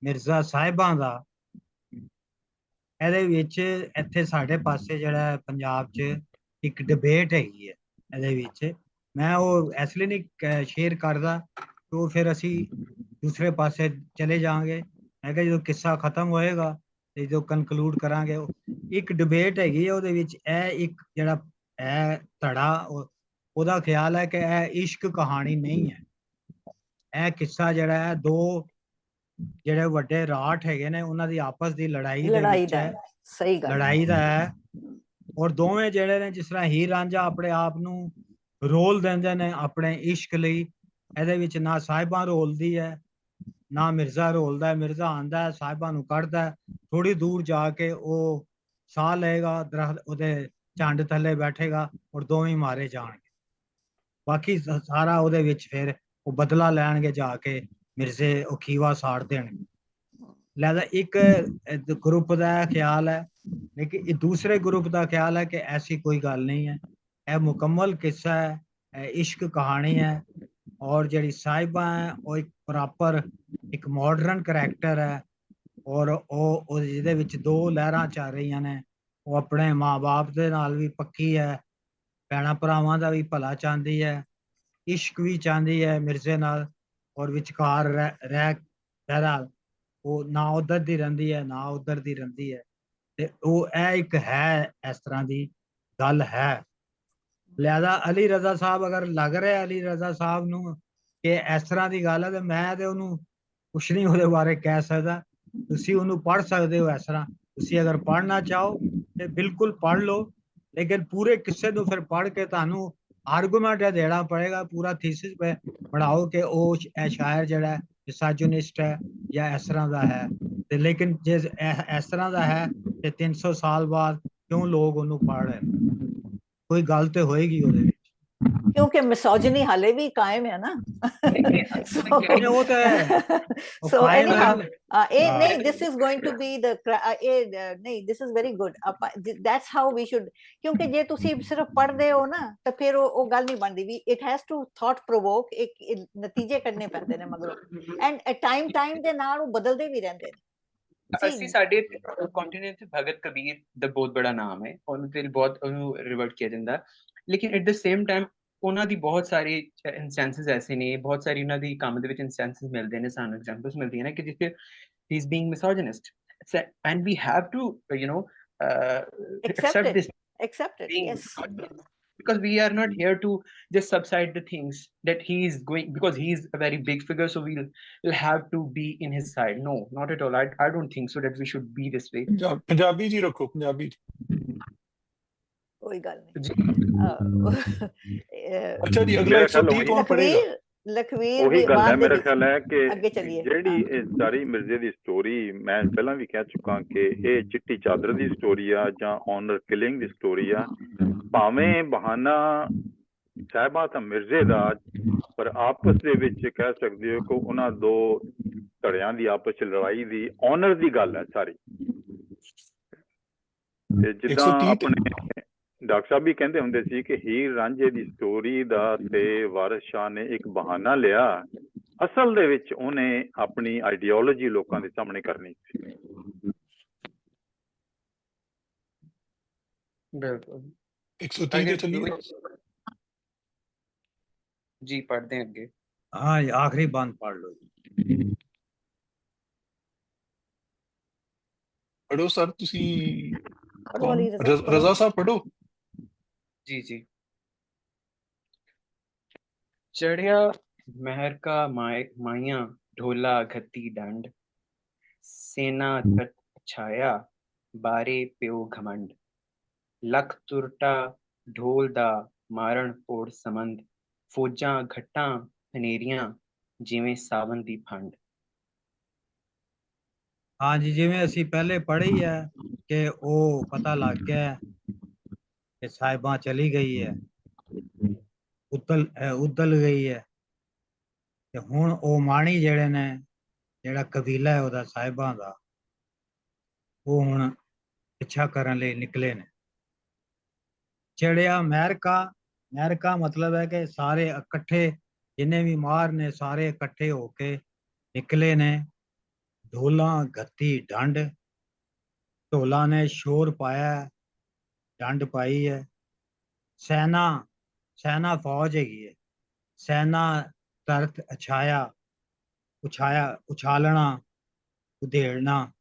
D: ਮਿਰਜ਼ਾ ਸਾਹਿਬਾਂ ਦਾ, ਇਹਦੇ ਵਿੱਚ ਇੱਥੇ ਸਾਡੇ ਪਾਸੇ ਜਿਹੜਾ ਪੰਜਾਬ 'ਚ ਇੱਕ ਡਿਬੇਟ ਹੈਗੀ ਹੈ ਇਹਦੇ ਵਿੱਚ। ਮੈਂ ਉਹ ਇਸ ਲਈ ਨਹੀਂ ਸ਼ੇਅਰ ਕਰਦਾ ਕਿ ਉਹ ਫਿਰ ਅਸੀਂ ਦੂਸਰੇ ਪਾਸੇ ਚਲੇ ਜਾਵਾਂਗੇ। ਮੈਂ ਕਿਹਾ ਜਦੋਂ ਕਿੱਸਾ ਖਤਮ ਹੋਏਗਾ ਤੇ ਜਦੋਂ ਕਨਕਲੂਡ ਕਰਾਂਗੇ, ਇੱਕ ਡਿਬੇਟ ਹੈਗੀ ਹੈ ਉਹਦੇ ਵਿੱਚ। ਇਹ ਇੱਕ ਜਿਹੜਾ ਹੈ ਧੜਾ, ਉਹਦਾ ਖਿਆਲ ਹੈ ਕਿ ਇਹ ਇਸ਼ਕ ਕਹਾਣੀ ਨਹੀਂ ਹੈ। ਇਹ ਕਿੱਸਾ ਜਿਹੜਾ ਹੈ ਦੋ ਜਿਹੜੇ ਵੱਡੇ ਰਾਠ ਹੈਗੇ ਨੇ ਉਹਨਾਂ ਦੀ ਆਪਸ ਦੀ ਲੜਾਈ ਦੇ ਵਿੱਚ ਹੈ।
C: ਸਹੀ ਗੱਲ,
D: ਲੜਾਈ ਦਾ ਹੈ। ਔਰ ਦੋਵੇਂ ਜਿਹੜੇ ਨੇ, ਜਿਸ ਤਰ੍ਹਾਂ ਹੀਰ ਰਾਂਝਾ ਆਪਣੇ ਆਪ ਨੂੰ ਰੋਲ ਦਿੰਦੇ ਨੇ ਆਪਣੇ ਇਸ਼ਕ ਲਈ, ਇਹਦੇ ਵਿੱਚ ਨਾ ਸਾਹਿਬਾਂ ਰੋਲਦੀ ਹੈ ਨਾ ਮਿਰਜ਼ਾ ਰੋਲਦਾ ਹੈ। ਮਿਰਜ਼ਾ ਆਂਦਾ ਸਾਹਿਬਾਂ ਨੂੰ ਕੱਢਦਾ, ਥੋੜੀ ਦੂਰ ਜਾ ਕੇ ਉਹ ਸਾਹ ਲਏਗਾ, ਦਰਖਤ ਉਹਦੇ ਝੰਡ ਥੱਲੇ ਬੈਠੇਗਾ ਔਰ ਦੋਵੇਂ ਮਾਰੇ ਜਾਣਗੇ। ਬਾਕੀ ਸਾਰਾ ਉਹਦੇ ਵਿੱਚ ਫਿਰ ਉਹ ਬਦਲਾ ਲੈਣਗੇ ਜਾ ਕੇ, ਮਿਰਜ਼ੇ ਉਹ ਖੀਵਾ ਸਾੜ ਦੇਣਗੇ। ਲਿਹਾਜ਼ਾ ਇੱਕ ਗਰੁੱਪ ਦਾ ਖਿਆਲ ਹੈ, ਲੇਕਿਨ ਇਹ ਦੂਸਰੇ ਗਰੁੱਪ ਦਾ ਖਿਆਲ ਹੈ ਕਿ ਐਸੀ ਕੋਈ ਗੱਲ ਨਹੀਂ ਹੈ, ਇਹ ਮੁਕੰਮਲ ਕਿੱਸਾ ਹੈ, ਇਹ ਇਸ਼ਕ ਕਹਾਣੀ ਹੈ। ਔਰ ਜਿਹੜੀ ਸਾਹਿਬਾਂ ਹੈ ਉਹ ਇੱਕ ਪ੍ਰੋਪਰ ਇੱਕ ਮਾਡਰਨ ਕਰੈਕਟਰ ਹੈ, ਔਰ ਉਹ ਜਿਹਦੇ ਵਿੱਚ ਦੋ ਲਹਿਰਾਂ ਚੱਲ ਰਹੀਆਂ ਨੇ। ਉਹ ਆਪਣੇ ਮਾਂ-ਬਾਪ ਦੇ ਨਾਲ ਵੀ ਪੱਕੀ ਹੈ, ਭੈਣਾਂ ਭਰਾਵਾਂ ਦਾ ਵੀ ਭਲਾ ਚਾਹੁੰਦੀ ਹੈ, ਇਸ਼ਕ ਵੀ ਚਾਹੁੰਦੀ ਹੈ ਮਿਰਜ਼ੇ ਨਾਲ, ਔਰ ਵਿਚਕਾਰ ਰਹਿ ਉਹ ਨਾ ਉਧਰ ਦੀ ਰਹਿੰਦੀ ਹੈ ਨਾ ਉਧਰ ਦੀ ਰਹਿੰਦੀ ਹੈ। ਤੇ ਉਹ ਇਹ ਇੱਕ ਹੈ, ਇਸ ਤਰ੍ਹਾਂ ਦੀ ਗੱਲ ਹੈ। ਲਿਹਾਜ਼ਾ ਅਲੀ ਰਜ਼ਾ ਸਾਹਿਬ, ਅਗਰ ਲੱਗ ਰਿਹਾ ਅਲੀ ਰਜ਼ਾ ਸਾਹਿਬ ਨੂੰ ਕਿ ਇਸ ਤਰ੍ਹਾਂ ਦੀ ਗੱਲ ਹੈ, ਤੇ ਮੈਂ ਤੇ ਉਹਨੂੰ ਕੁਛ ਨਹੀਂ ਉਹਦੇ ਬਾਰੇ ਕਹਿ ਸਕਦਾ। ਤੁਸੀਂ ਉਹਨੂੰ ਪੜ੍ਹ ਸਕਦੇ ਹੋ ਇਸ ਤਰ੍ਹਾਂ। ਤੁਸੀਂ ਅਗਰ ਪੜ੍ਹਨਾ ਚਾਹੋ ਤੇ ਬਿਲਕੁਲ ਪੜ੍ਹ ਲਓ, ਲੇਕਿਨ ਪੂਰੇ ਕਿੱਸੇ ਨੂੰ ਫਿਰ ਪੜ੍ਹ ਕੇ ਤੁਹਾਨੂੰ ਆਰਗੂਮੈਂਟ ਦੇਣਾ ਪੜੇਗਾ, ਪੂਰਾ ਥੀਸਿਸ ਬਣਾਓ ਕਿ ਉਹ ਸ਼ਾਇਰ ਜਿਹੜਾ ਮਿਸਾਜਿਨਿਸਟ ਹੈ ਜਾਂ ਇਸ ਤਰ੍ਹਾਂ ਦਾ ਹੈ। ਤੇ ਲੇਕਿਨ ਜੇ ਇਸ ਤਰ੍ਹਾਂ ਦਾ ਹੈ ਤੇ 300 ਸਾਲ ਬਾਅਦ ਕਿਉਂ ਲੋਕ ਉਹਨੂੰ ਪੜ੍ਹ ਰਹੇ, ਕੋਈ ਗੱਲ ਤੇ ਹੋਏਗੀ ਉਹਦੇ ਵਿੱਚ,
C: ਕਿਉਂਕਿ ਮਿਸੋਜਨੀ ਹਾਲੇ ਵੀ ਕਾਇਮ ਹੈ ਨਾ।
D: ਉਹ ਤਾਂ ਹੈ।
C: So anyhow, ਨਹੀਂ, this is going to be the ਨਹੀਂ, this is very good. That's how we should, ਕਿਉਂਕਿ ਜੇ ਤੁਸੀਂ ਸਿਰਫ ਪੜ੍ਹਦੇ ਹੋ ਨਾ ਤਾਂ ਫਿਰ ਉਹ ਗੱਲ ਨਹੀਂ ਬਣਦੀ ਵੀ। it has to thought provoke, ਇੱਕ ਨਤੀਜੇ ਕੱਢਣੇ ਪੈਂਦੇ ਨੇ ਮਗਰੋਂ, and ਟਾਈਮ ਦੇ ਨਾਲ ਉਹ ਬਦਲਦੇ ਵੀ ਰਹਿੰਦੇ ਨੇ।
G: ਅਸੀਂ ਸਾਡੇ ਕੰਟੀਨੈਂਟ ਤੇ ਭਗਤ ਕਬੀਰ ਦਾ ਬਹੁਤ ਬੜਾ ਨਾਮ ਹੈ, ਉਹਨੂੰ ਤੇ ਬਹੁਤ ਉਹਨੂੰ ਰਿਵਰਟ ਕੀਤਾ ਜਾਂਦਾ, ਲੇਕਿਨ ਐਟ ਦ ਸੇਮ ਟਾਈਮ ਉਹਨਾਂ ਦੀ ਬਹੁਤ ਸਾਰੇ ਇੰਸਟੈਂਸਸ ਐਸੇ ਨੇ, ਬਹੁਤ ਸਾਰੀ ਉਹਨਾਂ ਦੀ ਕੰਮ ਦੇ ਵਿੱਚ ਇੰਸਟੈਂਸਸ ਮਿਲਦੇ ਨੇ, ਸਾਨੂੰ ਐਗਜ਼ਾਮਪਲਸ ਮਿਲਦੀਆਂ ਨੇ ਕਿ ਜਿੱਥੇ he is being misogynist, and we have to accept it, yes, because we are not here to just subside the things that he is going, because he is a very big figure, so we'll have to be in his side. No, not at all. I don't think so that we should be this way.
E: Punjabi ਜੀ ਰੱਖੋ, ਪੰਜਾਬੀ
C: ਕੋਈ ਗੱਲ ਨਹੀਂ।
E: ਅੱਛਾ ਜੀ, ਅਗਲਾ 130 ਕੌਣ ਪੜੇਗਾ?
C: ਲਖਵੀਰ
B: ਉਹੀ ਗੱਲ ਹੈ, ਮੇਰਾ ਖਿਆਲ ਹੈ ਕਿ
C: ਅੱਗੇ ਚੱਲੀਏ।
B: ਜਿਹੜੀ ਇਹ ਸਾਰੀ ਮਿਰਜ਼ੇ ਦੀ ਸਟੋਰੀ, ਮੈਂ ਪਹਿਲਾਂ ਵੀ ਕਹਿ ਚੁੱਕਾ ਕਿ ਇਹ ਚਿੱਟੀ ਚਾਦਰ ਦੀ ਸਟੋਰੀ ਆ ਜਾਂ ਆਨਰ ਕਿਲਿੰਗ ਦੀ ਸਟੋਰੀ ਆ। ਭਾਵੇਂ ਬਹਾਨਾ ਸਾਹਿਬਾਂ ਤਾਂ ਮਿਰਜ਼ੇ ਦਾ, ਪਰ ਆਪਸ ਦੇ ਵਿੱਚ ਕਹਿ ਸਕਦੇ ਹੋ ਕਿ ਉਹਨਾਂ ਦੋ ਧੜਿਆਂ ਦੀ ਆਪਸ ਚ ਲੜਾਈ ਦੀ ਆਨਰ ਦੀ ਗੱਲ ਹੈ ਸਾਰੀ। ਤੇ ਜਿੱਦਾਂ
E: 130 ਤੇ
B: ਆਪਣੇ ਡਾਕਟਰ ਸਾਹਿਬ ਵੀ ਕਹਿੰਦੇ ਹੁੰਦੇ ਸੀ ਕਿ ਹੀਰ ਰਾਂਝੇ ਦੀ ਸਟੋਰੀ ਦਾ ਤੇ ਵਾਰਿਸ ਸ਼ਾਹ ਨੇ ਇੱਕ ਬਹਾਨਾ ਲਿਆ, ਅਸਲ ਦੇ ਵਿੱਚ ਉਹਨੇ ਆਪਣੀ ਆਈਡੀਓਲੋਜੀ ਲੋਕਾਂ ਦੇ ਸਾਹਮਣੇ ਕਰਨੀ ਸੀ।
G: ਬਿਲकुल
E: 130 ਤੇ
G: अगर
E: ਚੱਲੀਏ।
G: जी पढ़ते हैं आगे।
D: हाँ ये आखिरी बंद पढ़ लो जी।
E: ਪੜੋ ਸਰ ਤੁਸੀਂ।
C: ਪੜੋ
E: ਕੌਣ?
C: ਅਲੀ ਰਜ਼ਾ ਪੜੋ।
E: ਰਜ਼ਾ ਸਾਹਿਬ ਪੜੋ।
G: जी जी। चढ़िया महर का माइया ढोला घती डंड, सेना तट छाया बारे प्यो घमंड, लख तुरटा ढोल दा मारण पोड़ समंद, फौजां घट्टां हनेरियां जिवें सावन दी फंड।
D: हाँ जी जिवें ਅਸੀਂ ਪਹਿਲੇ ਪੜ੍ਹੀ ਹੈ ਕਿ ਉਹ ਪਤਾ ਲੱਗ ਗਿਆ ਕਿ ਸਾਹਿਬਾਂ ਚਲੀ ਗਈ ਹੈ, ਉਦਲ ਗਈ ਹੈ, ਤੇ ਹੁਣ ਉਹ ਮਾਣੀ ਜਿਹੜੇ ਨੇ, ਜਿਹੜਾ ਕਬੀਲਾ ਹੈ ਉਹਦਾ ਸਾਹਿਬਾਂ ਦਾ, ਉਹ ਹੁਣ ਪਿੱਛਾ ਕਰਨ ਲਈ ਨਿਕਲੇ ਨੇ। ਚੜਿਆ ਮਹਿਰਕਾ ਮਤਲਬ ਹੈ ਕਿ ਸਾਰੇ ਇਕੱਠੇ, ਜਿੰਨੇ ਵੀ ਮਾਰ ਨੇ ਸਾਰੇ ਇਕੱਠੇ ਹੋ ਕੇ ਨਿਕਲੇ ਨੇ। ਢੋਲਾਂ ਘੱਤੀ ਡੰਡ, ਢੋਲਾਂ ਨੇ ਸ਼ੋਰ ਪਾਇਆ, ਡੰਡ ਪਾਈ ਹੈ। ਸੈਨਾ ਫੌਜ ਹੈਗੀ ਹੈ। ਸੈਨਾ ਤਰਤ ਉਛਾਲਣਾ, ਉਧੇੜਨਾ,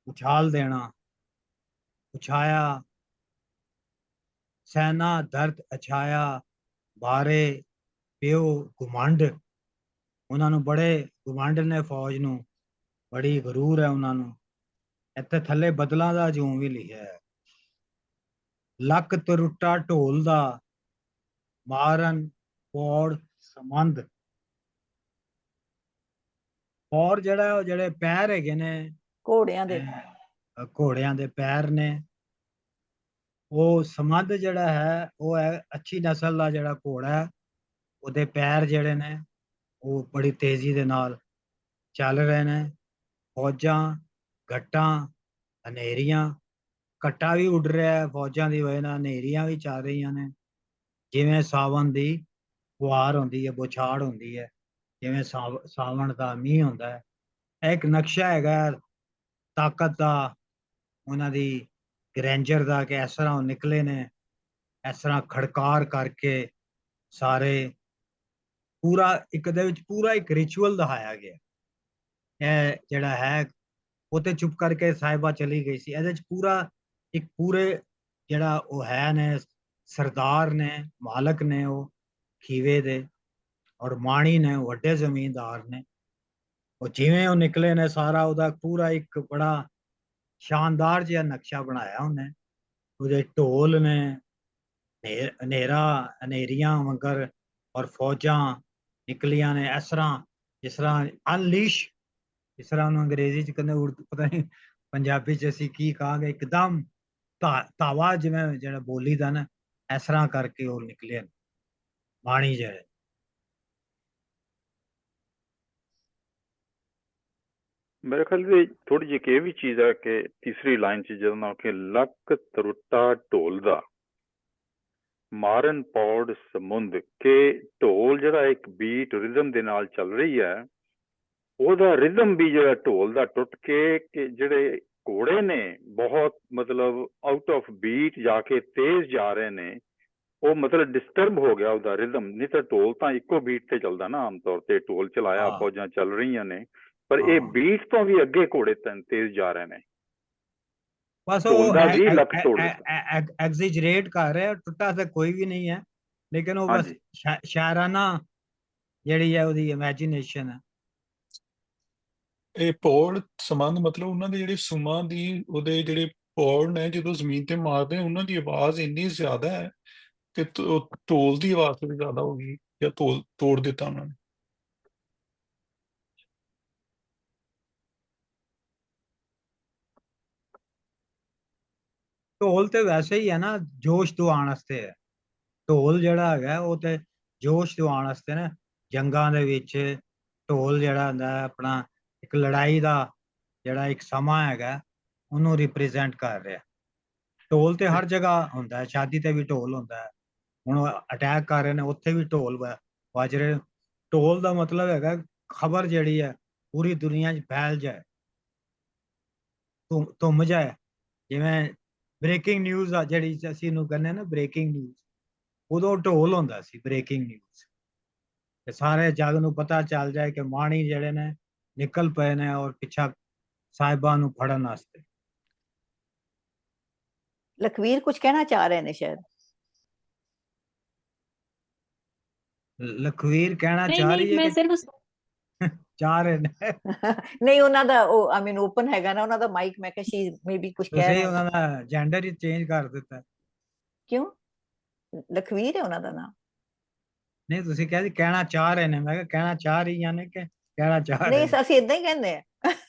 D: ਉਛਾਲ ਦੇਣਾ, ਉਛਾਇਆ। ਸੈਨਾ ਦਰਦ ਅਛਾਇਆ ਬਾਰੇ ਪਿਓ ਘੁਮੰਡ, ਉਹਨਾਂ ਨੂੰ ਬੜੇ ਘੁਮੰਡ ਨੇ, ਫੌਜ ਨੂੰ ਬੜੀ ਗਰੂਰ ਹੈ ਉਹਨਾਂ ਨੂੰ। ਇੱਥੇ ਥੱਲੇ ਬਦਲਾਂ ਦਾ ਜੂਮ ਵੀ ਲਿਖਿਆ ਹੈ। ਲੱਕ ਤਰੁੱਟਾ ਢੋਲ ਦਾ ਮਾਰਨ ਪੌੜ ਸਮੰਦ। ਔਰ ਜਿਹੜਾ ਉਹ ਜਿਹੜੇ ਪੈਰ ਹੈਗੇ ਨੇ
C: ਘੋੜਿਆਂ ਦੇ
D: ਘੋੜਿਆਂ ਦੇ ਪੈਰ ਨੇ, ਉਹ ਸਮੰਦ ਜਿਹੜਾ ਹੈ ਉਹ ਹੈ ਅੱਛੀ ਨਸਲ ਦਾ ਜਿਹੜਾ ਘੋੜਾ ਹੈ, ਉਹਦੇ ਪੈਰ ਜਿਹੜੇ ਨੇ ਉਹ ਬੜੀ ਤੇਜ਼ੀ ਦੇ ਨਾਲ ਚੱਲ ਰਹੇ ਨੇ। ਫੌਜਾਂ ਘੱਟਾਂ ਹਨੇਰੀਆਂ, ਘੱਟਾ ਵੀ ਉੱਡ ਰਿਹਾ ਹੈ ਫੌਜਾਂ ਦੀ ਵਜ੍ਹਾ ਨਾਲ, ਹਨੇਰੀਆਂ ਵੀ ਚੱਲ ਰਹੀਆਂ ਨੇ, ਜਿਵੇਂ ਸਾਵਣ ਦੀ ਫੁਹਾਰ ਹੁੰਦੀ ਹੈ, ਬੁਛਾੜ ਹੁੰਦੀ ਹੈ, ਜਿਵੇਂ ਸਾਵਣ ਦਾ ਮੀਂਹ ਹੁੰਦਾ ਹੈ। ਇਹ ਇੱਕ ਨਕਸ਼ਾ ਹੈਗਾ ਤਾਕਤ ਦਾ, ਉਹਨਾਂ ਦੀ ਗ੍ਰੈਂਜਰ ਦਾ, ਕਿ ਇਸ ਤਰ੍ਹਾਂ ਉਹ ਨਿਕਲੇ ਨੇ, ਇਸ ਤਰ੍ਹਾਂ ਖੜਕਾਰ ਕਰਕੇ ਸਾਰੇ। ਪੂਰਾ ਇੱਕ ਦੇ ਵਿੱਚ ਪੂਰਾ ਇੱਕ ਰਿਚੁਅਲ ਦਿਖਾਇਆ ਗਿਆ। ਇਹ ਜਿਹੜਾ ਹੈ ਉਹ ਤੇ ਚੁੱਪ ਕਰਕੇ ਸਾਹਿਬਾ ਚਲੀ ਗਈ ਸੀ, ਇਹਦੇ ਚ ਪੂਰਾ ਇੱਕ ਪੂਰੇ ਜਿਹੜਾ ਉਹ ਹੈ ਨੇ, ਸਰਦਾਰ ਨੇ, ਮਾਲਕ ਨੇ ਉਹ ਖੀਵੇ ਦੇ, ਔਰ ਮਾਣੀ ਨੇ, ਵੱਡੇ ਜ਼ਮੀਂਦਾਰ ਨੇ, ਉਹ ਜਿਵੇਂ ਉਹ ਨਿਕਲੇ ਨੇ ਸਾਰਾ ਉਹਦਾ ਪੂਰਾ ਇੱਕ ਬੜਾ ਸ਼ਾਨਦਾਰ ਜਿਹਾ ਨਕਸ਼ਾ ਬਣਾਇਆ ਉਹਨੇ। ਉਹਦੇ ਢੋਲ ਨੇ, ਹਨੇਰੀਆਂ ਮਗਰ, ਔਰ ਫੌਜਾਂ ਨਿਕਲੀਆਂ ਨੇ ਇਸ ਤਰ੍ਹਾਂ, ਜਿਸ ਤਰ੍ਹਾਂ ਅਨਲੀਸ਼, ਜਿਸ ਤਰ੍ਹਾਂ ਉਹਨੂੰ ਅੰਗਰੇਜ਼ੀ ਚ ਕਹਿੰਦੇ, ਉਰਦੂ ਪਤਾ ਨਹੀਂ ਪੰਜਾਬੀ ਚ ਅਸੀਂ ਕੀ ਕਹਾਂਗੇ, ਇੱਕਦਮ ਧਾਵਾ ਜਿਵੇਂ ਜਿਹੜਾ ਬੋਲੀ ਦਾ ਨਾ, ਇਸ ਤਰ੍ਹਾਂ ਕਰਕੇ ਉਹ ਨਿਕਲੇ ਬਾਣੀ ਜਿਹੜੇ।
B: ਮੇਰੇ ਖਿਆਲ ਦੀ ਥੋੜੀ ਜਿਹੀ ਇਹ ਵੀ ਚੀਜ਼ ਹੈ ਕਿ ਤੀਸਰੀ ਲਾਈਨ 'ਚ ਜਦੋਂ ਨਾ ਕਿ ਲੱਕ ਤਰੁੱਟਾ ਢੋਲ ਦਾ ਮਾਰਨ ਪੌੜ ਸਮੁੰਦ, ਕਿ ਢੋਲ ਜਿਹੜਾ ਇੱਕ ਬੀਟ ਰਿਦਮ ਦੇ ਨਾਲ ਚੱਲ ਰਹੀ ਹੈ, ਉਹਦਾ ਰਿਦਮ ਵੀ ਜਿਹੜਾ ਢੋਲ ਦਾ ਟੁੱਟ ਕੇ, ਕਿ ਜਿਹੜੇ ਘੋੜੇ ਨੇ ਬਹੁਤ ਮਤਲਬ ਆਊਟ ਆਫ ਬੀਟ ਜਾ ਕੇ ਤੇਜ਼ ਜਾ ਰਹੇ ਨੇ, ਉਹ ਮਤਲਬ ਡਿਸਟਰਬ ਹੋ ਗਿਆ ਉਹਦਾ ਰਿਦਮ। ਨਹੀਂ ਤਾਂ ਢੋਲ ਤਾਂ ਇੱਕੋ ਬੀਟ ਤੇ ਚੱਲਦਾ ਨਾ, ਆਮ ਤੌਰ ਤੇ ਢੋਲ ਚਲਾਇਆ, ਫੌਜਾਂ ਚੱਲ ਰਹੀਆਂ ਨੇ, ਪਰ ਇਹ ਬੀਟ ਤੋਂ ਵੀ ਅੱਗੇ ਘੋੜੇ ਤੇਜ਼ ਜਾ ਰਹੇ ਨੇ।
D: ਬਸ ਉਹ ਐਗਜ਼ੈਜਰੇਟ ਕਰ ਰਿਹਾ, ਟੁੱਟਾ ਤਾਂ ਕੋਈ ਵੀ ਨਹੀਂ ਹੈ, ਲੇਕਿਨ ਉਹ ਬਸ ਸ਼ਾਇਰਾਨਾ ਜਿਹੜੀ ਹੈ ਉਹਦੀ ਇਮੇਜਿਨੇਸ਼ਨ ਹੈ।
E: ਇਹ ਪੌੜ ਸੰਬੰਧ ਮਤਲਬ ਉਹਨਾਂ ਦੇ ਜਿਹੜੇ ਸੁਮਾਂ ਦੀ, ਉਹਦੇ ਜਿਹੜੇ ਪੌੜ ਨੇ ਜਦੋਂ ਜ਼ਮੀਨ ਤੇ ਮਾਰਦੇ, ਉਹਨਾਂ ਦੀ ਆਵਾਜ਼ ਇੰਨੀ ਜ਼ਿਆਦਾ ਹੈ ਕਿ ਢੋਲ ਦੀ ਆਵਾਜ਼ ਤੋਂ ਵੀ ਜ਼ਿਆਦਾ ਹੋ ਗਈ, ਜਾਂ ਢੋਲ ਤੋੜ ਦਿੱਤਾ ਉਹਨਾਂ ਨੇ।
D: ਢੋਲ ਤੇ ਵੈਸੇ ਹੀ ਹੈ ਨਾ, ਜੋਸ਼ ਦਿਵਾਉਣ ਵਾਸਤੇ ਹੈ, ਢੋਲ ਜਿਹੜਾ ਹੈਗਾ ਉਹ ਤੇ ਜੋਸ਼ ਦਿਵਾਉਣ ਵਾਸਤੇ ਨਾ, ਜੰਗਾਂ ਦੇ ਵਿੱਚ ਢੋਲ ਜਿਹੜਾ ਹੁੰਦਾ ਹੈ ਆਪਣਾ ਇੱਕ ਲੜਾਈ ਦਾ ਜਿਹੜਾ ਇੱਕ ਸਮਾਂ ਹੈਗਾ ਉਹਨੂੰ ਰਿਪਰੈਜ਼ੈਂਟ ਕਰ ਰਿਹਾ। ਢੋਲ ਤੇ ਹਰ ਜਗ੍ਹਾ ਹੁੰਦਾ ਹੈ, ਸ਼ਾਦੀ ਤੇ ਵੀ ਢੋਲ ਹੁੰਦਾ ਹੈ, ਹੁਣ ਅਟੈਕ ਕਰ ਰਹੇ ਨੇ ਉੱਥੇ ਵੀ ਢੋਲ ਵੱਜ ਰਹੇ। ਢੋਲ ਦਾ ਮਤਲਬ ਹੈਗਾ ਖਬਰ ਜਿਹੜੀ ਹੈ ਪੂਰੀ ਦੁਨੀਆ 'ਚ ਫੈਲ ਜਾਏ, ਧੁੰਮ ਜਾਏ। ਜਿਵੇਂ ਬ੍ਰੇਕਿੰਗ ਨਿਊਜ਼ ਆ ਜਿਹੜੀ ਅਸੀਂ ਇਹਨੂੰ ਕਹਿੰਦੇ ਨਾ ਬ੍ਰੇਕਿੰਗ ਨਿਊਜ਼, ਉਦੋਂ ਢੋਲ ਹੁੰਦਾ ਸੀ ਬ੍ਰੇਕਿੰਗ ਨਿਊਜ਼, ਤੇ ਸਾਰੇ ਜੱਗ ਨੂੰ ਪਤਾ ਚੱਲ ਜਾਏ ਕਿ ਮਾਣੀ ਜਿਹੜੇ ਨੇ ਨਿਕਲ ਪਏ ਨੇ ਔਰ ਪਿੱਛਾ ਸਾਹਿਬਾਂ ਨੂੰ ਫੜਨ ਵਾਸਤੇ।
C: ਲਖਵੀਰ ਕੁਝ ਕਹਿਣਾ ਚਾਹ ਰਹੇ ਨੇ ਸ਼ਾਇਦ।
D: ਲਖਵੀਰ ਕਹਿਣਾ
H: ਨਹੀਂ
D: ਚਾਹ
H: ਨਹੀਂ
D: ਰਹੀ ਹੈ
H: ਮੈਂ
D: ਕਿ
H: ਸਿਰਫ
D: ਚਾਹ ਰਹੇ ਨੇ?
C: ਨਹੀਂ, ਉਹਨਾਂ ਦਾ ਉਹ ਆਈ ਮੀਨ ਓਪਨ ਹੈਗਾ ਨਾ ਉਹਨਾਂ ਦਾ ਮਾਈਕ, ਮੈਂ ਕਿਹਾ ਸ਼ੀ ਮੇਬੀ ਕੁਝ ਕਹਿ
D: ਤੁਸੀਂ
C: ਰਹੇ
D: ਉਹਨਾਂ
C: ਨੇ।
D: ਦਾ ਜੈਂਡਰ ਹੀ ਚੇਂਜ ਕਰ ਦਿੱਤਾ।
C: ਕਿਉਂ? ਲਖਵੀਰ ਹੈ ਉਹਨਾਂ ਦਾ ਨਾਮ।
D: ਨਹੀਂ ਤੁਸੀਂ ਕਹਿੰਦੇ ਕਹਿਣਾ ਚਾਹ ਰਹੇ ਨੇ, ਮੈਂ ਕਿਹਾ ਕਹਿਣਾ ਚਾਹ ਰਹੀ ਨੇ ਕਿ ਕਹਿਣਾ ਚਾਹ ਰਹੇ
C: ਨਹੀਂ,
D: ਨੇ?
C: ਅਸੀਂ ਇਦਾਂ ਹੀ ਕਹਿੰਦੇ ਆ।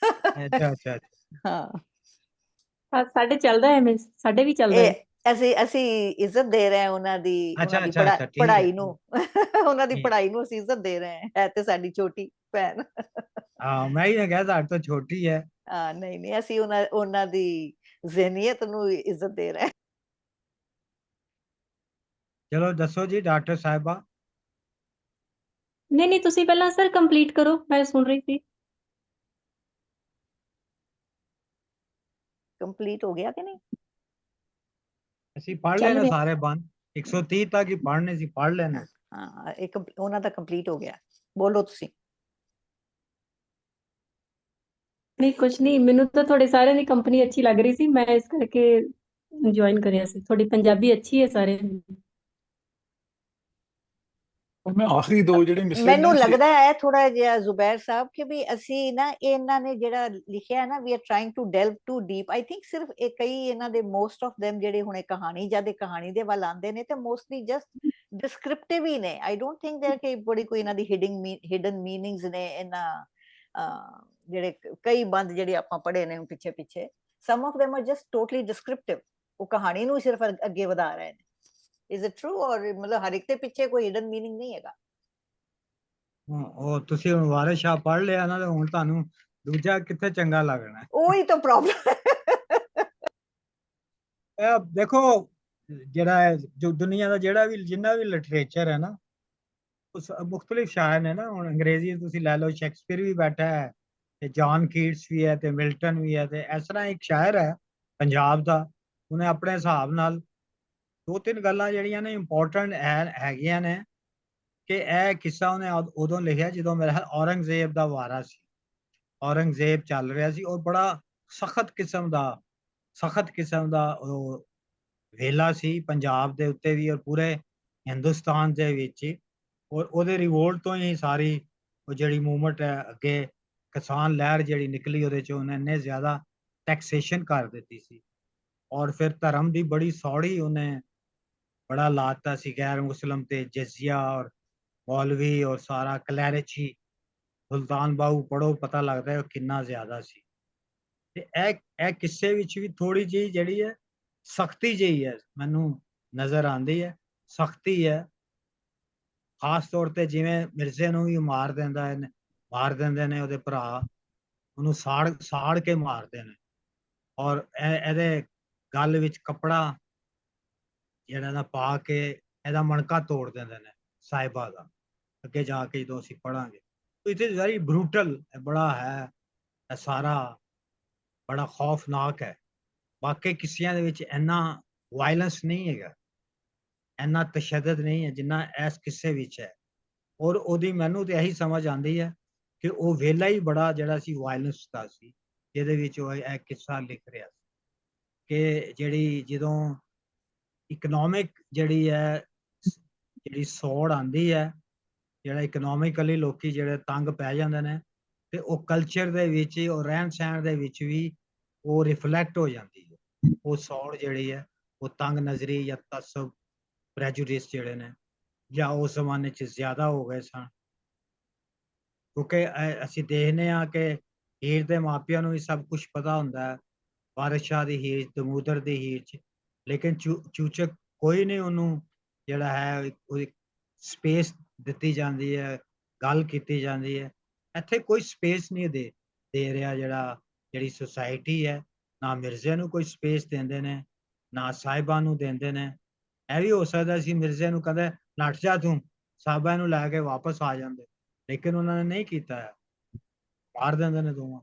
D: ਅੱਛਾ ਅੱਛਾ
C: ਹਾਂ,
H: ਸਾਡੇ ਚੱਲਦਾ ਹੈ, ਮੈਂ ਸਾਡੇ ਵੀ ਚੱਲਦਾ ਹੈ।
C: ਇਹ ਅਸੀਂ ਇੱਜ਼ਤ ਦੇ ਰਹੇ ਹਾਂ ਉਹਨਾਂ ਦੀ
D: ਅੱਛਾ ਅੱਛਾ ਅੱਛਾ, ਠੀਕ
C: ਪੜ੍ਹਾਈ
D: ਹੈ
C: ਨੂੰ। ਉਹਨਾਂ ਦੀ
D: ਠੀਕ।
C: ਪੜ੍ਹਾਈ ਨੂੰ ਅਸੀਂ ਇੱਜ਼ਤ ਦੇ ਰਹੇ ਹਾਂ, ਹੈ ਤੇ ਸਾਡੀ ਛੋਟੀ ਭੈਣ।
D: ਹਾਂ ਮੈਂ ਹੀ ਕਿਹਾ ਤੁਹਾਡੇ ਤੋਂ ਛੋਟੀ ਹੈ।
C: ਨਹੀਂ ਨਹੀਂ, ਅਸੀਂ ਉਹਨਾਂ ਦੀ ਜ਼ਿਹਨੀਅਤ ਨੂੰ ਇੱਜ਼ਤ ਦੇ ਰਹੇ ਹਾਂ।
D: ਚਲੋ ਦੱਸੋ ਜੀ ਡਾਕਟਰ ਸਾਹਿਬਾ।
H: ਨਹੀਂ ਨਹੀਂ, ਤੁਸੀਂ ਪਹਿਲਾਂ ਸਰ ਕੰਪਲੀਟ ਕਰੋ, ਮੈਂ ਸੁਣ ਰਹੀ ਸੀ।
C: ਕੰਪਲੀਟ ਹੋ ਗਿਆ ਕਿ ਨਹੀਂ?
D: ਅਸੀਂ ਪੜ੍ਹ
H: ਚੱਲ
D: ਲੈਣੇ
H: ਰਿਹਾ।
D: ਸਾਰੇ ਬੰਦ, 130 ਤੱਕ ਹੀ ਪੜ੍ਹਨੇ ਸੀ, ਪੜ੍ਹ ਲੈਣੇ।
C: ਹਾਂ, ਇੱਕ ਉਹਨਾਂ ਦਾ ਕੰਪਲੀਟ ਹੋ ਗਿਆ। ਬੋਲੋ ਤੁਸੀਂ।
H: ਨਹੀਂ ਕੁਝ ਨਹੀਂ, ਮੈਨੂੰ ਤਾਂ ਤੁਹਾਡੇ ਸਾਰਿਆਂ ਦੀ ਕੰਪਨੀ ਅੱਛੀ ਲੱਗ ਰਹੀ ਸੀ, ਮੈਂ ਇਸ ਕਰਕੇ ਜੁਆਇਨ ਕਰਿਆ ਸੀ। ਤੁਹਾਡੀ ਪੰਜਾਬੀ ਅੱਛੀ ਹੈ ਸਾਰਿਆਂ ਦੀ।
E: ਮੈਂ ਆਖਰੀ ਦੋ ਜਿਹੜੇ ਮਿਸਲੇਨੀਅਸ
C: ਮੈਨੂੰ ਲੱਗਦਾ ਹੈ ਥੋੜਾ ਜਿਹਾ ਜ਼ੁਬੈਰ ਸਾਹਿਬ ਕਿ ਵੀ ਅਸੀਂ ਨਾ ਇਹਨਾਂ ਨੇ ਜਿਹੜਾ ਲਿਖਿਆ ਹੈ ਨਾ, we are trying to delve too deep. I think ਸਿਰਫ ਕਈ ਇਹਨਾਂ ਦੇ ਮੋਸਟ ਆਫ them ਜਿਹੜੇ ਹੁਣੇ ਕਹਾਣੀ ਜਦ ਕਹਾਣੀ ਦੇ ਵੱਲ ਆਉਂਦੇ ਨੇ ਤੇ ਮੋਸਟਲੀ ਜਸਟ ਡਿਸਕ੍ਰਿਪਟਿਵ ਹੀ ਨੇ। ਆਈ ਡੋਂਟ ਥਿੰਕ ਦੇਰ ਕਿ ਬੜੀ ਕੋਈ ਇਹਨਾਂ ਦੀ ਹਿਡਨ ਮੀਨਿੰਗਸ ਨੇ ਇਹਨਾਂ ਜਿਹੜੇ ਕਈ ਬੰਦ ਜਿਹੜੇ ਆਪਾਂ ਪੜ੍ਹੇ ਨੇ ਪਿੱਛੇ ਪਿੱਛੇ। Some of them are just totally descriptive। ਉਹ ਕਹਾਣੀ ਨੂੰ ਸਿਰਫ ਅੱਗੇ ਵਧਾ ਰਹੇ ਨੇ। Is it true? ਔਰ ਮਤਲਬ ਹਰ ਇੱਕ ਦੇ ਪਿੱਛੇ ਕੋਈ ਹਿਡਨ ਮੀਨਿੰਗ ਨਹੀਂ ਹੈਗਾ।
D: ਉਹ ਤੁਸੀਂ ਹੁਣ ਵਾਰਿਸ ਸ਼ਾਹ ਪੜ੍ਹ ਲਿਆ ਨਾ, ਤੇ ਹੁਣ ਤੁਹਾਨੂੰ ਦੂਜਾ ਕਿੱਥੇ ਚੰਗਾ ਲੱਗਣਾ ਹੈ?
C: ਉਹੀ ਤਾਂ ਪ੍ਰੋਬਲਮ ਹੈ।
D: ਇਹ ਦੇਖੋ ਜਿਹੜਾ ਹੈ ਜੋ ਦੁਨੀਆ ਦਾ ਜਿਹੜਾ ਵੀ ਜਿੰਨਾ ਵੀ ਲਿਟਰੇਚਰ ਹੈ ਨਾ, ਉਸ ਮੁxtਲਿਫ ਸ਼ਾਇਰ ਨੇ ਨਾ। ਹੁਣ ਅੰਗਰੇਜ਼ੀ ਤੁਸੀਂ ਲੈ ਲਓ, ਸ਼ੇਕਸਪੀਅਰ ਵੀ ਬੈਠਾ ਹੈ ਤੇ ਜੌਨ ਕੀਟਸ ਵੀ ਹੈ ਤੇ ਮਿਲਟਨ ਵੀ ਹੈ, ਤੇ ਇਸ ਤਰ੍ਹਾਂ ਇੱਕ ਸ਼ਾਇਰ ਹੈ ਪੰਜਾਬ ਦਾ, ਉਹਨੇ ਆਪਣੇ ਹਿਸਾਬ ਨਾਲ ਦੋ ਤਿੰਨ ਗੱਲਾਂ ਜਿਹੜੀਆਂ ਨੇ ਇੰਪੋਰਟੈਂਟ ਹੈਗੀਆਂ ਨੇ ਕਿ ਇਹ ਕਿੱਸਾ ਉਹਨੇ ਉਦੋਂ ਲਿਖਿਆ ਜਦੋਂ ਮੇਰਾ ਔਰੰਗਜ਼ੇਬ ਦਾ ਵਾਰਾ ਸੀ। ਔਰੰਗਜ਼ੇਬ ਚੱਲ ਰਿਹਾ ਸੀ ਔਰ ਬੜਾ ਸਖਤ ਕਿਸਮ ਦਾ ਉਹ ਵੇਲਾ ਸੀ ਪੰਜਾਬ ਦੇ ਉੱਤੇ ਵੀ ਔਰ ਪੂਰੇ ਹਿੰਦੁਸਤਾਨ ਦੇ ਵਿੱਚ। ਔਰ ਉਹਦੇ ਰਿਵੋਲਟ ਤੋਂ ਹੀ ਸਾਰੀ ਉਹ ਜਿਹੜੀ ਮੂਵਮੈਂਟ ਹੈ ਅੱਗੇ ਕਿਸਾਨ ਲਹਿਰ ਜਿਹੜੀ ਨਿਕਲੀ, ਉਹਦੇ ਚ ਉਹਨੇ ਇੰਨੇ ਜ਼ਿਆਦਾ ਟੈਕਸੇਸ਼ਨ ਕਰ ਦਿੱਤੀ ਸੀ। ਔਰ ਫਿਰ ਧਰਮ ਦੀ ਬੜੀ ਸੌੜੀ ਉਹਨੇ ਬੜਾ ਲਾਤਾ ਸੀ, ਗੈਰ ਮੁਸਲਿਮ ਤੇ ਜਜ਼ੀਆ ਔਰ ਮੌਲਵੀ ਔਰ ਸਾਰਾ ਕਲੈਰਚੀ। ਸੁਲਤਾਨ ਬਾਹੂ ਪੜੋ, ਪਤਾ ਲੱਗਦਾ ਹੈ ਕਿੰਨਾ ਜ਼ਿਆਦਾ ਸੀ। ਤੇ ਇਹ ਕਿੱਸੇ ਵਿੱਚ ਵੀ ਥੋੜੀ ਜਿਹੀ ਜਿਹੜੀ ਹੈ ਸਖਤੀ ਜਿਹੀ ਹੈ ਮੈਨੂੰ ਨਜ਼ਰ ਆਉਂਦੀ ਹੈ, ਸਖਤੀ ਹੈ। ਖਾਸ ਤੌਰ ਤੇ ਜਿਵੇਂ ਮਿਰਜ਼ੇ ਨੂੰ ਵੀ ਮਾਰ ਦਿੰਦੇ ਨੇ ਉਹਦੇ ਭਰਾ, ਉਹਨੂੰ ਸਾੜ ਕੇ ਮਾਰਦੇ ਨੇ। ਔਰ ਇਹਦੇ ਗਲ ਵਿੱਚ ਕੱਪੜਾ ਜਿਹੜਾ ਨਾ ਪਾ ਕੇ ਇਹਦਾ ਮਣਕਾ ਤੋੜ ਦਿੰਦੇ ਨੇ ਸਾਹਿਬਾ ਦਾ। ਅੱਗੇ ਜਾ ਕੇ ਜਦੋਂ ਅਸੀਂ ਪੜਾਂਗੇ ਇਟ ਇਜ਼ ਵੈਰੀ ਬਰੂਟਲ, ਬੜਾ ਹੈ ਇਹ ਸਾਰਾ ਬੜਾ ਖੌਫਨਾਕ ਹੈ। ਬਾਕੀ ਕਿੱਸਿਆਂ ਦੇ ਵਿੱਚ ਇੰਨਾ ਵਾਇਲੈਂਸ ਨਹੀਂ ਹੈਗਾ, ਇੰਨਾ ਤਸ਼ੱਦਦ ਨਹੀਂ ਹੈ ਜਿੰਨਾ ਇਸ ਕਿੱਸੇ ਵਿੱਚ ਹੈ। ਔਰ ਉਹਦੀ ਮੈਨੂੰ ਤੇ ਇਹੀ ਸਮਝ ਆਉਂਦੀ ਹੈ ਕਿ ਉਹ ਵੇਲਾ ਹੀ ਬੜਾ ਜਿਹੜਾ ਸੀ ਵਾਇਲੈਂਸ ਦਾ ਸੀ, ਜਿਹਦੇ ਵਿੱਚ ਉਹ ਇਹ ਕਿੱਸਾ ਲਿਖ ਰਿਹਾ ਸੀ ਕਿ ਜਿਹੜੀ ਜਦੋਂ ਇਕਨੋਮਿਕ ਜਿਹੜੀ ਹੈ ਜਿਹੜੀ ਸੌੜ ਆਉਂਦੀ ਹੈ, ਜਿਹੜਾ ਇਕਨੋਮਿਕਲੀ ਲੋਕੀ ਜਿਹੜੇ ਤੰਗ ਪੈ ਜਾਂਦੇ ਨੇ, ਤੇ ਉਹ ਕਲਚਰ ਦੇ ਵਿੱਚ ਉਹ ਰਹਿਣ ਸਹਿਣ ਦੇ ਵਿੱਚ ਵੀ ਉਹ ਰਿਫਲੈਕਟ ਹੋ ਜਾਂਦੀ ਹੈ। ਉਹ ਸੌੜ ਜਿਹੜੀ ਹੈ ਉਹ ਤੰਗ ਨਜ਼ਰੀ ਜਾਂ ਤਸਬ ਪ੍ਰੈਜੁਡਿਸ ਜਿਹੜੇ ਨੇ ਜਾਂ ਉਸ ਜ਼ਮਾਨੇ 'ਚ ਜ਼ਿਆਦਾ ਹੋ ਗਏ ਸਨ। ਕਿਉਂਕਿ ਅਸੀਂ ਦੇਖਦੇ ਹਾਂ ਕਿ ਹੀਰ ਦੇ ਮਾਪਿਆਂ ਨੂੰ ਵੀ ਸਭ ਕੁਝ ਪਤਾ ਹੁੰਦਾ ਹੈ, ਵਾਰਿਸ ਸ਼ਾਹ ਦੀ ਹੀਰ, ਦਮੂਦਰ ਦੀ ਹੀਰ 'ਚ, ਲੇਕਿਨ ਚੂਚਕ ਕੋਈ ਨਹੀਂ ਉਹਨੂੰ ਜਿਹੜਾ ਹੈ ਉਹਦੀ ਸਪੇਸ ਦਿੱਤੀ ਜਾਂਦੀ ਹੈ, ਗੱਲ ਕੀਤੀ ਜਾਂਦੀ ਹੈ। ਇੱਥੇ ਕੋਈ ਸਪੇਸ ਨਹੀਂ ਦੇ ਰਿਹਾ ਜਿਹੜੀ ਸੁਸਾਇਟੀ ਹੈ। ਨਾ ਮਿਰਜ਼ੇ ਨੂੰ ਕੋਈ ਸਪੇਸ ਦਿੰਦੇ ਨੇ, ਨਾ ਸਾਹਿਬਾਂ ਨੂੰ ਦਿੰਦੇ ਨੇ। ਇਹ ਵੀ ਹੋ ਸਕਦਾ ਸੀ ਮਿਰਜ਼ੇ ਨੂੰ ਕਹਿੰਦੇ ਨੱਠ ਜਾ ਤੂੰ, ਸਾਹਿਬਾਂ ਨੂੰ ਲੈ ਕੇ ਵਾਪਸ ਆ ਜਾਂਦੇ, ਲੇਕਿਨ ਉਹਨਾਂ ਨੇ ਨਹੀਂ ਕੀਤਾ ਹੈ, ਮਾਰ ਦਿੰਦੇ ਨੇ ਦੋਵਾਂ।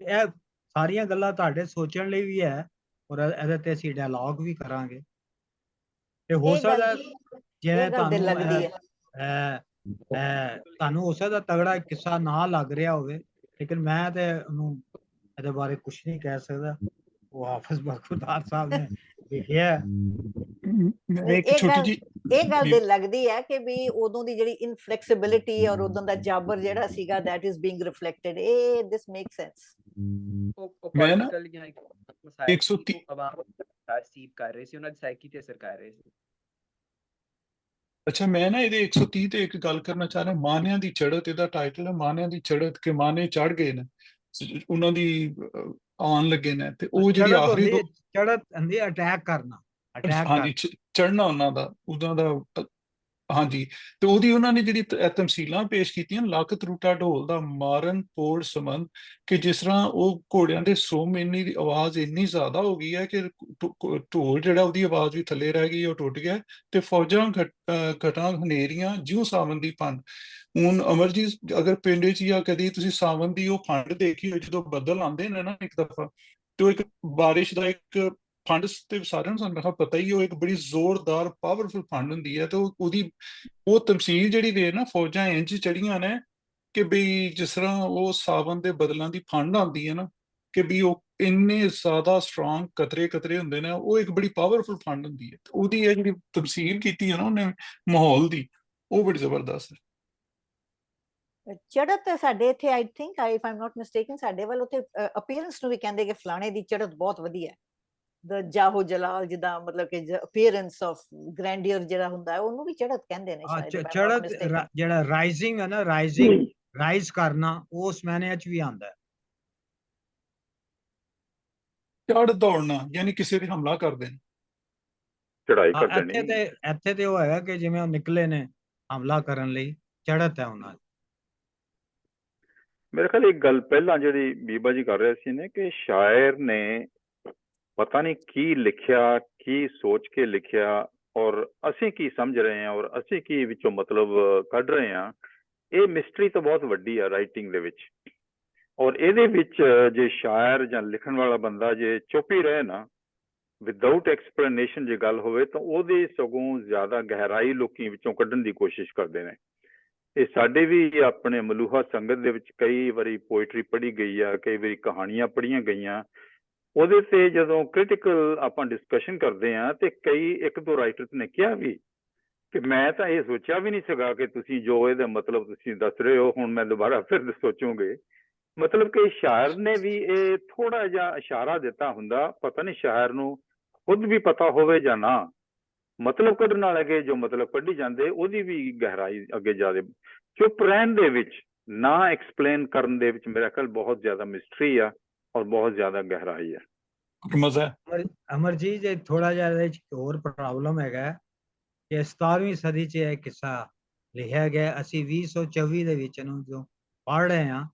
D: ਇਹ ਸਾਰੀਆਂ ਗੱਲਾਂ ਤੁਹਾਡੇ ਸੋਚਣ ਲਈ ਵੀ ਹੈ, ਔਰ ਇਹਦੇ ਤੇ ਅਸੀਂ ਡਾਇਲੌਗ ਵੀ ਕਰਾਂਗੇ। ਤੇ ਹੋ
C: ਇਹ ਗੱਲ
D: ਸਕਦਾ ਜਿਵੇਂ
C: ਇਹ ਗੱਲ ਦਿਲ
D: ਤੁਹਾਨੂੰ
C: ਲੱਗਦੀ
D: ਤੁਹਾਨੂੰ ਹੋ ਸਕਦਾ ਤਗੜਾ ਕਿੱਸਾ ਨਾ ਲੱਗ ਰਿਹਾ ਹੋਵੇ, ਲੇਕਿਨ ਮੈਂ ਤੇ ਉਹਨੂੰ ਇਹਦੇ ਬਾਰੇ ਕੁਝ ਨਹੀਂ ਕਹਿ ਸਕਦਾ। ਉਹ ਹਾਫਿਜ਼ ਬਖਤਿਆਰ ਸਾਹਿਬ ਨੇ ਲਿਖਿਆ ਹੈ।
E: ਮੈਂ ਇੱਕ
C: ਇਹ
E: ਛੋਟੀ
C: ਗੱਲ
E: ਜੀ
C: ਇਹ ਗੱਲ ਦਿਲ ਲੱਗਦੀ ਹੈ ਕਿ ਵੀ ਉਦੋਂ ਦੀ ਜਿਹੜੀ ਇਨਫਲੈਕਸੀਬਿਲਿਟੀ ਔਰ ਉਦੋਂ ਦਾ ਜਾਬਰ ਜਿਹੜਾ ਸੀਗਾ that is being reflected, ਇਹ this makes sense।
G: ਉਹ
E: ਮੈਂ ਨਾ
G: ਪੋਲੀਟੀਕਲ ਜਾਂ ਮਸਾਇਲ
E: 130
G: ਸੀ, ਉਹ ਆਵਾਮ ਤਾਸੀਬ ਕਰ ਰਹੇ ਸੀ, ਉਹਨਾਂ ਦੀ ਸਾਈਕੀ ਤੇ ਅਸਰ ਕਰ ਰਹੇ ਸੀ।
E: ਅੱਛਾ, ਮੈਂ ਨਾ ਇਹਦੇ 130 ਤੇ ਇੱਕ ਗੱਲ ਕਰਨਾ ਚਾਹ ਰਿਹਾ। ਮਾਨਿਆਂ ਦੀ ਚੜ੍ਹਤ, ਇਹਦਾ ਟਾਈਟਲ ਹੈ ਮਾਨਿਆਂ ਦੀ ਚੜ੍ਹਤ, ਕਿ ਮਾਨੇ ਚੜ੍ਹ ਗਏ ਨੇ, ਉਹਨਾਂ ਦੀ ਆਉਣ ਲੱਗੇ ਨੇ। ਤੇ ਉਹ ਜਿਹੜੀ ਆਖਰੀ
D: ਚੜ੍ਹਤ ਹੁੰਦੀ ਹੈ ਅਟੈਕ ਕਰਨਾ,
E: ਹਾਂਜੀ ਚੜ੍ਹਨਾ ਉਹਨਾਂ ਦਾ ਹਾਂਜੀ। ਤੇ ਉਹਦੀ ਉਹਨਾਂ ਨੇ ਜਿਹੜੀ ਤਮਸੀਲਾਂ ਪੇਸ਼ ਕੀਤੀਆਂ, ਲੱਕ ਤਰੂਟਾ ਢੋਲ ਦਾ ਮਾਰਨ ਪੋੜ ਸੰਬੰਧ, ਕਿ ਜਿਸ ਤਰ੍ਹਾਂ ਉਹ ਘੋੜਿਆਂ ਦੇ ਸੁੰਮ ਇੰਨੀ ਦੀ ਆਵਾਜ਼ ਇੰਨੀ ਜ਼ਿਆਦਾ ਹੋ ਗਈ ਹੈ ਕਿ ਢੋਲ ਜਿਹੜਾ ਉਹਦੀ ਆਵਾਜ਼ ਵੀ ਥੱਲੇ ਰਹਿ ਗਈ, ਉਹ ਟੁੱਟ ਗਿਆ। ਤੇ ਫੌਜਾਂ ਘਟਾਂ ਹਨੇਰੀਆਂ ਜਿਉਂ ਸਾਵਨ ਦੀ ਪੰਡ। ਹੁਣ ਅਮਰਜੀਤ, ਅਗਰ ਪਿੰਡ 'ਚ ਜਾਂ ਕਦੀ ਤੁਸੀਂ ਸਾਵਨ ਦੀ ਉਹ ਪੰਡ ਦੇਖੀ ਹੋਈ, ਜਦੋਂ ਬੱਦਲ ਆਉਂਦੇ ਨੇ ਨਾ ਇੱਕ ਦਫਾ, ਤੇ ਉਹ ਇੱਕ ਬਾਰਿਸ਼ ਦਾ ਇੱਕ ਫੰਡ ਤੇ ਸਾਰਿਆਂ ਨੂੰ ਸਾਨੂੰ ਪਤਾ ਹੀ, ਉਹ ਇੱਕ ਬੜੀ ਜ਼ੋਰਦਾਰ ਪਾਵਰਫੁਲ ਫੰਡ ਹੁੰਦੀ ਹੈ। ਤੇ ਉਹਦੀ ਉਹ ਤਮਸੀਲ ਜਿਹੜੀ ਦੇ ਨਾ, ਫੌਜਾਂ ਇੰਜ ਚੜੀਆਂ ਨੇ ਕਿ ਬਈ ਜਿਸ ਤਰ੍ਹਾਂ ਉਹ ਸਾਵਨ ਦੇ ਬਦਲਾਂ ਦੀ ਫੰਡ ਆਉਂਦੀ ਹੈ ਨਾ, ਕਿ ਵੀ ਉਹ ਇੰਨੇ ਜ਼ਿਆਦਾ ਸਟਰੋਂਗ ਕਤਰੇ ਹੁੰਦੇ ਨੇ। ਉਹ ਇੱਕ ਬੜੀ ਪਾਵਰਫੁਲ ਫੰਡ ਹੁੰਦੀ ਹੈ। ਉਹਦੀ ਇਹ ਜਿਹੜੀ ਤਮਸੀਲ ਕੀਤੀ ਹੈ ਨਾ ਉਹਨੇ ਮਾਹੌਲ ਦੀ, ਉਹ ਬੜੀ ਜ਼ਬਰਦਸਤ ਹੈ।
C: ਚੜ੍ਹਤ ਸਾਡੇ ਇੱਥੇ I think if I am not mistaken, ਸਾਡੇ ਵੱਲ ਉੱਥੇ ਅਪੀਅਰੈਂਸ ਨੂੰ ਵੀ ਕਹਿੰਦੇ ਕਿ ਫਲਾਣੇ ਦੀ ਚੜ੍ਹਤ ਬਹੁਤ ਵਧੀਆ ਹੈ। ਦ ਜਾਹੋ ਜਲਾਲ, ਜਿੱਦਾਂ ਮਤਲਬ ਕਿ ਅਪੀਅਰੈਂਸ ਆਫ ਗ੍ਰੈਂਡੀਅਰ ਜਿਹੜਾ ਹੁੰਦਾ ਹੈ, ਉਹਨੂੰ ਵੀ ਚੜ੍ਹਤ ਕਹਿੰਦੇ ਨੇ ਸ਼ਾਇਦ।
D: ਚੜ੍ਹਤ ਜਿਹੜਾ ਰਾਈਜ਼ਿੰਗ ਹੈ ਨਾ, ਰਾਈਜ਼ ਕਰਨਾ, ਉਸ ਮੈਨੇ ਚ ਵੀ ਆਉਂਦਾ ਹੈ।
E: ਚੜ੍ਹ ਦੌੜਨਾ ਯਾਨੀ ਕਿਸੇ ਤੇ ਹਮਲਾ ਕਰਦੇ ਨੇ,
B: ਚੜਾਈ ਕਰਦੇ ਨੇ।
D: ਇੱਥੇ ਤੇ ਉਹ ਹੈਗਾ ਕਿ ਜਿਵੇਂ ਉਹ ਨਿਕਲੇ ਨੇ ਹਮਲਾ ਕਰਨ ਲਈ, ਚੜ੍ਹਤ ਹੈ ਉਹਨਾਂ ਦੀ।
B: ਮੇਰੇ ਖਿਆਲ ਇੱਕ ਗੱਲ ਪਹਿਲਾਂ ਜਿਹੜੀ ਬੀਬਾ ਜੀ ਕਰ ਰਹੇ ਸੀ ਨੇ, ਕਿ ਸ਼ਾਇਰ ਨੇ ਪਤਾ ਨਹੀਂ ਕੀ ਲਿਖਿਆ, ਕੀ ਸੋਚ ਕੇ ਲਿਖਿਆ, ਔਰ ਅਸੀਂ ਕੀ ਸਮਝ ਰਹੇ ਹਾਂ, ਔਰ ਅਸੀਂ ਕੀ ਵਿੱਚੋਂ ਮਤਲਬ ਕੱਢ ਰਹੇ ਹਾਂ। ਇਹ ਮਿਸਟਰੀ ਤਾਂ ਬਹੁਤ ਵੱਡੀ ਆ ਰਾਈਟਿੰਗ ਦੇ ਵਿੱਚ। ਔਰ ਇਹਦੇ ਵਿੱਚ ਜੇ ਸ਼ਾਇਰ ਜਾਂ ਲਿਖਣ ਵਾਲਾ ਬੰਦਾ ਜੇ ਚੁੱਪ ਹੀ ਰਹੇ ਨਾ, ਵਿਦਆਊਟ ਐਕਸਪਲੇਨੇਸ਼ਨ ਜੇ ਗੱਲ ਹੋਵੇ, ਤਾਂ ਉਹਦੇ ਸਗੋਂ ਜ਼ਿਆਦਾ ਗਹਿਰਾਈ ਲੋਕੀ ਵਿੱਚੋਂ ਕੱਢਣ ਦੀ ਕੋਸ਼ਿਸ਼ ਕਰਦੇ ਨੇ। ਇਹ ਸਾਡੇ ਵੀ ਆਪਣੇ ਮਲੂਹਾ ਸੰਗਤ ਦੇ ਵਿੱਚ ਕਈ ਵਾਰੀ ਪੋਇਟਰੀ ਪੜ੍ਹੀ ਗਈ ਆ, ਕਈ ਵਾਰੀ ਕਹਾਣੀਆਂ ਪੜ੍ਹੀਆਂ ਗਈਆਂ। ਉਹਦੇ ਤੇ ਜਦੋਂ ਕ੍ਰਿਟੀਕਲ ਆਪਾਂ ਡਿਸਕਸ਼ਨ ਕਰਦੇ ਹਾਂ, ਤੇ ਕਈ ਇੱਕ ਦੋ ਰਾਈਟਰਸ ਨੇ ਕਿਹਾ ਵੀ ਕਿ ਮੈਂ ਤਾਂ ਇਹ ਸੋਚਿਆ ਵੀ ਨਹੀਂ ਸੀਗਾ ਕਿ ਤੁਸੀਂ ਜੋ ਇਹਦਾ ਮਤਲਬ ਤੁਸੀਂ ਦੱਸ ਰਹੇ ਹੋ, ਹੁਣ ਮੈਂ ਦੁਬਾਰਾ ਫਿਰ ਸੋਚੂਗੇ। ਮਤਲਬ ਕਿ ਸ਼ਾਇਰ ਨੇ ਵੀ ਇਹ ਥੋੜਾ ਜਿਹਾ ਇਸ਼ਾਰਾ ਦਿੱਤਾ ਹੁੰਦਾ, ਪਤਾ ਨਹੀਂ ਸ਼ਾਇਰ ਨੂੰ ਖੁਦ ਵੀ ਪਤਾ ਹੋਵੇ ਜਾਂ ਨਾ, ਮਤਲਬ ਕੱਢਣ ਵਾਲੇ ਜੋ ਮਤਲਬ ਕੱਢੀ ਜਾਂਦੇ, ਉਹਦੀ ਵੀ ਗਹਿਰਾਈ ਅੱਗੇ ਜ਼ਿਆਦਾ। ਚੁੱਪ ਰਹਿਣ ਦੇ ਵਿੱਚ, ਨਾ ਐਕਸਪਲੇਨ ਕਰਨ ਦੇ ਵਿੱਚ ਮੇਰਾ ਖਿਆਲ ਬਹੁਤ ਜ਼ਿਆਦਾ ਮਿਸਟਰੀ ਆ, ਔਰ ਬਹੁਤ ਜ਼ਿਆਦਾ ਗਹਿਰਾਈ ਹੈ।
E: ਮਜ਼ਾ ਹੈ।
D: ਅਮਰਜੀਤ ਜੀ, ਥੋੜਾ ਜਿਹਾ ਇਹਦੇ 'ਚ ਹੋਰ ਪ੍ਰੋਬਲਮ ਹੈਗਾ ਕਿ 17ਵੀਂ ਸਦੀ 'ਚ ਇਹ ਕਿੱਸਾ ਲਿਖਿਆ ਗਿਆ। ਅਸੀਂ 2024 ਦੇ ਵਿੱਚ ਨੂੰ ਜੋ ਪੜ੍ਹ ਰਹੇ ਹਾਂ,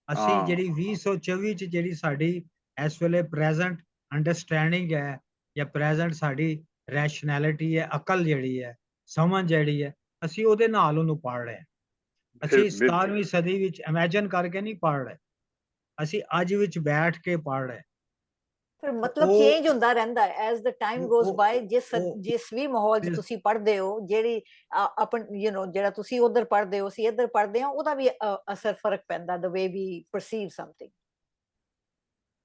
D: ਅਸੀਂ ਜਿਹੜੀ 2024 'ਚ ਜਿਹੜੀ ਸਾਡੀ ਇਸ ਵੇਲੇ ਪ੍ਰੈਜ਼ੈਂਟ ਅੰਡਰਸਟੈਂਡਿੰਗ ਹੈ, ਜਾਂ ਪ੍ਰੈਜ਼ੈਂਟ ਸਾਡੀ ਰੈਸ਼ਨੈਲਿਟੀ ਹੈ, ਅਕਲ ਜਿਹੜੀ ਹੈ, ਸਮਝ ਜਿਹੜੀ ਹੈ, ਅਸੀਂ ਉਹਦੇ ਨਾਲ ਉਹਨੂੰ ਪੜ੍ਹ ਰਹੇ ਹਾਂ। ਅਸੀਂ 17ਵੀਂ ਸਦੀ ਵਿੱਚ ਇਮੇਜਿਨ ਕਰਕੇ ਨਹੀਂ ਪੜ੍ਹ ਰਹੇ, ਅਸੀਂ ਅੱਜ ਵਿੱਚ ਬੈਠ ਕੇ ਪੜ੍ਹ ਰਹੇ।
C: ਫਿਰ ਮਤਲਬ ਚੇਂਜ ਹੁੰਦਾ ਰਹਿੰਦਾ ਹੈ as the time goes by. ਜਿਸ ਵੀ ਮਾਹੌਲ 'ਚ ਤੁਸੀਂ ਪੜ੍ਹਦੇ ਹੋ, ਜਿਹੜੀ ਜਿਹੜਾ ਤੁਸੀਂ ਉਧਰ ਪੜ੍ਹਦੇ ਹੋ, ਅਸੀਂ ਇੱਧਰ ਪੜ੍ਹਦੇ ਹਾਂ, ਉਹਦਾ ਵੀ ਅਸਰ ਫਰਕ ਪੈਂਦਾ, ਦ ਵੇ ਵੀ ਪਰਸੀਵ ਸਮਥਿੰਗ।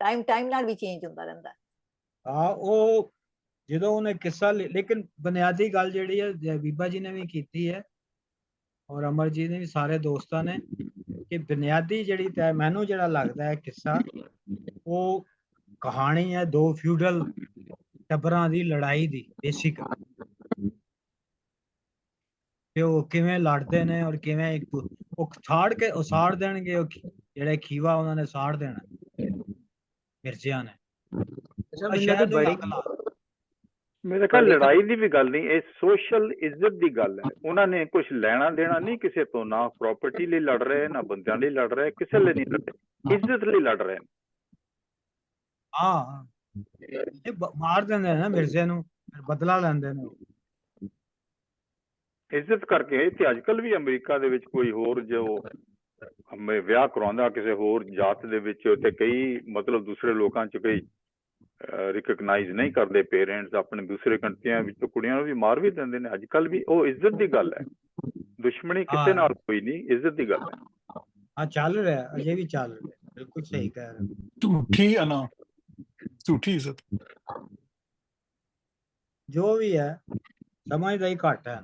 C: ਟਾਈਮ ਨਾਲ ਵੀ ਚੇਂਜ ਹੁੰਦਾ ਰਹਿੰਦਾ।
D: ਉਹ ਜਦੋਂ ਉਹਨੇ ਕਿੱਸਾ, ਲੇਕਿਨ ਬੁਨਿਆਦੀ ਗੱਲ ਜਿਹੜੀ ਹੈ ਬੀਬਾ ਜੀ ਨੇ ਵੀ ਕੀਤੀ ਹੈ, ਔਰ ਅਮਰਜੀਤ ਨੇ ਵੀ, ਸਾਰੇ ਦੋਸਤਾਂ ਨੇ, ਕਿ ਬੁਨਿਆਦੀ ਜਿਹੜੀ ਤਾਂ ਮੈਨੂੰ ਜਿਹੜਾ ਲੱਗਦਾ ਹੈ ਕਿੱਸਾ, ਉਹ ਕਹਾਣੀ ਹੈ ਦੋ ਫਿਊਡਲ ਟੱਬਰਾਂ ਦੀ ਲੜਾਈ ਦੀ ਬੇਸਿਕ, ਕਿ ਉਹ ਕਿਵੇਂ ਲੜਦੇ ਨੇ ਔਰ ਕਿਵੇਂ ਉਹ ਛਾੜ ਕੇ ਉਸਾੜ ਦੇਣਗੇ। ਉਹ ਜਿਹੜੇ ਖੀਵਾ ਉਹਨਾਂ ਨੇ ਸਾੜ ਦੇਣਾ ਮਿਰਜ਼ਿਆਂ ਨੇ।
B: ਮੇਰੇ ਖਿਆਲ
G: ਤੁਹਾਡੇ
B: ਲੜਾਈ ਦੀ ਵੀ ਗੱਲ ਨਹੀਂ, ਇਹ ਸੋਸ਼ਲ ਇੱਜ਼ਤ ਦੀ ਗੱਲ ਹੈ। ਉਹਨਾਂ ਨੇ ਕੁਝ ਲੈਣਾ ਦੇਣਾ ਨਹੀਂ ਕਿਸੇ ਤੋਂ, ਨਾ ਪ੍ਰਾਪਰਟੀ ਲਈ ਲੜ ਰਹੇ, ਨਾ ਬੰਦਿਆਂ ਲਈ ਲੜ ਰਹੇ, ਕਿਸੇ ਲਈ ਨਹੀਂ ਲੜ ਰਹੇ, ਇੱਜ਼ਤ ਲਈ ਲੜ ਰਹੇ ਨੇ।
D: ਹਾਂ ਇਹ ਮਾਰ ਦਿੰਦੇ ਨੇ ਨਾ ਮਿਰਜ਼ੇ ਨੂੰ, ਫਿਰ ਬਦਲਾ ਲੈਂਦੇ ਨੇ।
B: ਇੱਜ਼ਤ ਕਰਕੇ। ਇੱਥੇ ਅੱਜ ਕੱਲ੍ਹ ਵੀ ਅਮਰੀਕਾ ਦੇ ਵਿੱਚ ਕੋਈ ਹੋਰ ਜੋ ਵਿਆਹ ਕਰਵਾਉਂਦਾ ਕਿਸੇ ਹੋਰ ਜਾਤ ਦੇ ਵਿੱਚ, ਤੇ ਕਈ ਮਤਲਬ ਦੂਸਰੇ ਲੋਕਾਂ 'ਚ ਕਈ ਰਿਕਗਨਾਈਜ਼ ਨਹੀਂ ਕਰਦੇ ਪੇਰੈਂਟਸ, ਆਪਣੇ ਦੂਸਰੇ ਕੰਟਰੀਆਂ ਵਿੱਚ ਕੁੜੀਆਂ ਨੂੰ ਵੀ ਮਾਰ ਵੀ ਦਿੰਦੇ ਨੇ ਅੱਜ ਕੱਲ੍ਹ ਵੀ। ਉਹ ਇੱਜ਼ਤ ਦੀ ਗੱਲ ਹੈ, ਦੁਸ਼ਮਣੀ ਕਿਸੇ ਨਾਲ ਕੋਈ ਨਹੀਂ, ਇੱਜ਼ਤ ਦੀ ਗੱਲ ਹੈ।
D: ਹਾਂ ਚੱਲ ਰਿਹਾ, ਅਜੇ ਵੀ ਚੱਲ ਰਿਹਾ, ਬਿਲਕੁਲ ਸਹੀ ਕਹਿ ਰਹੇ ਹੋ।
E: ਝੂਠੀ ਅਨਾ, ਝੂਠੀ ਇੱਜ਼ਤ।
D: ਜੋ ਵੀ ਹੈ ਸਮਝਦਾ ਹੀ ਘੱਟ ਹੈ।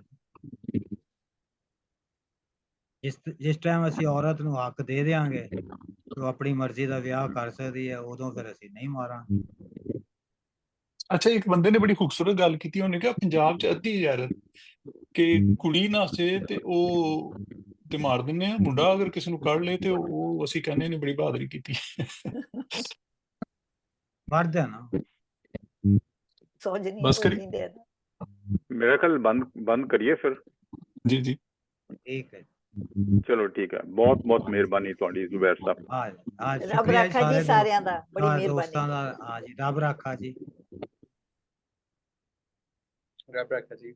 D: ਜਿਸ ਟਾਈਮ ਅਸੀਂ ਔਰਤ ਨੂੰ ਹੱਕ ਦੇ ਦਿਆਂਗੇ ਕਿ ਉਹ ਆਪਣੀ ਮਰਜ਼ੀ ਦਾ ਵਿਆਹ ਕਰ ਸਕਦੀ ਹੈ, ਉਦੋਂ ਫਿਰ ਅਸੀਂ ਨਹੀਂ ਮਾਰਾਂਗੇ।
E: ਅੱਛਾ, ਇੱਕ ਬੰਦੇ ਨੇ ਬੜੀ ਖੂਬਸੂਰਤ ਗੱਲ ਕੀਤੀ, ਉਹਨੇ ਕਿਹਾ ਪੰਜਾਬ 'ਚ ਅੱਧੀ ਇਜਾਜ਼ਤ ਕਿ ਕੁੜੀ ਨਾਸੇ ਤੇ ਉਹ ਤੇ ਮਾਰ ਦਿੰਦੇ ਆ, ਮੁੰਡਾ ਅਗਰ ਕਿਸੇ ਨੂੰ ਕੱਢ ਲਏ ਤੇ ਉਹ ਅਸੀਂ ਕਹਿੰਦੇ ਨੇ ਬੜੀ ਬਹਾਦਰੀ ਕੀਤੀ।
D: ਮਰਦ ਹੈ ਨਾ,
C: ਸੋਜਨੀ
E: ਬਸ
C: ਕੋਈ
E: ਕਰੀ।
C: ਨਹੀਂ ਦੇ।
B: ਮੇਰਾ ਖਿਆਲ ਬੰਦ ਕਰੀਏ ਫਿਰ।
E: ਜੀ ਜੀ
D: ਠੀਕ ਹੈ।
B: ਚਲੋ ਠੀਕ ਹੈ, ਬਹੁਤ ਬਹੁਤ ਮਿਹਰਬਾਨੀ ਤੁਹਾਡੀ ਜ਼ੁਬੈਰ ਸਾਹਿਬ।
D: ਹਾਂ
C: ਰੱਬ
D: ਸ਼ੁਕਰੀਆ
C: ਰਾਖਾ ਜੀ ਸਾਰਿਆਂ ਦਾ, ਬੜੀ ਮਿਹਰਬਾਨੀ।
D: ਦੋਸਤਾਂ ਦਾ। ਹਾਂ ਜੀ, ਰੱਬ ਰਾਖਾ ਜੀ।
G: ਰੱਬ ਰੱਖਾ ਜੀ।